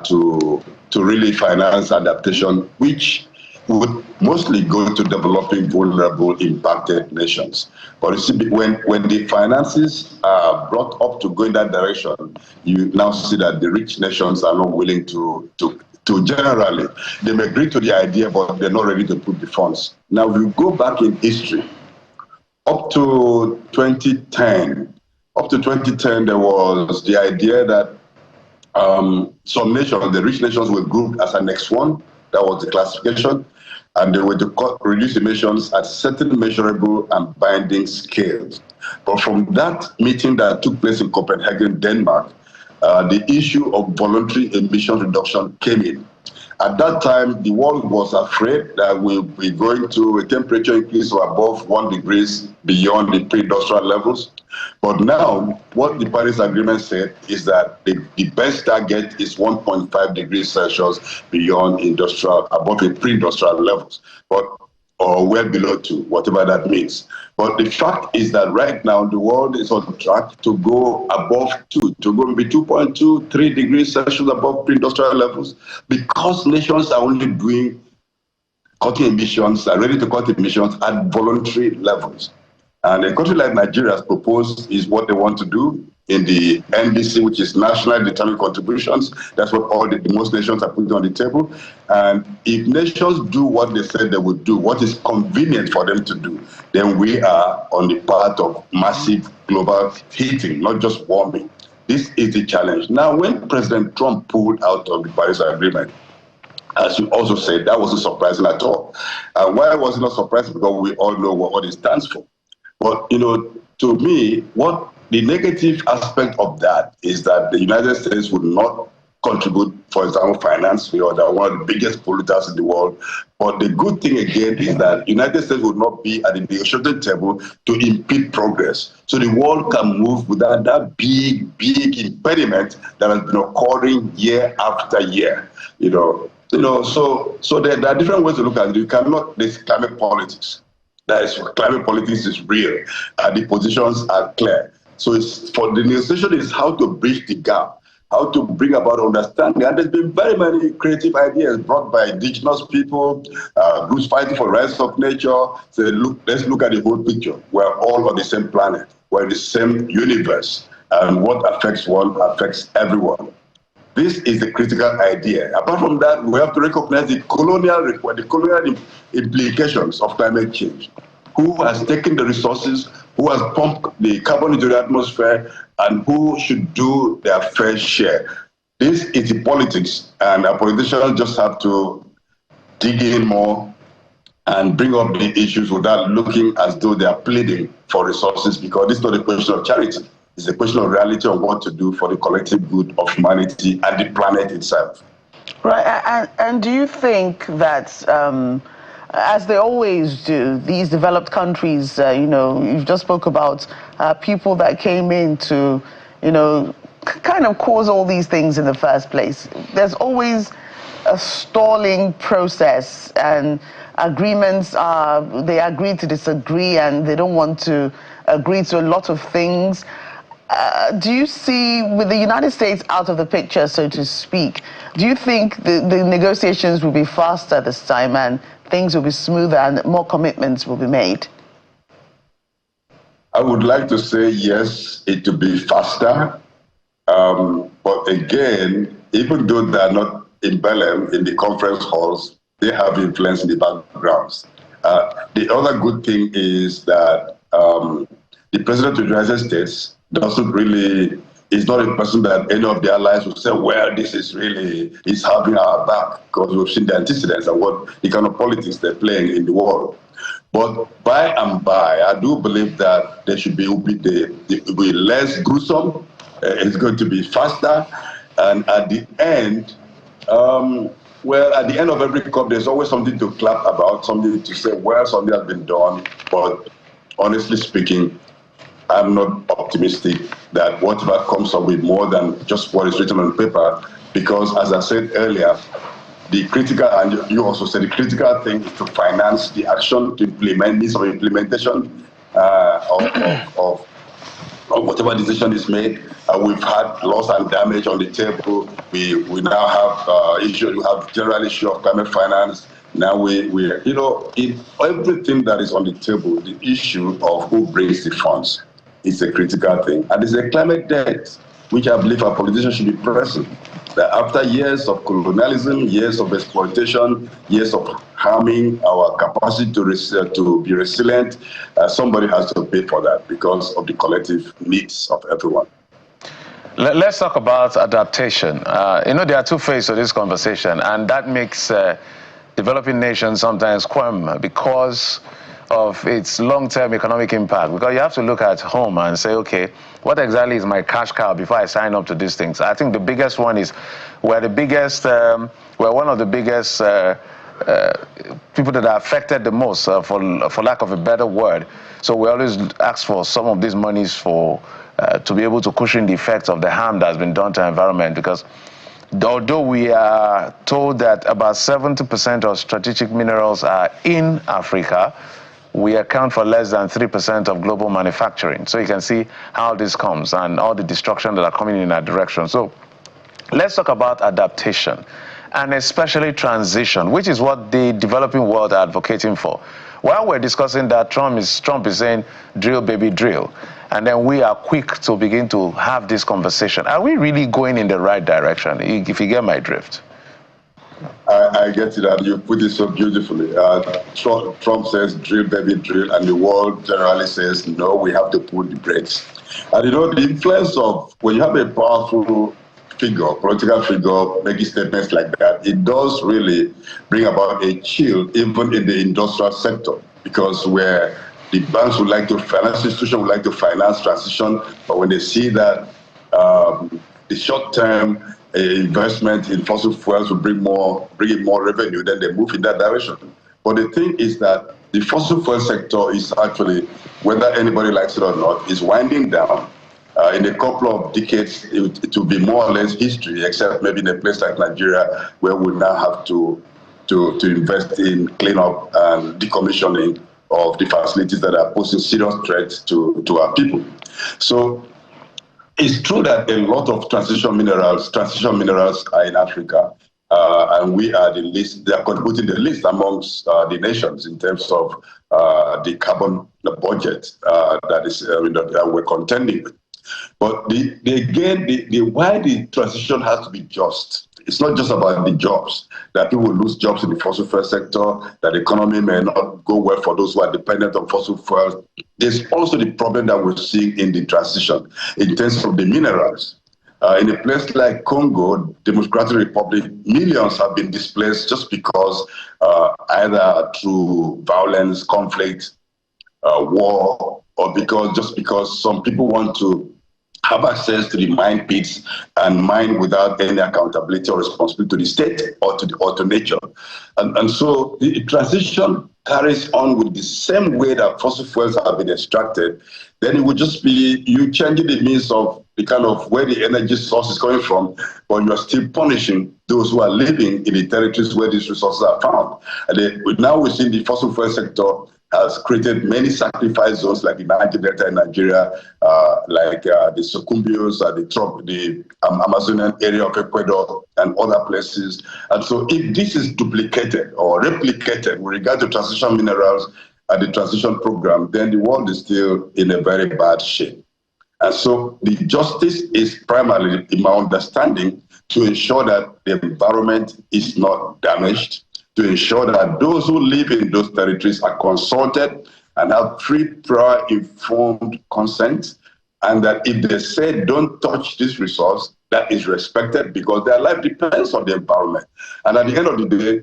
to really finance adaptation, which would mostly go to developing vulnerable, impacted nations. But you see, when the finances are brought up to go in that direction, you now see that the rich nations are not willing to generally, they may agree to the idea, but they're not ready to put the funds. Now, if you go back in history, up to 2010, there was the idea that some nations, the rich nations, were grouped as Annex 1. That was the classification. And they were to reduce emissions at certain measurable and binding scales. But from that meeting that took place in Copenhagen, Denmark, the issue of voluntary emission reduction came in. At that time, the world was afraid that we'll be going to a temperature increase of above 1 degree beyond the pre-industrial levels. But now, what the Paris Agreement said is that the best target is 1.5 degrees Celsius beyond above the pre-industrial levels, or well below 2, whatever that means. But the fact is that right now, the world is on track to go above 2, to go maybe 2.2, 3 degrees Celsius above pre-industrial levels, because nations are only cutting emissions, are ready to cut emissions at voluntary levels. And a country like Nigeria has proposed is what they want to do in the NDC, which is National Determined Contributions. That's what most nations are putting on the table. And if nations do what they said they would do, what is convenient for them to do, then we are on the path of massive global heating, not just warming. This is the challenge. Now, when President Trump pulled out of the Paris Agreement, as you also said, that wasn't surprising at all. Why was it not surprising? Because we all know what it stands for. But, you know, to me, what the negative aspect of that is that the United States would not contribute, for example, financially, or they're one of the biggest polluters in the world. But the good thing again is that the United States would not be at the negotiating table to impede progress. So the world can move without that big impediment that has been occurring year after year. So there are different ways to look at it. You cannot, this climate politics. Climate politics is real, and the positions are clear. So for the negotiation is how to bridge the gap, how to bring about understanding. And there's been very many creative ideas brought by indigenous people, groups fighting for rights of nature. So let's look at the whole picture. We're all on the same planet. We're in the same universe. And what affects one affects everyone. This is the critical idea. Apart from that, we have to recognize the colonial implications of climate change. who has taken the resources, who has pumped the carbon into the atmosphere, and who should do their fair share. This is the politics, and our politicians just have to dig in more and bring up the issues without looking as though they are pleading for resources, because this is not a question of charity. It's a question of reality of what to do for the collective good of humanity and the planet itself. Right, and do you think that, as they always do, these developed countries, you know, you just spoke about people that came in to, you know, kind of cause all these things in the first place. There's always a stalling process, and agreements are, they agree to disagree, and they don't want to agree to a lot of things. Do you see, with the United States out of the picture, so to speak, do you think the negotiations will be faster this time and things will be smoother and more commitments will be made? I would like to say yes, it will be faster. But again, even though they are not in Belém, in the conference halls, they have influence in the backgrounds. The other good thing is that the President of the United States doesn't really, is not a person that any of the allies will say, well, this is really, is having our back, because we've seen the antecedents and what the kind of politics they're playing in the world. But by and by, I do believe that there should be less gruesome, it's going to be faster, and at the end, well, at the end of every COP, there's always something to clap about, something to say, well, something has been done, but honestly speaking, I'm not optimistic that whatever comes up with more than just what is written on paper, because as I said earlier, the critical, and you also said the critical thing is to finance the action, to implement means of implementation of whatever decision is made. We've had loss and damage on the table. We now have issue. We have general issue of climate finance. Now we you know, in everything that is on the table, the issue of who brings the funds is a critical thing. And it's a climate debt, which I believe our politicians should be pressing. That after years of colonialism, years of exploitation, years of harming our capacity to be resilient, somebody has to pay for that because of the collective needs of everyone. Let's talk about adaptation. You know, there are two phases to this conversation, and that makes developing nations sometimes squirm because of its long-term economic impact, because you have to look at home and say, okay, what exactly is my cash cow before I sign up to these things? I think the biggest one is we're one of the biggest people that are affected the most, for lack of a better word. So we always ask for some of these monies for to be able to cushion the effects of the harm that has been done to the environment, because although we are told that about 70% of strategic minerals are in Africa, we account for less than 3% of global manufacturing. So you can see how this comes and all the destruction that are coming in that direction. So let's talk about adaptation, and especially transition, which is what the developing world are advocating for. While we're discussing that, Trump is saying, drill, baby, drill. And then we are quick to begin to have this conversation. Are we really going in the right direction, if you get my drift? I get it, and you put it so beautifully. Trump says, drill, baby, drill, and the world generally says, no, we have to put the brakes. And you know, the influence of, when you have a powerful figure, political figure, making statements like that, it does really bring about a chill, even in the industrial sector, because where the banks would like to, finance institutions would like to finance transition, but when they see that the short-term investment in fossil fuels will bring in more revenue, then they move in that direction. But the thing is that the fossil fuel sector is actually, whether anybody likes it or not, is winding down. In a couple of decades, it will be more or less history, except maybe in a place like Nigeria, where we now have to invest in cleanup and decommissioning of the facilities that are posing serious threats to our people. So it's true that a lot of transition minerals are in Africa, and we are the least, they are contributing the least amongst the nations in terms of the carbon budget that is that we're contending with. But why the transition has to be just it's not just about the jobs, that people will lose jobs in the fossil fuel sector, that the economy may not go well for those who are dependent on fossil fuels. There's also the problem that we're seeing in the transition in terms of the minerals. In a place like Congo, Democratic Republic, millions have been displaced just because either through violence, conflict, war, or just because some people want to have access to the mine pits and mine without any accountability or responsibility to the state or to nature. And so the transition carries on with the same way that fossil fuels have been extracted. Then it would just be you changing the means of the kind of where the energy source is coming from, but you are still punishing those who are living in the territories where these resources are found. And now we're seeing the fossil fuel sector has created many sacrifice zones like the Niger Delta in Nigeria, like the Sucumbios, the Amazonian area of Ecuador and other places. And so if this is duplicated or replicated with regard to transition minerals and the transition program, then the world is still in a very bad shape. And so the justice is primarily, in my understanding, to ensure that the environment is not damaged, to ensure that those who live in those territories are consulted and have free, prior, informed consent, and that if they say don't touch this resource, that is respected because their life depends on the environment. And at the end of the day,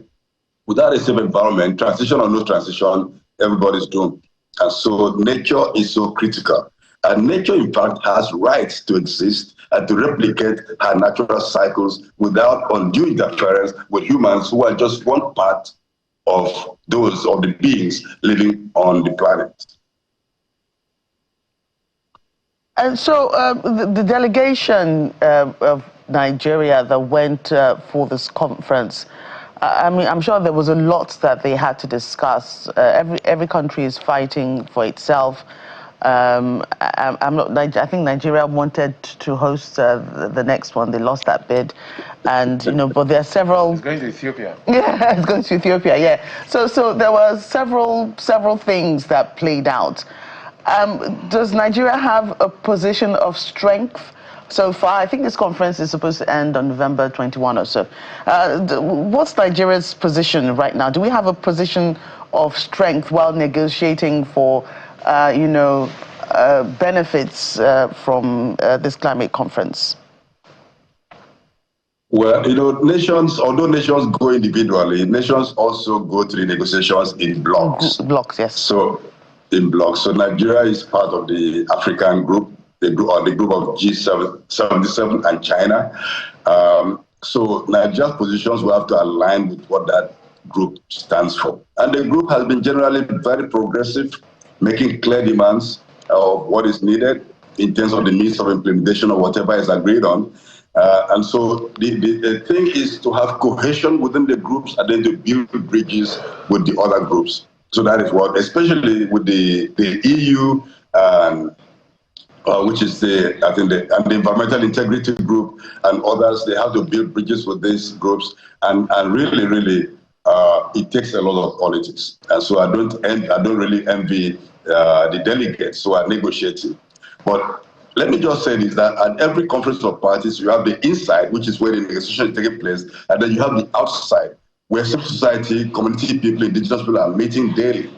without a safe environment, transition or no transition, everybody's doomed. And so nature is so critical. And nature, in fact, has rights to exist and to replicate her natural cycles without undue interference with humans who are just one part of those of the beings living on the planet. And so the delegation of Nigeria that went for this conference, I mean, I'm sure there was a lot that they had to discuss. Every country is fighting for itself. I think Nigeria wanted to host the next one. They lost that bid, and but there are several. It's going to Ethiopia. Yeah, it's going to Ethiopia. Yeah. So there were several things that played out. Does Nigeria have a position of strength so far? I think this conference is supposed to end on November 21 or so. What's Nigeria's position right now? Do we have a position of strength while negotiating for benefits from this climate conference? Well, nations, although nations go individually, nations also go to the negotiations in blocks. Blocks, yes. So, in blocks. So Nigeria is part of the African group, the group of G77 and China. So Nigeria's positions will have to align with what that group stands for. And the group has been generally very progressive, making clear demands of what is needed in terms of the means of implementation of whatever is agreed on. And so the thing is to have cohesion within the groups and then to build bridges with the other groups. So that is what, especially with the EU, which is the Environmental Integrity Group and others, they have to build bridges with these groups, and really, it takes a lot of politics. And so I don't really envy the delegates who are negotiating. But let me just say this, that at every conference of parties, you have the inside, which is where the negotiation is taking place, and then you have the outside, where civil society, community people, indigenous people are meeting daily.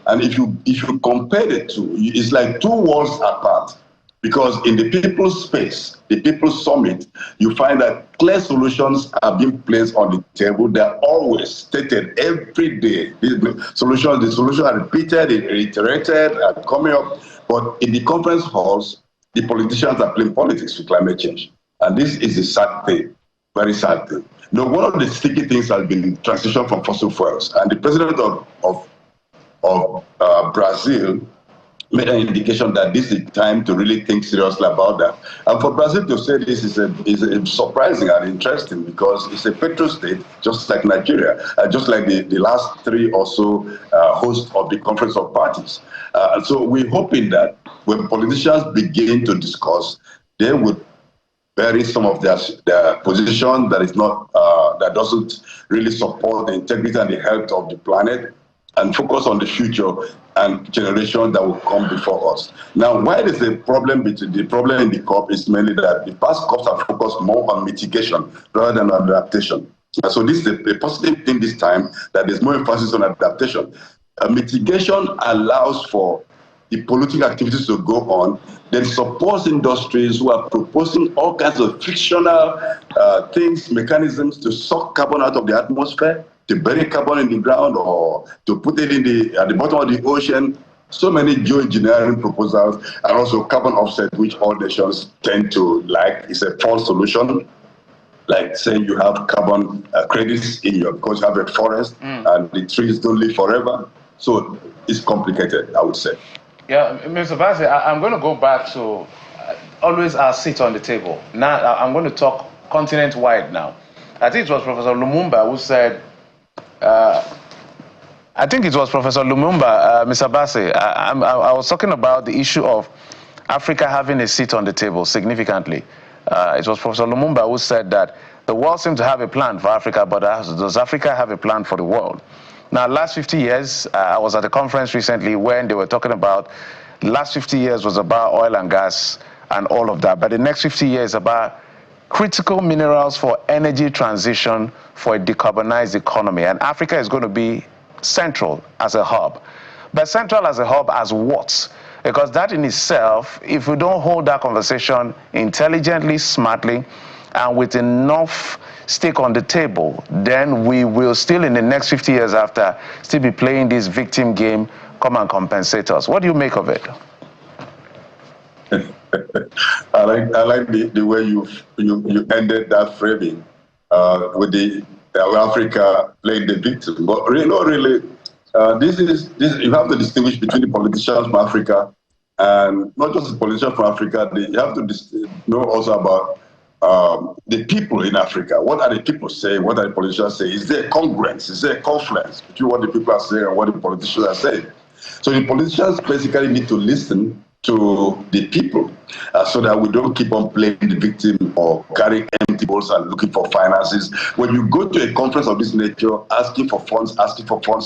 And if you compare the two, it's like two worlds apart. Because in the people's space, the people's summit, you find that clear solutions are being placed on the table. They're always stated every day. The solutions are repeated, reiterated, and coming up. But in the conference halls, the politicians are playing politics with climate change. And this is a sad thing, very sad thing. One of the sticky things has been transition from fossil fuels. And the president of Brazil made an indication that this is time to really think seriously about that. And for Brazil to say this is surprising and interesting because it's a petro state, just like Nigeria, just like the last three or so hosts of the Conference of Parties. And so we're hoping that when politicians begin to discuss, they would bury some of their position that is not that doesn't really support the integrity and the health of the planet, and focus on the future and generation that will come before us. Now, why there's a problem between the problem in the COP is mainly that the past COPs have focused more on mitigation rather than adaptation. So this is a positive thing this time, that there's more emphasis on adaptation. Mitigation allows for the political activities to go on, then supports industries who are proposing all kinds of fictional things, mechanisms to suck carbon out of the atmosphere, to bury carbon in the ground, or to put it in at the bottom of the ocean. So many geoengineering proposals, and also carbon offset, which all nations tend to like. It's a false solution. Like saying you have carbon credits in your, because you have a forest and the trees don't live forever. So it's complicated, I would say. Yeah, Mr. Bassey, I'm going to go back to always our seat on the table. Now, I'm going to talk continent-wide now. I think it was Professor Lumumba who said, Mr. Bassey, I was talking about the issue of Africa having a seat on the table significantly. It was Professor Lumumba who said that the world seems to have a plan for Africa, but does Africa have a plan for the world? Now, last 50 years, I was at a conference recently when they were talking about the last 50 years was about oil and gas and all of that, but the next 50 years about critical minerals for energy transition for a decarbonized economy. And Africa is going to be central as a hub. But central as a hub as what? Because that in itself, if we don't hold that conversation intelligently, smartly, and with enough stake on the table, then we will still in the next 50 years after still be playing this victim game, come and compensate us. What do you make of it? I like the way you ended that framing with the Africa playing the victim. But really, this you have to distinguish between the politicians from Africa and not just the politicians from Africa. You have to know also about the people in Africa. What are the people saying? What are the politicians saying? Is there a congruence? Is there a confluence between what the people are saying and what the politicians are saying? So the politicians basically need to listen to the people so that we don't keep on playing the victim or carrying empty balls and looking for finances. When you go to a conference of this nature, asking for funds,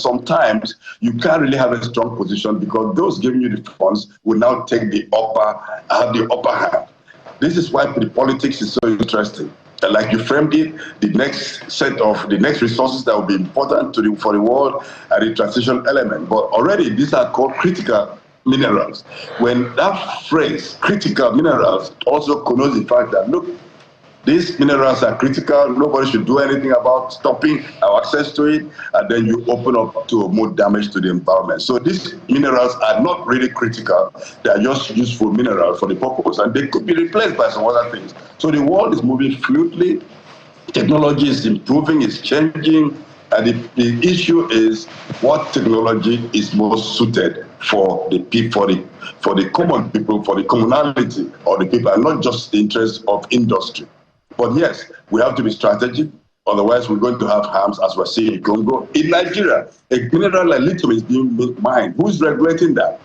sometimes you can't really have a strong position because those giving you the funds will now have the upper hand. This is why the politics is so interesting. Like you framed it, the next resources that will be important for the world are the transition element. But already these are called critical minerals. When that phrase, critical minerals, also connotes the fact that, look, these minerals are critical, nobody should do anything about stopping our access to it, and then you open up to more damage to the environment. So these minerals are not really critical, they are just useful minerals for the purpose, and they could be replaced by some other things. So the world is moving fluidly, technology is improving, it's changing, and the issue is what technology is most suited for the people, for the common people, for the commonality of the people, and not just the interests of industry. But yes, we have to be strategic, otherwise we're going to have harms as we're seeing in Congo. In Nigeria, a mineral like lithium is being mined. Who is regulating that?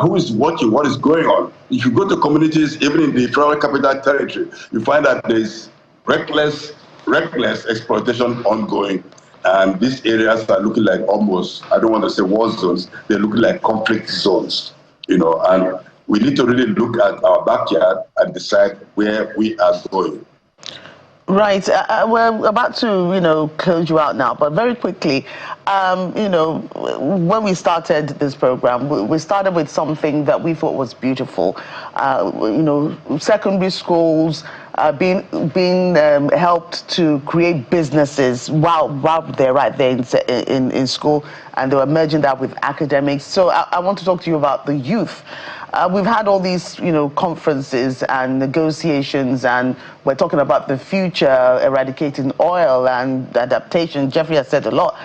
Who is watching what is going on? If you go to communities, even in the Federal Capital Territory, you find that there's reckless exploitation ongoing. And these areas are looking like almost, I don't want to say war zones, they're looking like conflict zones, and we need to really look at our backyard and decide where we are going. Right. We're about to, close you out now, but very quickly, when we started this program, we started with something that we thought was beautiful. Secondary schools being helped to create businesses while they're right there in school, and they were merging that with academics. So I want to talk to you about the youth. We've had all these, conferences and negotiations, and we're talking about the future, eradicating oil and adaptation. Jeffrey has said a lot.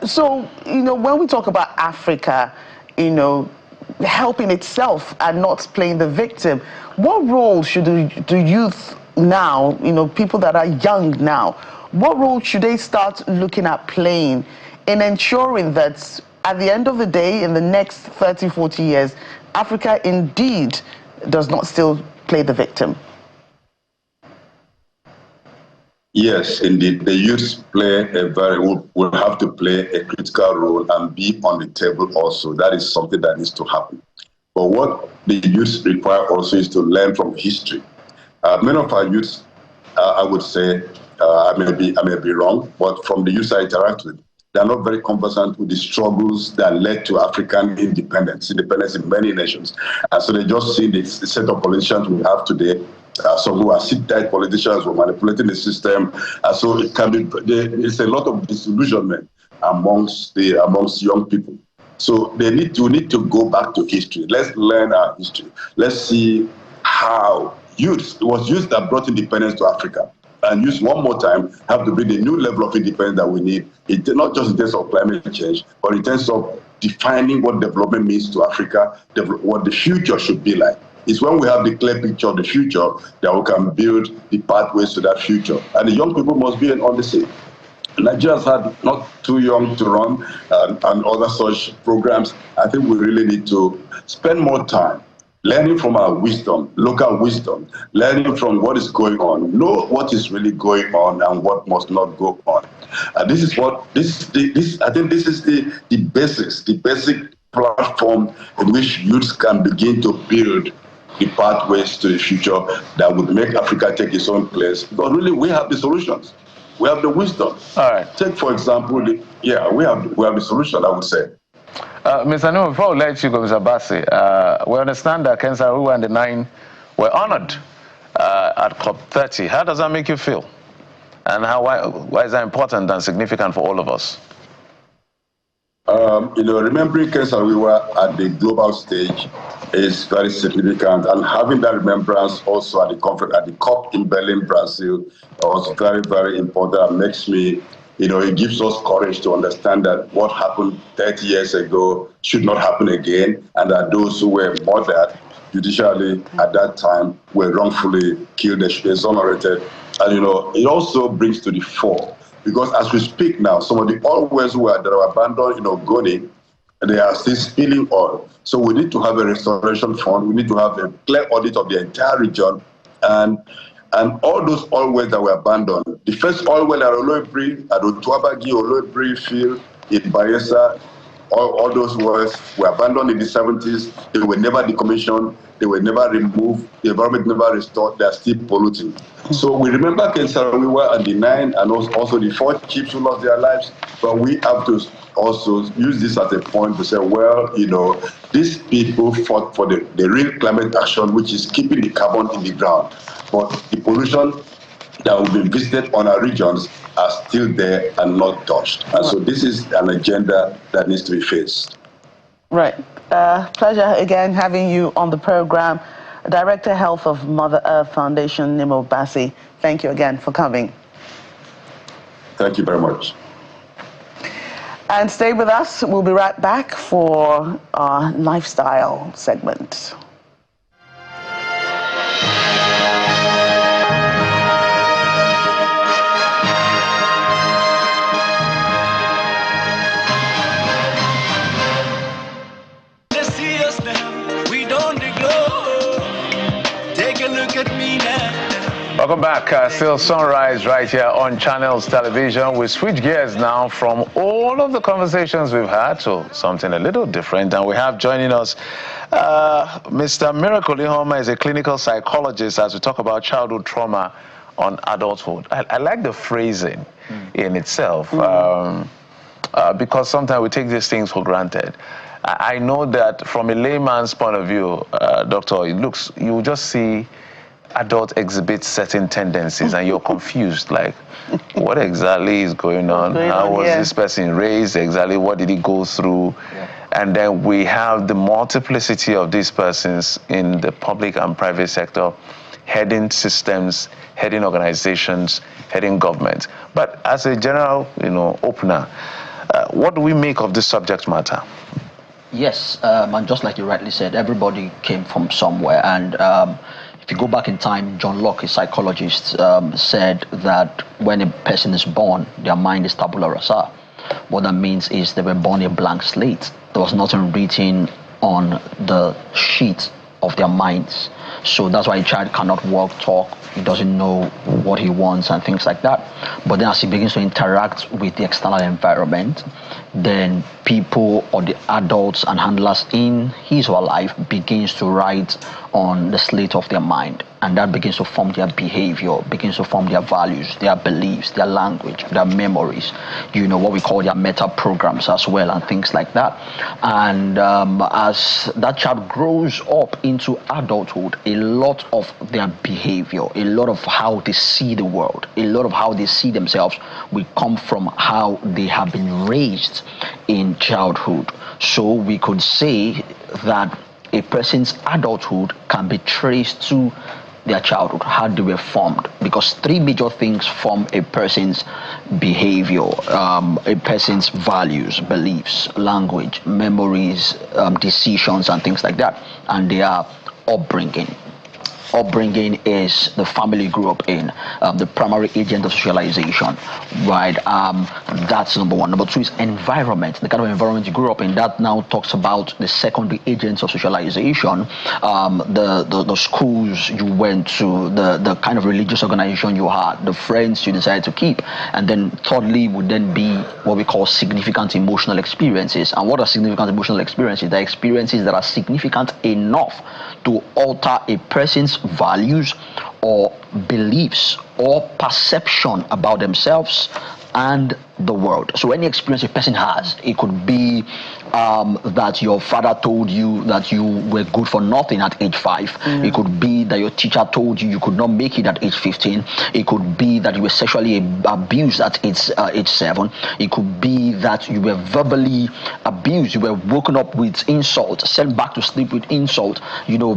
So, when we talk about Africa, helping itself and not playing the victim, what role should the youth now, people that are young now, what role should they start looking at playing in ensuring that at the end of the day, in the next 30, 40 years, Africa indeed does not still play the victim? Yes, indeed. The youth will have to play a critical role and be on the table also. That is something that needs to happen. But what the youth require also is to learn from history. Many of our youths, I would say, I may be wrong, but from the youth I interact with, they are not very conversant with the struggles that led to African independence in many nations. And so they just see the set of politicians we have today, some who are sit-tight politicians who are manipulating the system. And so it can be, there's a lot of disillusionment amongst young people. So we need to go back to history. Let's learn our history. Let's see how it was youth that brought independence to Africa. And youth, one more time, have to bring the new level of independence that we need, not just in terms of climate change, but in terms of defining what development means to Africa, what the future should be like. It's when we have the clear picture of the future that we can build the pathways to that future. And the young people must be on the same. Nigeria's had Not Too Young to Run and other such programs. I think we really need to spend more time learning from our wisdom, local wisdom, learning from what is going on, know what is really going on and what must not go on. And this is the basics, the basic platform in which youths can begin to build the pathways to the future that would make Africa take its own place. But really, we have the solutions. We have the wisdom. All right. Take, for example, we have the solution, I would say. Mr. Nuhu, before we let you go, Mr. Bassi, we understand that Ken Saro-Wiwa and the 9 were honored at COP30. How does that make you feel? And why is that important and significant for all of us? Remembering Ken Saro-Wiwa at the global stage is very significant, and having that remembrance also at the conference, at the COP in Berlin, Brazil, was very, very important. And makes me, it gives us courage to understand that what happened 30 years ago should not happen again, and that those who were murdered judicially at that time were wrongfully killed, they should be exonerated. And it also brings to the fore, because as we speak now, some of the oil wells that are abandoned in Ogoni, they are still spilling oil. So we need to have a restoration fund. We need to have a clear audit of the entire region, and all those oil wells that were abandoned. The first oil well at Oloibri, at Otuabagi Oloibri field in Bayelsa, all those wells were abandoned in the 70s. They were never decommissioned. They were never removed. The environment never restored. They are still polluting. So we remember Ken Saro-Wiwa and the 9, and also the 4 chiefs who lost their lives. But we have to also use this as a point to say, well, these people fought for the real climate action, which is keeping the carbon in the ground. But the pollution that will be visited on our regions are still there and not touched. And so this is an agenda that needs to be faced. Right. Pleasure again having you on the program. Director Health of Mother Earth Foundation, Nimo Bassi. Thank you again for coming. Thank you very much. And stay with us. We'll be right back for our lifestyle segment. Welcome back. Still Sunrise right here on Channels Television. We switch gears now from all of the conversations we've had to something a little different. And we have joining us Mr. Miracle Ihoma is a clinical psychologist as we talk about childhood trauma on adulthood. I like the phrasing in itself because sometimes we take these things for granted. I know that from a layman's point of view, Doctor, you just see adult exhibit certain tendencies and you're confused, like what exactly is going on? How was this person raised? Exactly what did he go through? And then we have the multiplicity of these persons in the public and private sector, heading systems, heading organizations, heading government. But as a general, opener, what do we make of this subject matter? Yes, and just like you rightly said, everybody came from somewhere. And if you go back in time, John Locke, a psychologist, said that when a person is born, their mind is tabula rasa. What that means is they were born a blank slate. There was nothing written on the sheet of their minds. So that's why a child cannot walk, talk, He doesn't know what he wants and things like that. But then as he begins to interact with the external environment, then people or the adults and handlers in his or her life begins to write on the slate of their mind, and that begins to form their behavior, begins to form their values, their beliefs, their language, their memories, what we call their meta programs as well, and things like that. And as that child grows up into adulthood, a lot of their behavior, a lot of how they see the world, a lot of how they see themselves will come from how they have been raised in childhood. So we could say that a person's adulthood can be traced to their childhood, how they were formed, because three major things form a person's behavior, a person's values, beliefs, language, memories, decisions, and things like that, and they are upbringing. Upbringing is the family you grew up in, the primary agent of socialization, right? That's number one. Number two is environment, the kind of environment you grew up in. That now talks about the secondary agents of socialization, the schools you went to, the kind of religious organization you had, the friends you decided to keep. And then thirdly would then be what we call significant emotional experiences. And what are significant emotional experiences? They're experiences that are significant enough to alter a person's values or beliefs or perception about themselves and the world. So any experience a person has, it could be that your father told you that you were good for nothing at age 5. It could be that your teacher told you could not make it at age 15. It could be that you were sexually abused at age 7. It could be that you were verbally abused. You were woken up with insult, sent back to sleep with insult,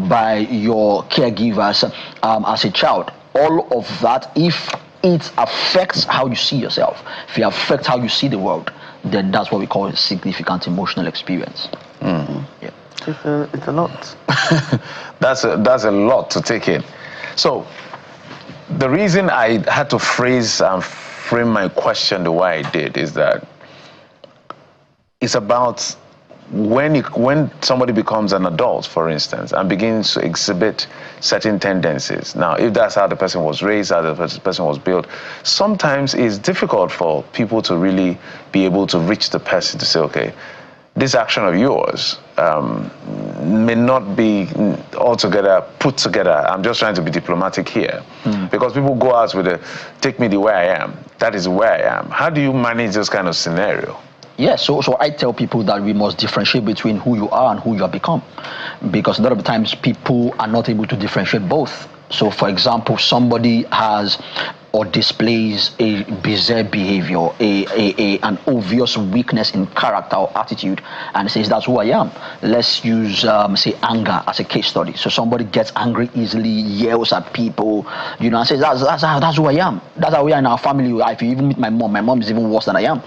by your caregivers as a child. All of that, if it affects how you see yourself, if it affects how you see the world, then that's what we call a significant emotional experience. Yeah. It's a lot. That's a lot to take in. So the reason I had to phrase and frame my question the way I did is that it's about when somebody becomes an adult, for instance, and begins to exhibit certain tendencies. Now, if that's how the person was raised, how the person was built, sometimes it's difficult for people to really be able to reach the person to say, okay, this action of yours may not be altogether put together. I'm just trying to be diplomatic here. Because people go out with take me the way I am. That is where I am. How do you manage this kind of scenario? Yeah, so I tell people that we must differentiate between who you are and who you have become, because a lot of the times people are not able to differentiate both. So, for example, somebody has or displays a bizarre behavior, an obvious weakness in character or attitude, and says that's who I am. Let's use say anger as a case study. So somebody gets angry easily, yells at people, and says that's who I am. That's how we are in our family. If you even meet my mom is even worse than I am.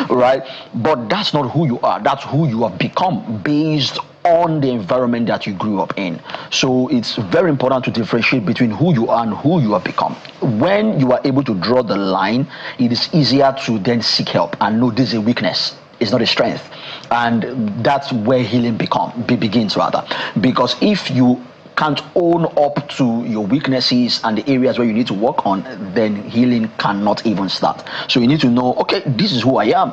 Right? But that's not who you are. That's who you have become based on the environment that you grew up in. So it's very important to differentiate between who you are and who you have become. When you are able to draw the line, it is easier to then seek help and know this is a weakness, it's not a strength. And that's where healing begins rather. Because if you can't own up to your weaknesses and the areas where you need to work on, then healing cannot even start. So you need to know, okay, this is who I am,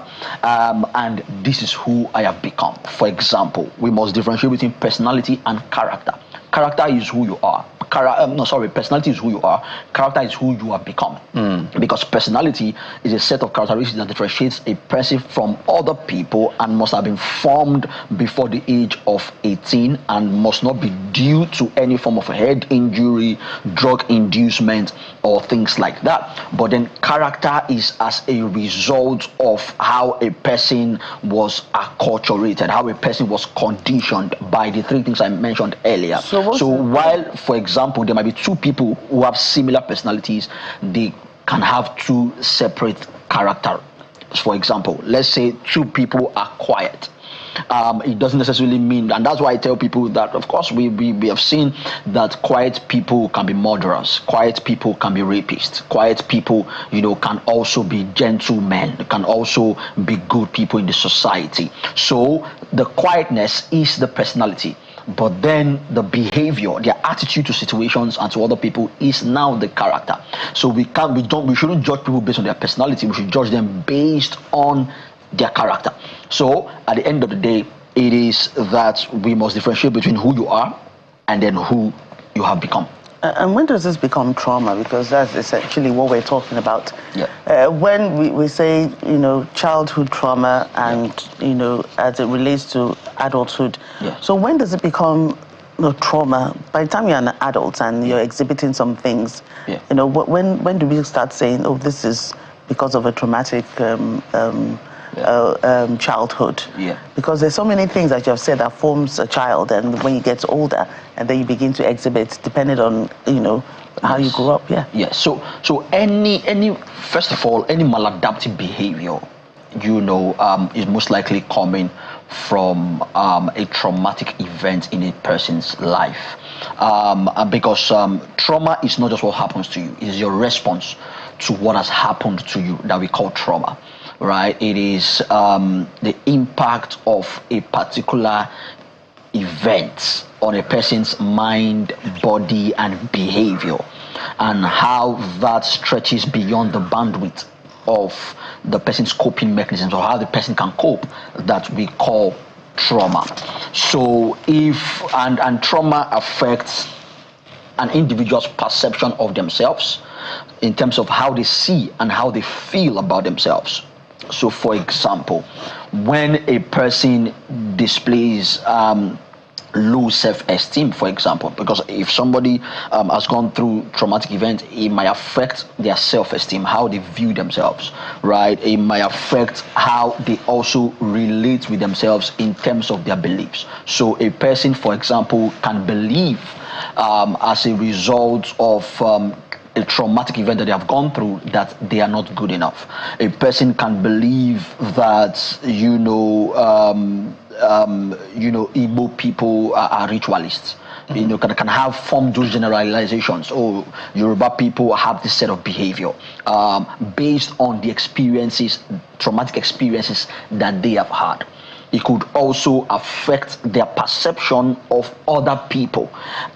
and this is who I have become. For example, we must differentiate between personality and character. Character is who you are. Personality is who you are. Character is who you have become. Because personality is a set of characteristics that differentiates a person from other people and must have been formed before the age of 18 and must not be due to any form of head injury, drug inducement, or things like that. But then character is as a result of how a person was acculturated, how a person was conditioned by the three things I mentioned earlier. So while, for example, there might be two people who have similar personalities, they can have two separate characters. For example, let's say two people are quiet. It doesn't necessarily mean, and that's why I tell people that, of course, we have seen that quiet people can be murderers, quiet people can be rapists, quiet people, can also be gentlemen, can also be good people in the society. So the quietness is the personality. but then the behavior, their attitude to situations and to other people is now the character. So we shouldn't judge people based on their personality. We should judge them based on their character. So at the end of the day, it is that we must differentiate between who you are and then who you have become. And when does this become trauma? Because that's essentially what we're talking about. Yeah. When we say, childhood trauma and, as it relates to adulthood. Yeah. So when does it become trauma? By the time you're an adult and you're exhibiting some things, yeah. When do we start saying, oh, this is because of a traumatic childhood? Yeah. Because there's so many things that you have said that forms a child, and when you get older and then you begin to exhibit depending on how you grew up. Yeah. So any first of all, any maladaptive behavior is most likely coming from a traumatic event in a person's life, because trauma is not just what happens to you, it is your response to what has happened to you that we call trauma. Right, it is the impact of a particular event on a person's mind, body, and behavior, and how that stretches beyond the bandwidth of the person's coping mechanisms, or how the person can cope, that we call trauma. So and trauma affects an individual's perception of themselves in terms of how they see and how they feel about themselves. So, for example, when a person displays low self-esteem, for example, because if somebody has gone through traumatic event, it might affect their self-esteem, how they view themselves, right? It might affect how they also relate with themselves in terms of their beliefs. So a person, for example, can believe as a result of a traumatic event that they have gone through that they are not good enough. A person can believe that Igbo people are ritualists. Can have formed those generalizations. Oh, Yoruba people have this set of behavior based on the traumatic experiences that they have had. It could also affect their perception of other people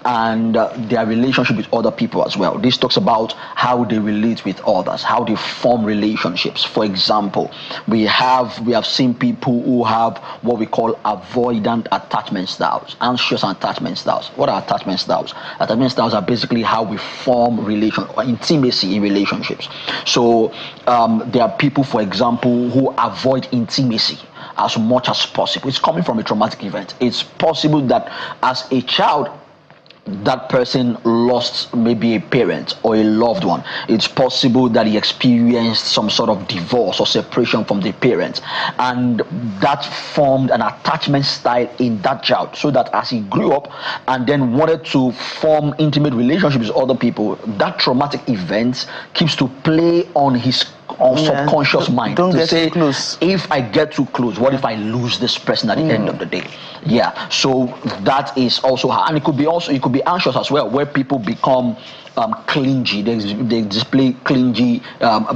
and their relationship with other people as well. This talks about how they relate with others, how they form relationships. For example, we have seen people who have what we call avoidant attachment styles, anxious attachment styles. What are attachment styles? Attachment styles are basically how we form intimacy in relationships. So there are people, for example, who avoid intimacy as much as possible. It's coming from a traumatic event. It's possible that as a child, that person lost maybe a parent or a loved one. It's possible that he experienced some sort of divorce or separation from the parent, and that formed an attachment style in that child, so that as he grew up and then wanted to form intimate relationships with other people, that traumatic event keeps to play on his subconscious mind. Don't to get say, too close. If I get too close, what if I lose this person at the end of the day? Yeah, so that is also how, and it could be anxious as well, where people become clingy. They display clingy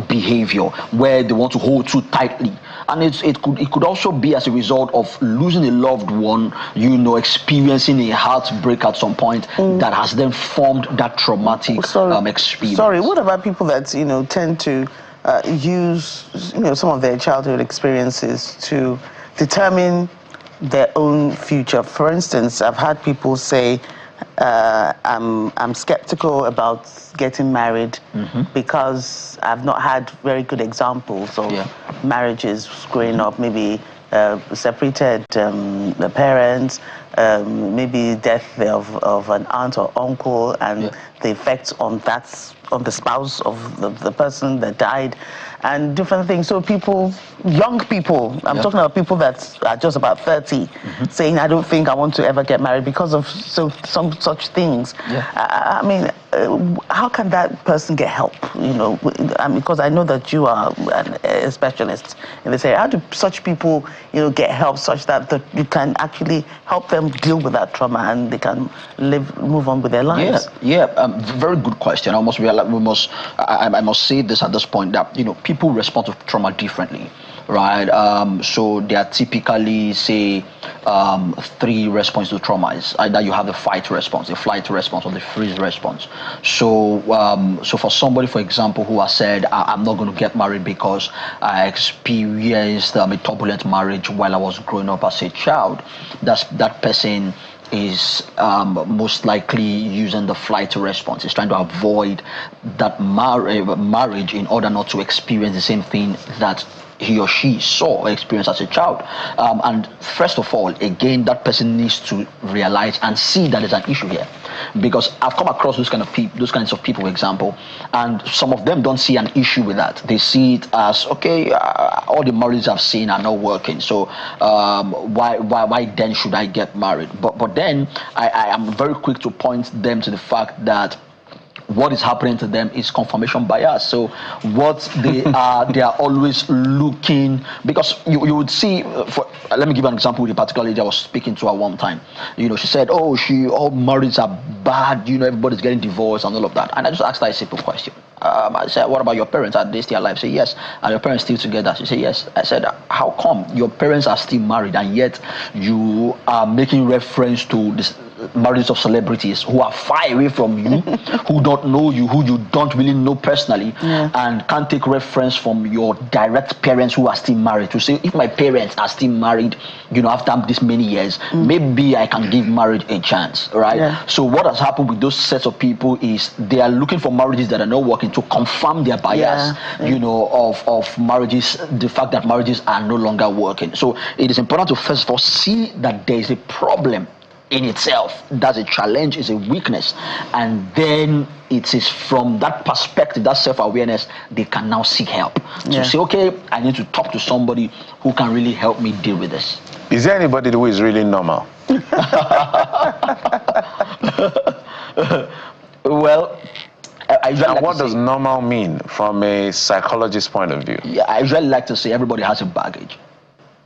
behavior, where they want to hold too tightly, and it could also be as a result of losing a loved one, experiencing a heartbreak at some point that has then formed that traumatic experience. Sorry, what about people that tend to use some of their childhood experiences to determine their own future? For instance, I've had people say, I'm skeptical about getting married because I've not had very good examples of marriages growing up, maybe separated parents, maybe death of an aunt or uncle, and the effects on the spouse of the person that died, and different things. So young people, I'm talking about people that are just about 30, saying, I don't think I want to ever get married because of some such things. I mean, how can that person get help? Because I know that you are a specialist in this area. How do such people, get help such that you can actually help them deal with that trauma and they can move on with their lives? Very good question. I must say this at this point, that people respond to trauma differently. right? So they are typically, say, 3 responses to trauma. It's either you have the fight response, the flight response, or the freeze response. So, so for somebody, for example, who has said, I'm not going to get married because I experienced a turbulent marriage while I was growing up as a child, that person is most likely using the flight response. He's trying to avoid that marriage in order not to experience the same thing that he or she saw or experienced as a child. And first of all, again, that person needs to realize and see that there's an issue here. Because I've come across those kinds of people, for example, and some of them don't see an issue with that. They see it as, okay, all the marriages I've seen are not working, so why then should I get married? But then I am very quick to point them to the fact that what is happening to them is confirmation bias. So what they are always looking, because you would see, let me give an example with a particular lady I was speaking to at one time. She said, oh, all marriages are bad, everybody's getting divorced and all of that. And I just asked her a simple question. I said, what about your parents? Are they still alive? She said, yes. Are your parents still together? She said, yes. I said, how come your parents are still married and yet you are making reference to this marriages of celebrities who are far away from you, who don't know you, who you don't really know personally, and can't take reference from your direct parents who are still married to say, if my parents are still married, after this many years, maybe I can give marriage a chance, right? Yeah. So what has happened with those sets of people is they are looking for marriages that are not working to confirm their bias, of marriages, the fact that marriages are no longer working. So it is important to first of all see that there is a problem in itself. That's a challenge, is a weakness, and then it is from that perspective, that self-awareness, they can now seek help to say, okay, I need to talk to somebody who can really help me deal with this. Is there anybody who is really normal? Well, what does normal mean from a psychologist's point of view? Yeah, I usually like to say everybody has a baggage,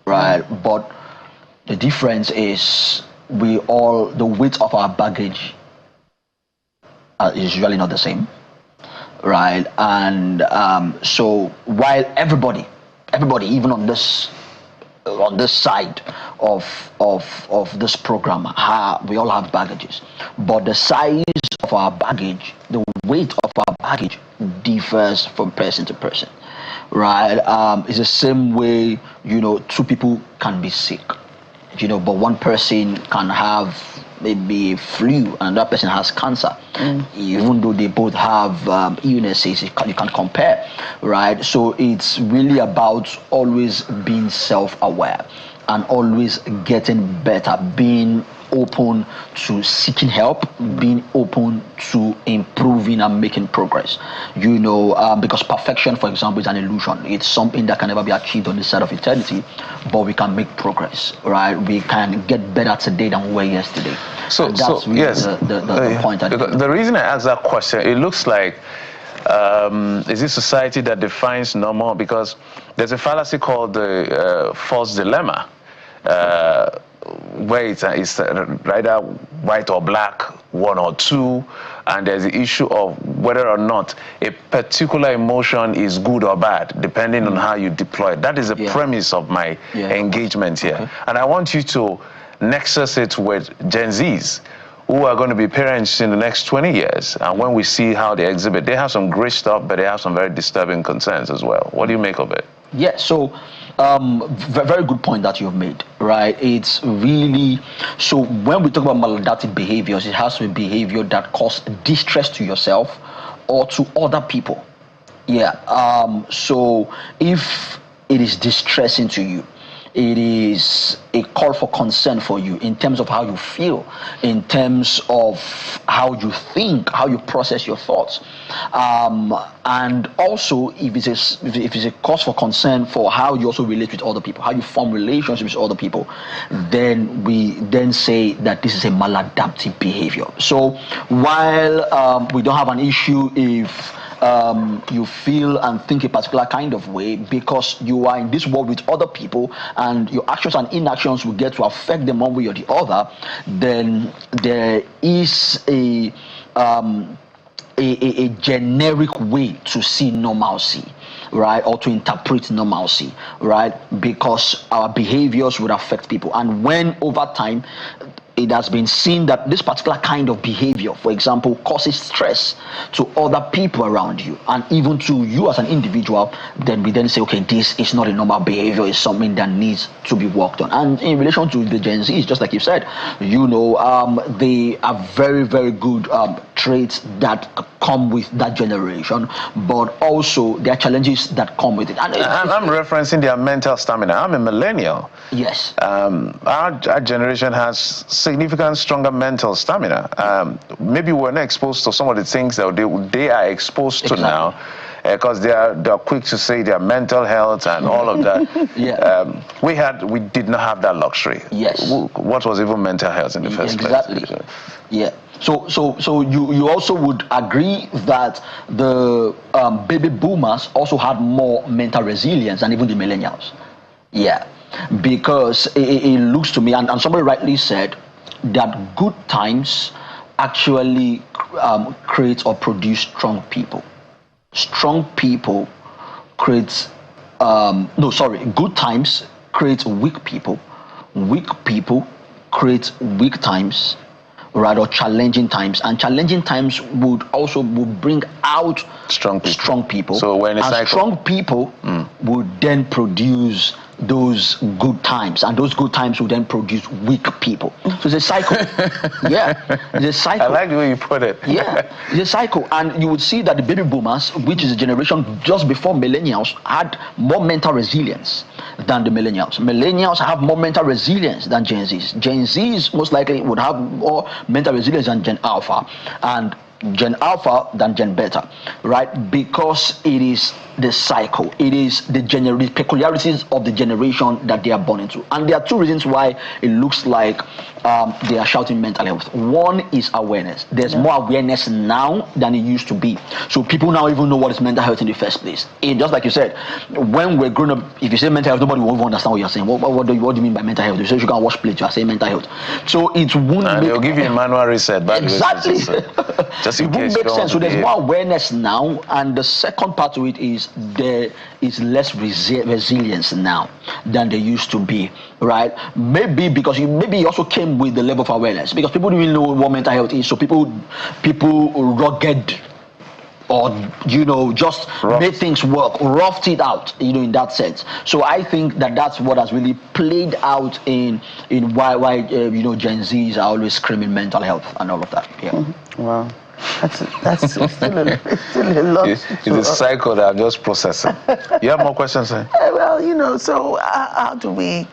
right? But the difference is the weight of our baggage is usually not the same, right? And so while everybody, even on this side of this program, we all have baggages, but the size of our baggage, the weight of our baggage differs from person to person, right? It's the same way, two people can be sick, but one person can have maybe flu and that person has cancer, even though they both have illnesses. You can't compare, right? So it's really about always being self-aware and always getting better, being open to seeking help, being open to improving and making progress, because perfection, for example, is an illusion. It's something that can never be achieved on this side of eternity, but we can make progress, right? We can get better today than we were yesterday. So that's really the point. The reason I asked that question, it looks like is this society that defines normal? Because there's a fallacy called the false dilemma, where it's either white or black, one or two, and there's the issue of whether or not a particular emotion is good or bad, depending on how you deploy it. That is the premise of my engagement here. Okay. And I want you to nexus it with Gen Zs, who are going to be parents in the next 20 years. And when we see how they exhibit, they have some great stuff, but they have some very disturbing concerns as well. What do you make of it? Yeah, so very good point that you've made, right? It's really, so when we talk about maladaptive behaviors, it has to be behavior that causes distress to yourself or to other people. Yeah, so if it is distressing to you, it is a call for concern for you in terms of how you feel, in terms of how you think, how you process your thoughts. And also, if it's a cause for concern for how you also relate with other people, how you form relationships with other people, then we then say that this is a maladaptive behavior. So while we don't have an issue if you feel and think a particular kind of way because you are in this world with other people and your actions and inactions will get to affect them one way or the other, then there is a a generic way to see normalcy, right, or to interpret normalcy, right, because our behaviors would affect people. And when over time it has been seen that this particular kind of behavior, for example, causes stress to other people around you and even to you as an individual, then we then say, okay, this is not a normal behavior, it's something that needs to be worked on. And in relation to the Gen Zs, just like you said, they are very, very good traits that come with that generation, but also there are challenges that come with it. And I'm referencing their mental stamina. I'm a millennial. Yes. Our generation has significant stronger mental stamina. Maybe we're not exposed to some of the things that they are exposed to now, because they are quick to say their mental health and all of that. We did not have that luxury. Yes. What was even mental health in the first place? Exactly. Yeah. So you also would agree that the baby boomers also had more mental resilience than even the millennials. Yeah. Because it looks to me, and somebody rightly said, that good times actually create or produce strong people. Strong people create, good times create weak people. Weak people create weak times, right, or challenging times. And challenging times would bring out strong people. So when it's strong people would then produce those good times, and those good times will then produce weak people. So it's a cycle. It's a cycle. I like the way you put it. It's a cycle. And you would see that the baby boomers, which is a generation just before millennials, had more mental resilience than the millennials. Millennials have more mental resilience than Gen Zs. Gen Zs most likely would have more mental resilience than Gen Alpha, and Gen Alpha than Gen Beta, right? Because it is the cycle, it is the peculiarities of the generation that they are born into. And there are two reasons why it looks like they are shouting mental health. One is awareness. There's more awareness now than it used to be. So people now even know what is mental health in the first place. Just like you said, when we're grown up, if you say mental health, nobody will understand what you're saying. What do you mean by mental health? You say you can wash plates, you are saying mental health. So it won't and they'll give you a manual reset. Exactly. Just in it case won't make sense. So there's more awareness now, and the second part to it is there is less resilience now than there used to be, right? Maybe because it also came with the level of awareness, because people didn't really know what mental health is. So people rugged, or just made things work, roughed it out, in that sense. So I think that's what has really played out in why Gen Zs are always screaming mental health and all of that. Wow. That's still a lot. It's a cycle that I'm just processing. You have more questions, sir? Well, so how do we,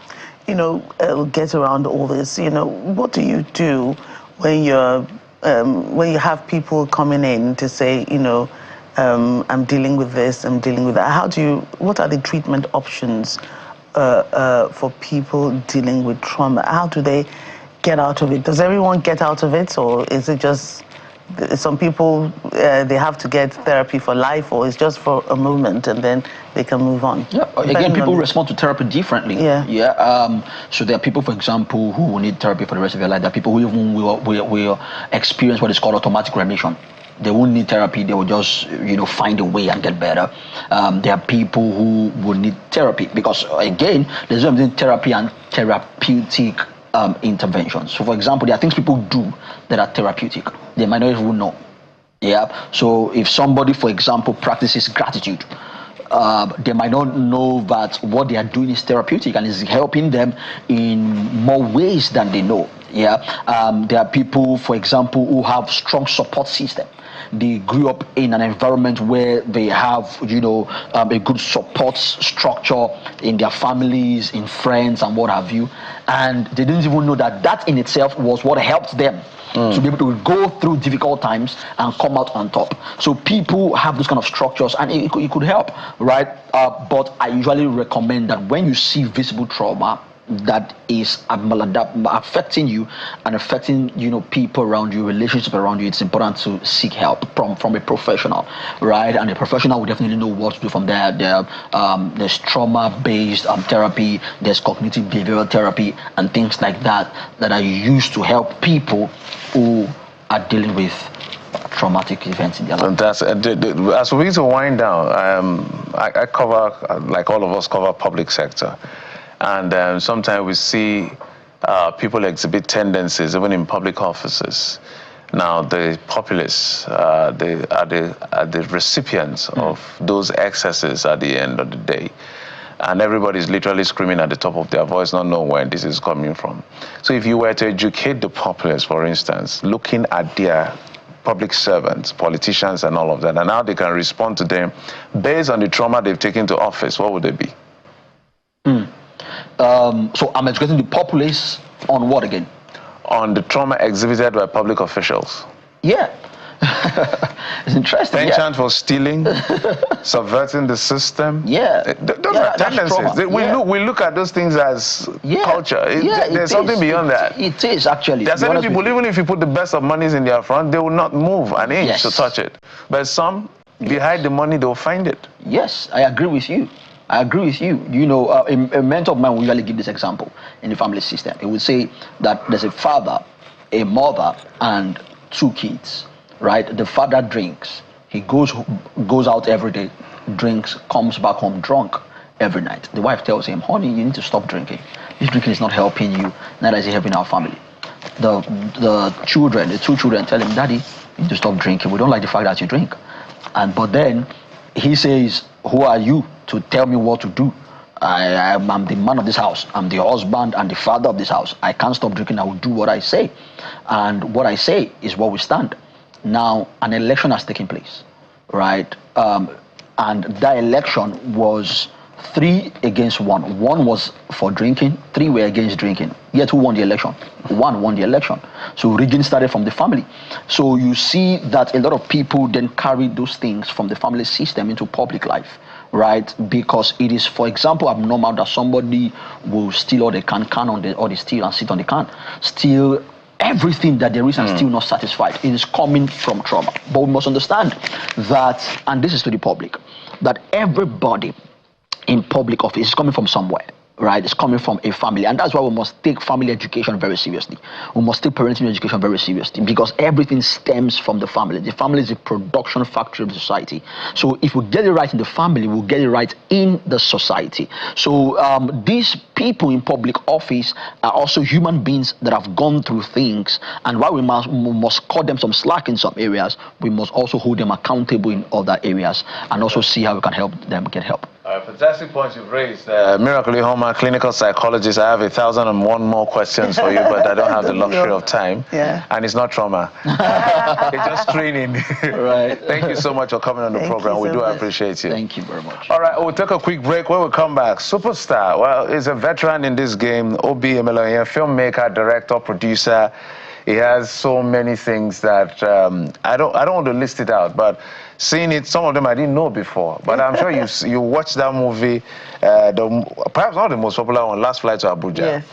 get around all this? What do you do when you have people coming in to say, I'm dealing with this, I'm dealing with that? What are the treatment options for people dealing with trauma? How do they get out of it? Does everyone get out of it, or is it just some people they have to get therapy for life, or it's just for a moment and then they can move on? Again, people respond to therapy differently. So there are people, for example, who will need therapy for the rest of their life. There are people who even will experience what is called automatic remission. They won't need therapy, they will just find a way and get better. There are people who will need therapy, because again, there's something therapy and therapeutic interventions. So for example, there are things people do that are therapeutic. They might not even know. So if somebody, for example, practices gratitude, they might not know that what they are doing is therapeutic and is helping them in more ways than they know. There are people, for example, who have strong support system. They grew up in an environment where they have, a good support structure in their families, in friends, and what have you. And they didn't even know that in itself was what helped them to be able to go through difficult times and come out on top. So people have those kind of structures, and it could help, right? But I usually recommend that when you see visible trauma that is affecting you and affecting people around you, relationships around you, it's important to seek help from a professional, right? And a professional will definitely know what to do from there. There's trauma-based therapy, there's cognitive behavioral therapy, and things like that are used to help people who are dealing with trauma. traumatic events in their life. That's as we need to wind down. I cover, like all of us, cover public sector, and sometimes we see people exhibit tendencies even in public offices. Now the populace are the recipients of those excesses at the end of the day. And everybody's literally screaming at the top of their voice, not knowing where this is coming from. So if you were to educate the populace, for instance, looking at their public servants, politicians and all of that, and how they can respond to them based on the trauma they've taken to office, what would they be? So I'm educating the populace on what again? On the trauma exhibited by public officials. Yeah. It's interesting. Penchant for stealing, subverting the system. Yeah. Those are tendencies. We look at those things as culture. There's something beyond that. It is actually. There are certain people, even if you put the best of monies in their front, they will not move an inch to touch it. But some, behind the money, they'll find it. Yes, I agree with you. I agree with you. You know, a mentor of mine will usually give this example in the family system. He would say that there's a father, a mother, and 2 kids. Right, the father drinks. He goes out every day, drinks, comes back home drunk every night. The wife tells him, "Honey, you need to stop drinking. This drinking is not helping you. Neither is it helping our family." The 2 children, tell him, "Daddy, you need to stop drinking. We don't like the fact that you drink." But then he says, "Who are you to tell me what to do? I'm the man of this house. I'm the husband and the father of this house. I can't stop drinking. I will do what I say, and what I say is what we stand." Now, an election has taken place, right? And that election was 3 against 1. 1 was for drinking, 3 were against drinking. Yet who won the election? 1 won the election. So rigging started from the family. So you see that a lot of people then carry those things from the family system into public life, right? Because it is, for example, abnormal that somebody will steal all the can or they steal and sit on the can. Steal everything that there is and still not satisfied. It is coming from trauma. But we must understand that, and this is to the public, that everybody in public office is coming from somewhere. Right, it's coming from a family, and that's why we must take family education very seriously. We must take parenting education very seriously, because everything stems from the family. The family is a production factory of the society. So if we get it right in the family, we'll get it right in the society. So these people in public office are also human beings that have gone through things, and while we must cut them some slack in some areas, we must also hold them accountable in other areas, and also see how we can help them get help. Fantastic points you've raised. Miracle Homa, clinical psychologist. I have 1,001 more questions for you, but I don't have the luxury of time. Yeah. And it's not trauma. It's just training. Right. Thank you so much for coming on the program. We do appreciate you. Thank you very much. All right, we'll take a quick break. When we come back, superstar. Well, he's a veteran in this game. Obi Emeloye, filmmaker, director, producer. He has so many things that I don't want to list it out, but seeing it, some of them I didn't know before. But I'm sure you watched that movie, perhaps not the most popular one, Last Flight to Abuja. Yes.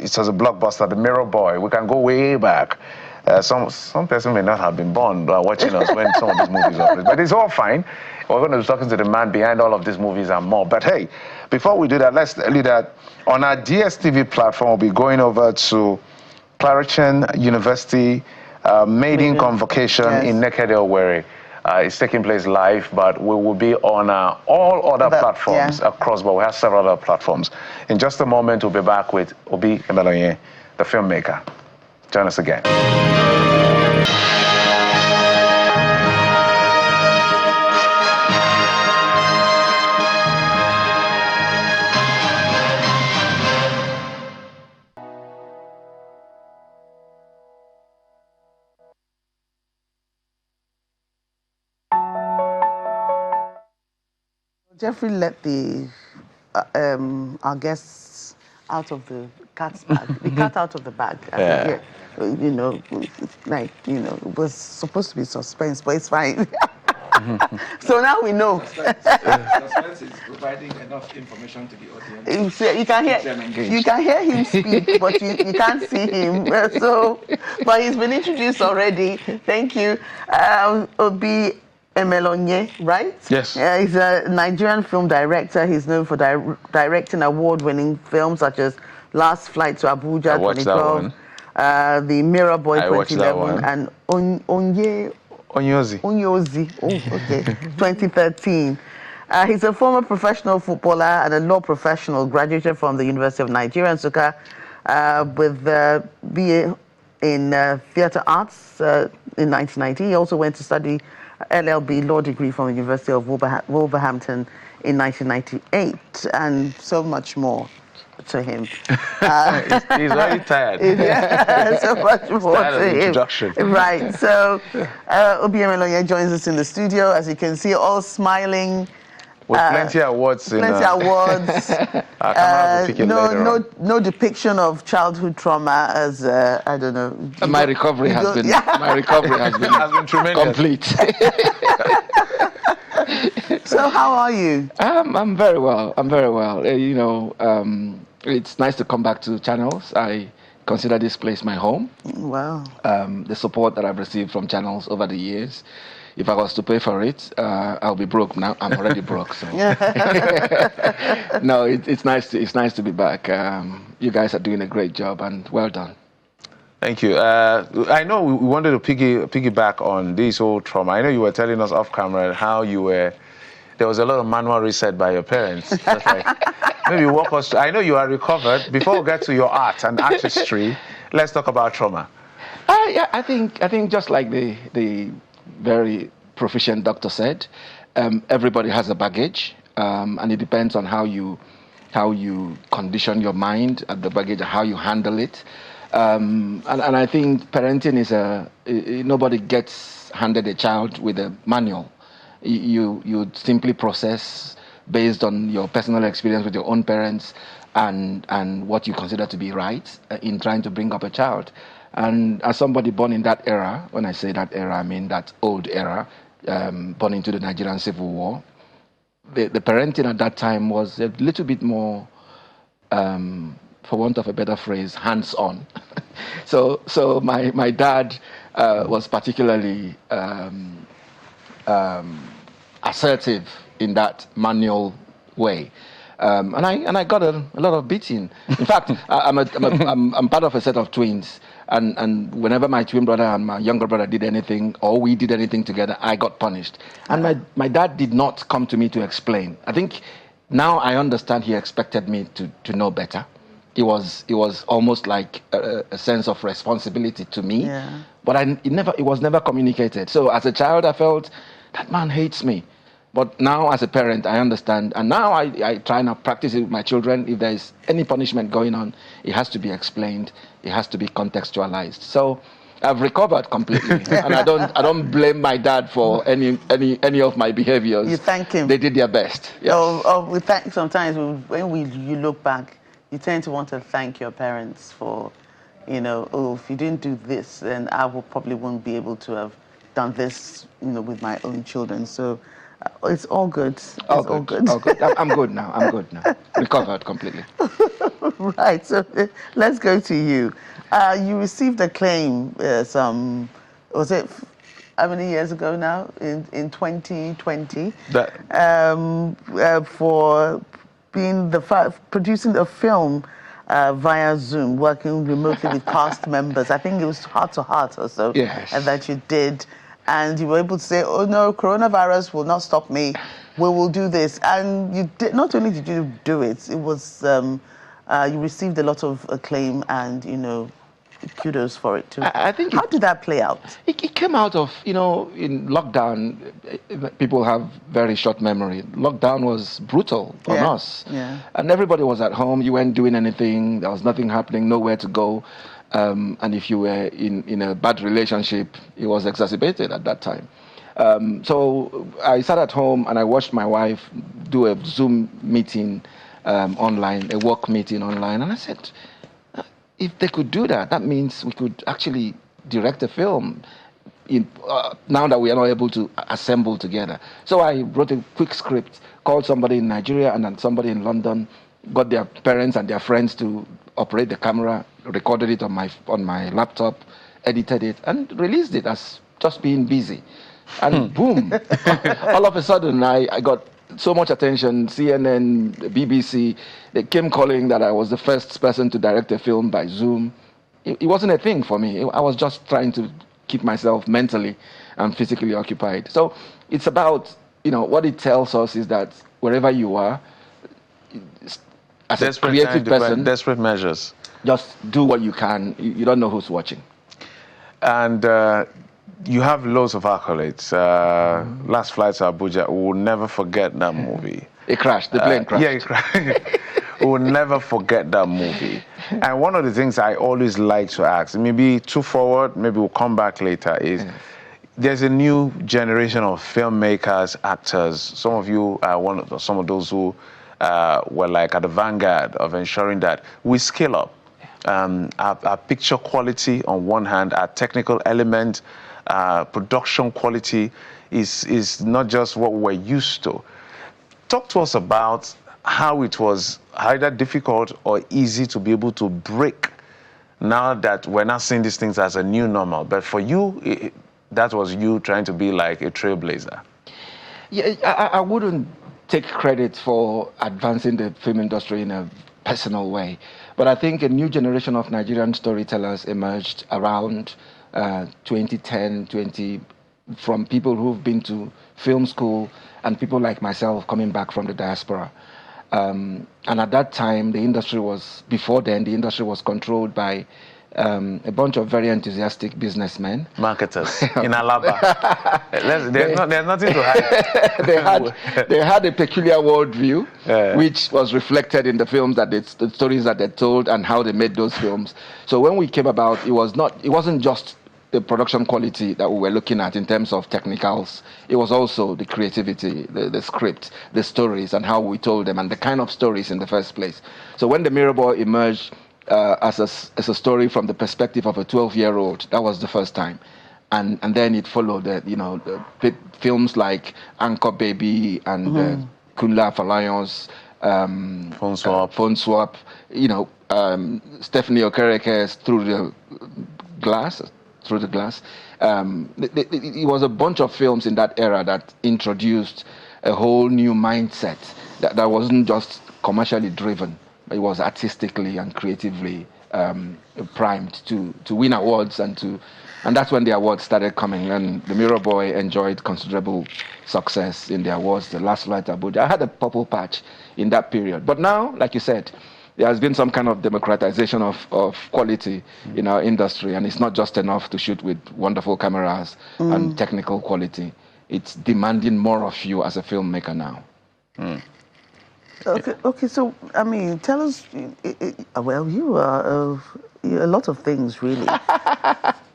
It was a blockbuster, The Mirror Boy. We can go way back. Some person may not have been born watching us when some of these movies are played, but it's all fine. We're going to be talking to the man behind all of these movies and more. But hey, before we do that, let's tell you that on our DSTV platform, we'll be going over to Clarion University maiden convocation in Nekede Owerri. It's taking place live, but we will be on all other platforms across, but we have several other platforms. In just a moment, we'll be back with Obi Emeloye, the filmmaker. Join us again. Jeffrey let our guests out of the cat's bag, the cat out of the bag. Yeah. You know, like, you know, it was supposed to be suspense, but it's fine. So now we know. Suspense is providing enough information to the audience. You can hear him speak, but you can't see him. So, but he's been introduced already. Thank you, Obi Emeloye, right? Yes. He's a Nigerian film director. He's known for directing award-winning films such as Last Flight to Abuja 2012, the Mirror Boy I watched that 2011, one. and Onyozi. Oh, okay, 2013. He's a former professional footballer and a law professional, graduated from the University of Nigeria, Nsukka, with BA in Theatre Arts in 1990. He also went to study LLB law degree from the University of Wolverhampton in 1998, and so much more to him. He's very tired. Yeah, so much more to him. Introduction. Right, so Obieme Lonye joins us in the studio, as you can see, all smiling. With plenty of awards. Plenty of awards. No depiction of childhood trauma as, I don't know. My recovery has been tremendous. Complete. So how are you? I'm very well. I'm very well. It's nice to come back to Channels. I consider this place my home. Wow. The support that I've received from Channels over the years, if I was to pay for it, I'll be broke now. I'm already broke. So no, it's nice to be back. You guys are doing a great job, and well done. Thank you. I know we wanted to piggyback on this whole trauma. I know you were telling us off camera how there was a lot of manual reset by your parents. Just like, maybe walk us. I know you are recovered. Before we get to your art and artistry, let's talk about trauma. Yeah, I think just like the very proficient doctor said, everybody has a baggage, and it depends on how you condition your mind at the baggage and how you handle it. And I think parenting is nobody gets handed a child with a manual. You simply process based on your personal experience with your own parents and what you consider to be right in trying to bring up a child. And as somebody born in that era, when I say that era, I mean that old era, born into the Nigerian Civil War, the parenting at that time was a little bit more, for want of a better phrase, hands-on. So my dad was particularly assertive in that manual way. And I got a lot of beating. In fact, I'm part of a set of twins, and whenever my twin brother and my younger brother did anything, or we did anything together, I got punished. And my dad did not come to me to explain. I think now I understand he expected me to know better. It was almost like a sense of responsibility to me, but it was never communicated. So as a child, I felt that man hates me. But now as a parent, I understand. And now I try and practice it with my children. If there is any punishment going on, it has to be explained. It has to be contextualized. So I've recovered completely. And I don't blame my dad for any of my behaviors. You thank him. They did their best. Yes. We thank sometimes when you look back, you tend to want to thank your parents for, if you didn't do this, then I probably wouldn't be able to have done this, with my own children. So it's all good. All good. I'm good now. Recovered completely. Right. So let's go to you. You received a claim was it how many years ago now? In 2020, for being producing a film via Zoom, working remotely with cast members. I think it was Heart to Heart or so. Yes. That you did. And you were able to say, oh no, coronavirus will not stop me. We will do this. And you did. Not only did you do it, it was you received a lot of acclaim and kudos for it too. I think. How did that play out? It came out of in lockdown. People have very short memory. Lockdown was brutal on us, and everybody was at home. You weren't doing anything. There was nothing happening. Nowhere to go. And if you were in a bad relationship, it was exacerbated at that time. So I sat at home and I watched my wife do a Zoom meeting online, a work meeting online. And I said, if they could do that, that means we could actually direct a film now that we are not able to assemble together. So I wrote a quick script, called somebody in Nigeria and then somebody in London, got their parents and their friends to operate the camera, recorded it on my laptop, edited it, and released it as just being busy. And boom, all of a sudden I got so much attention. CNN, BBC, they came calling that I was the first person to direct a film by Zoom. it wasn't a thing for me. I was just trying to keep myself mentally and physically occupied. So it's about, what it tells us is that wherever you are, as a creative person, desperate measures. Just do what you can. You don't know who's watching. And you have loads of accolades. Last Flight to Abuja, we will never forget that movie. It crashed. The plane crashed. Yeah, it crashed. We will never forget that movie. And one of the things I always like to ask, maybe too forward, maybe we'll come back later, is there's a new generation of filmmakers, actors. Some of you are some of those who were like at the vanguard of ensuring that we scale up. Our picture quality on one hand, our technical element, production quality is not just what we're used to. Talk to us about how it was either difficult or easy to be able to break now that we're not seeing these things as a new normal. But for you, that was you trying to be like a trailblazer. Yeah, I wouldn't take credit for advancing the film industry in a personal way. But I think a new generation of Nigerian storytellers emerged around 2010, from people who've been to film school and people like myself coming back from the diaspora. And at that time, the industry was controlled by a bunch of very enthusiastic businessmen. Marketers in Alaba. There's nothing to hide. they had a peculiar worldview, which was reflected in the films the stories that they told and how they made those films. So when we came about, it wasn't just the production quality that we were looking at in terms of technicals. It was also the creativity, the script, the stories, and how we told them, and the kind of stories in the first place. So when The Mirror Boy emerged as a story from the perspective of a 12-year-old, that was the first time. And then it followed the films like Anchor Baby and Kunla Falayons, Phone Swap, Stephanie Okereke's Through the Glass. It was a bunch of films in that era that introduced a whole new mindset that wasn't just commercially driven. It was artistically and creatively primed to win awards, and that's when the awards started coming. And The Mirror Boy enjoyed considerable success in the awards. The Last Flight to Abuja, I had a purple patch in that period. But now, like you said, there has been some kind of democratization of quality in our industry, and it's not just enough to shoot with wonderful cameras and technical quality. It's demanding more of you as a filmmaker now. Okay. So I mean, tell us. Well, you are a lot of things, really.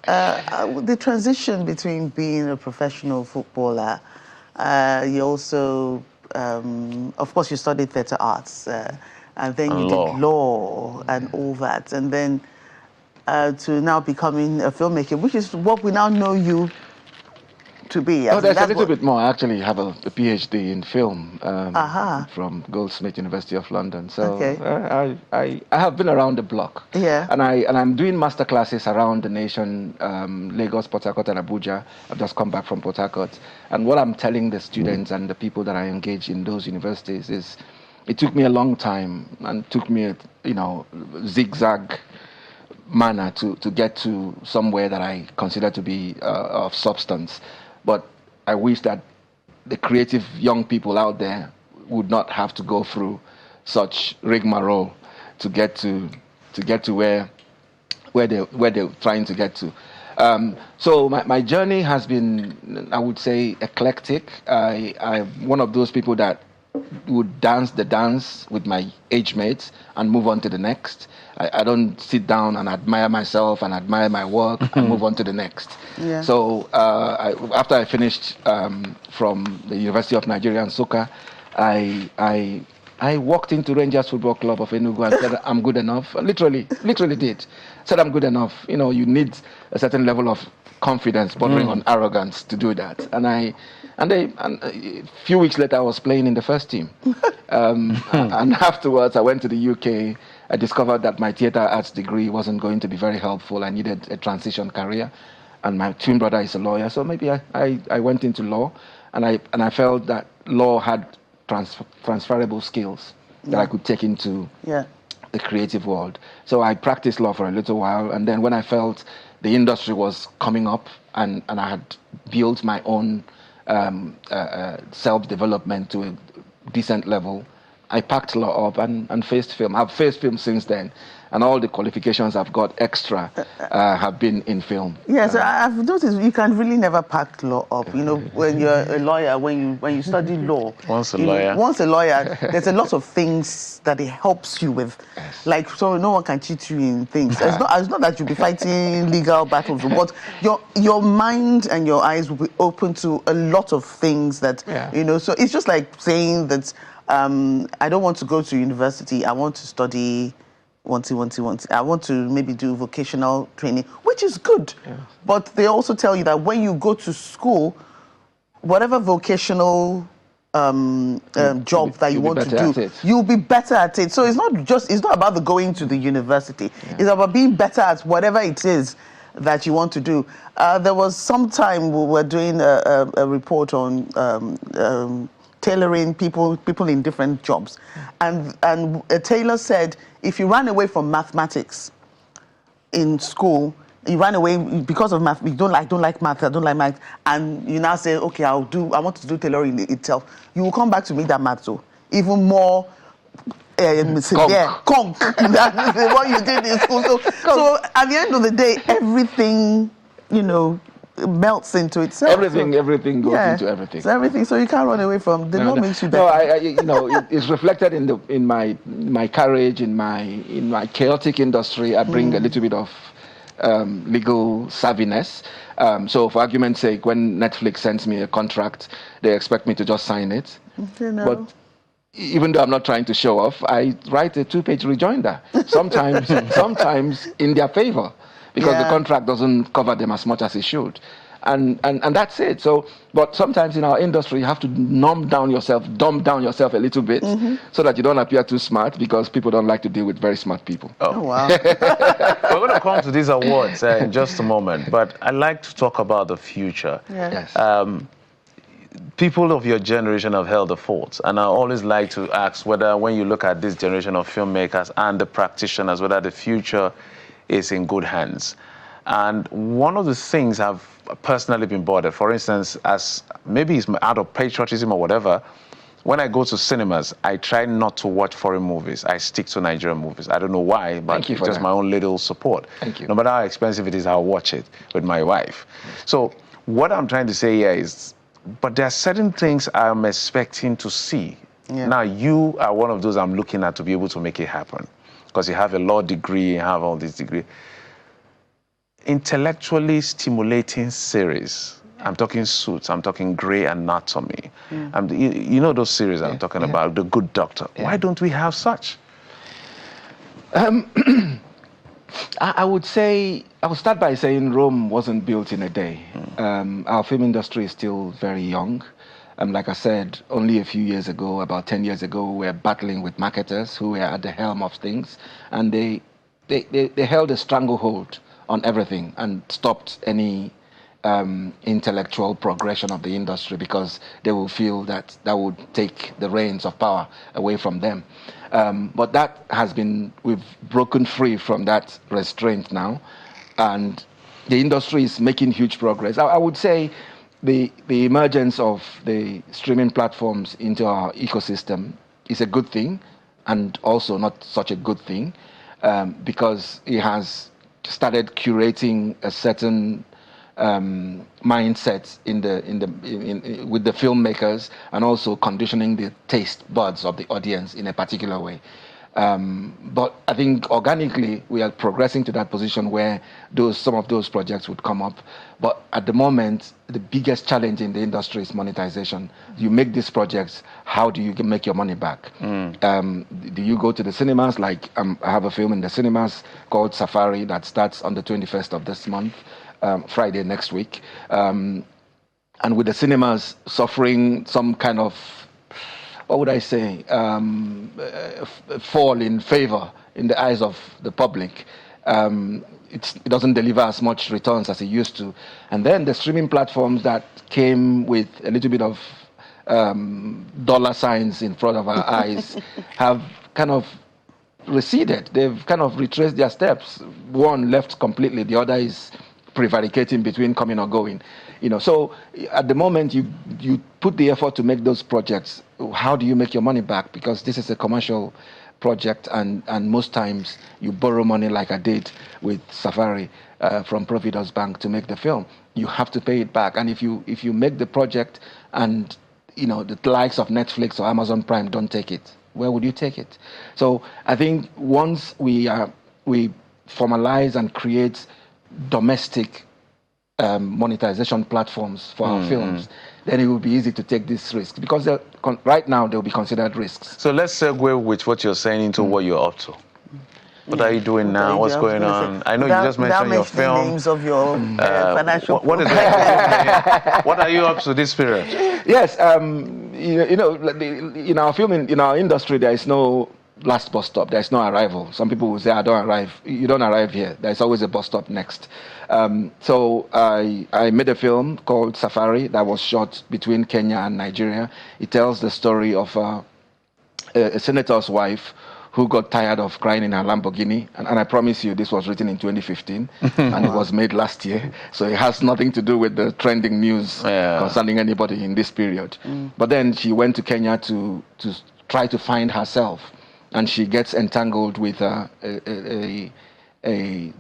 The transition between being a professional footballer, you also, of course, you studied theatre arts. And then you did law and all that. And then to now becoming a filmmaker, which is what we now know you to be. There's a little bit more. I actually have a PhD in film from Goldsmith University of London. So I have been around the block. Yeah. And I'm doing master classes around the nation, Lagos, Port Harcourt, and Abuja. I've just come back from Port Harcourt. And what I'm telling the students and the people that I engage in those universities is, it took me a long time and took me a zigzag manner to get to somewhere that I consider to be of substance. But I wish that the creative young people out there would not have to go through such rigmarole to get to where they're trying to get to. So my journey has been, I would say, eclectic. I'm one of those people that would dance the dance with my age mates and move on to the next. I don't sit down and admire myself and admire my work and move on to the next. Yeah. So after I finished from the University of Nigeria in Nsukka, I walked into Rangers Football Club of Enugu and said, I'm good enough. Literally did. Said, I'm good enough. You need a certain level of confidence bordering on arrogance to do that. And a few weeks later, I was playing in the first team. And afterwards, I went to the UK. I discovered that my theatre arts degree wasn't going to be very helpful. I needed a transition career. And my twin brother is a lawyer, so maybe I went into law. And I felt that law had transferable skills that I could take into the creative world. So I practiced law for a little while, and then when I felt the industry was coming up and I had built my own self-development to a decent level, I packed law up and faced film. I've faced film since then, and all the qualifications I've got extra have been in film. Yes, I've noticed you can really never pack law up. You know, when you're a lawyer, when you study law, once a lawyer, there's a lot of things that it helps you with. Yes. Like, so no one can cheat you in things. It's not that you'll be fighting legal battles, but your mind and your eyes will be open to a lot of things that, you know, so it's just like saying that I don't want to go to university, I want to study I want to maybe do vocational training, which is good. Yeah. But they also tell you that when you go to school, whatever vocational job that you want to do, you'll be better at it. So it's not about the going to the university. Yeah. It's about being better at whatever it is that you want to do. There was some time we were doing a report on tailoring people in different jobs, and a tailor said if you ran away from mathematics in school, you ran away because of math, you don't like math, and you now say, okay, I want to do tailoring itself, you will come back to make that math so even more severe conk than what you did in school. So at the end of the day, everything, you know, melts into itself. Everything goes into everything. So everything. So you can't run away from. The law makes you better. No, it's reflected in my courage, in my chaotic industry. I bring a little bit of legal savviness. So for argument's sake, when Netflix sends me a contract, they expect me to just sign it. You know. But even though I'm not trying to show off, I write a 2-page rejoinder. Sometimes in their favor, because the contract doesn't cover them as much as it should. And that's it. So, but sometimes in our industry, you have to dumb down yourself a little bit, so that you don't appear too smart, because people don't like to deal with very smart people. Oh wow. We're going to come to these awards in just a moment, but I'd like to talk about the future. Yeah. Yes. People of your generation have held the fort, and I always like to ask whether, when you look at this generation of filmmakers and the practitioners, whether the future is in good hands. And one of the things I've personally been bothered, for instance, as maybe it's out of patriotism or whatever, when I go to cinemas, I try not to watch foreign movies. I stick to Nigerian movies. I don't know why, but it's just my own little support. Thank you. No matter how expensive it is, I'll watch it with my wife. So what I'm trying to say here is, but there are certain things I'm expecting to see. Yeah. Now, you are one of those I'm looking at to be able to make it happen, because you have a law degree, you have all these degrees. Intellectually stimulating series. I'm talking Suits, I'm talking Grey Anatomy. You know those series I'm talking about, The Good Doctor. Why don't we have such? I would start by saying Rome wasn't built in a day. Our film industry is still very young. Like I said, only a few years ago, about 10 years ago, we were battling with marketers who were at the helm of things, and they held a stranglehold on everything and stopped any intellectual progression of the industry, because they will feel that would take the reins of power away from them. But we've broken free from that restraint now, and the industry is making huge progress. I would say the emergence of the streaming platforms into our ecosystem is a good thing, and also not such a good thing, because it has started curating a certain mindset with the filmmakers, and also conditioning the taste buds of the audience in a particular way. But I think organically we are progressing to that position where some of those projects would come up. But at the moment, the biggest challenge in the industry is monetization. You make these projects, how do you make your money back? Do you go to the cinemas? Like I have a film in the cinemas called Safari that starts on the 21st of this month, Friday next week. And with the cinemas suffering some kind of, what would I say, fall in favor in the eyes of the public. It doesn't deliver as much returns as it used to. And then the streaming platforms that came with a little bit of dollar signs in front of our eyes have kind of receded. They've kind of retraced their steps. One left completely, the other is prevaricating between coming or going. So at the moment you put the effort to make those projects. How do you make your money back? Because this is a commercial project, and most times you borrow money, like I did with Safari from Providence Bank to make the film. You have to pay it back, and if you make the project and the likes of Netflix or Amazon Prime don't take it, where would you take it? So I think once we formalize and create domestic monetization platforms for our films, then it will be easy to take this risk, because right now they'll be considered risks. So let's segue with what you're saying into what you're up to. What are you doing now? What's going on? I know you just mentioned your film. Names of your financial. What are you up to this period? Yes, in our film, in our industry, there is no last bus stop. There is no arrival. Some people will say, "I don't arrive." You don't arrive here. There is always a bus stop next. So I made a film called Safari that was shot between Kenya and Nigeria. It tells the story of a senator's wife who got tired of crying in her Lamborghini. And I promise you, this was written in 2015, and it was made last year. So it has nothing to do with the trending news concerning anybody in this period. But then she went to Kenya to try to find herself. And she gets entangled with a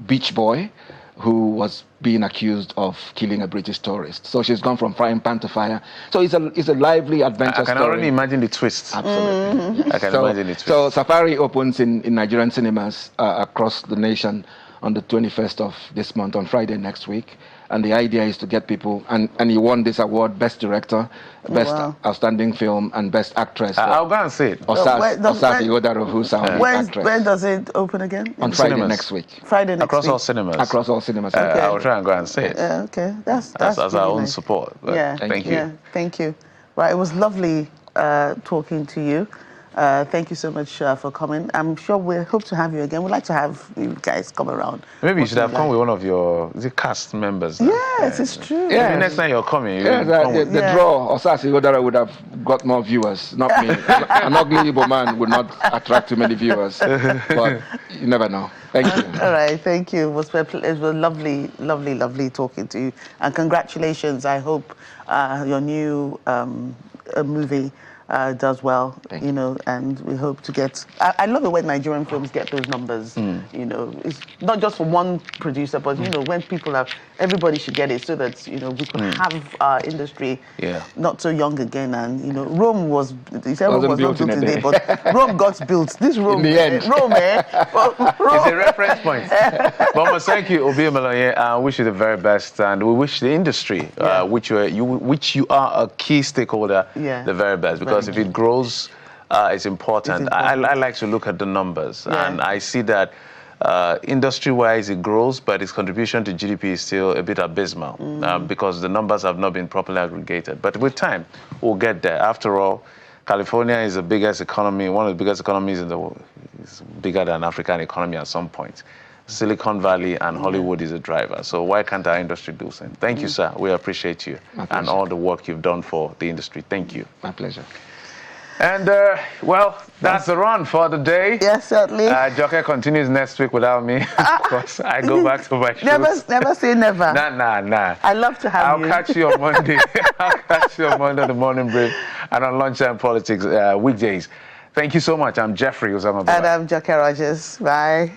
beach boy who was being accused of killing a British tourist. So she's gone from frying pan to fire. So it's a lively adventure story. I can already imagine the twists. Absolutely. I can imagine the twists. So Safari opens in Nigerian cinemas across the nation on the 21st of this month, on Friday next week. And the idea is to get people, and he won this award, Best Director, Best Outstanding Film, and Best Actress. I'll go and see it. Osasi Odaro, who's our actress. When does it open again? On Friday next week. Friday next Across week. all cinemas. Across all cinemas. Okay. I'll try and go and see it. Okay, that's as our own nice. support. Yeah. Thank you. Yeah, thank you. Right, it was lovely talking to you. Thank you so much for coming. I'm sure we hope to have you again. We'd like to have you guys come around. Maybe you should have come with one of your cast members. Yes, it's true. Yeah. Maybe next time you're coming. The draw, Osasi Odara would have got more viewers, not me. An ugly Igbo man would not attract too many viewers. But you never know. Thank you. All right, thank you. It was lovely, lovely, lovely talking to you. And congratulations. I hope your new movie does well, and we hope to get. I love it when Nigerian films get those numbers. It's not just for one producer, but when people have, everybody should get it, so that we can have our industry not so young again. And Rome was not built today, but Rome got built. This Rome, in the end. Rome, It's a reference point. But thank you, Obi Emeloye. I wish you the very best, and we wish the industry, which you are a key stakeholder, the very best, because if it grows, it's important. I like to look at the numbers, and I see that industry-wise it grows, but its contribution to GDP is still a bit abysmal because the numbers have not been properly aggregated. But with time, we'll get there. After all, California is the biggest economy, one of the biggest economies in the world. It's bigger than African economy at some point. Silicon Valley and Hollywood is a driver. So why can't our industry do the same? Thank you, sir. We appreciate you and all the work you've done for the industry. Thank you. My pleasure. And, that's the run for the day. Yes, certainly. Joker continues next week without me. Of course, I go back to my shows. Never say never. Nah. I love to have you. I'll catch you on Monday. I'll catch you on Monday, the morning break, and on Lunchtime Politics weekdays. Thank you so much. I'm Jeffrey Uzama. And I'm Joker Rogers. Bye.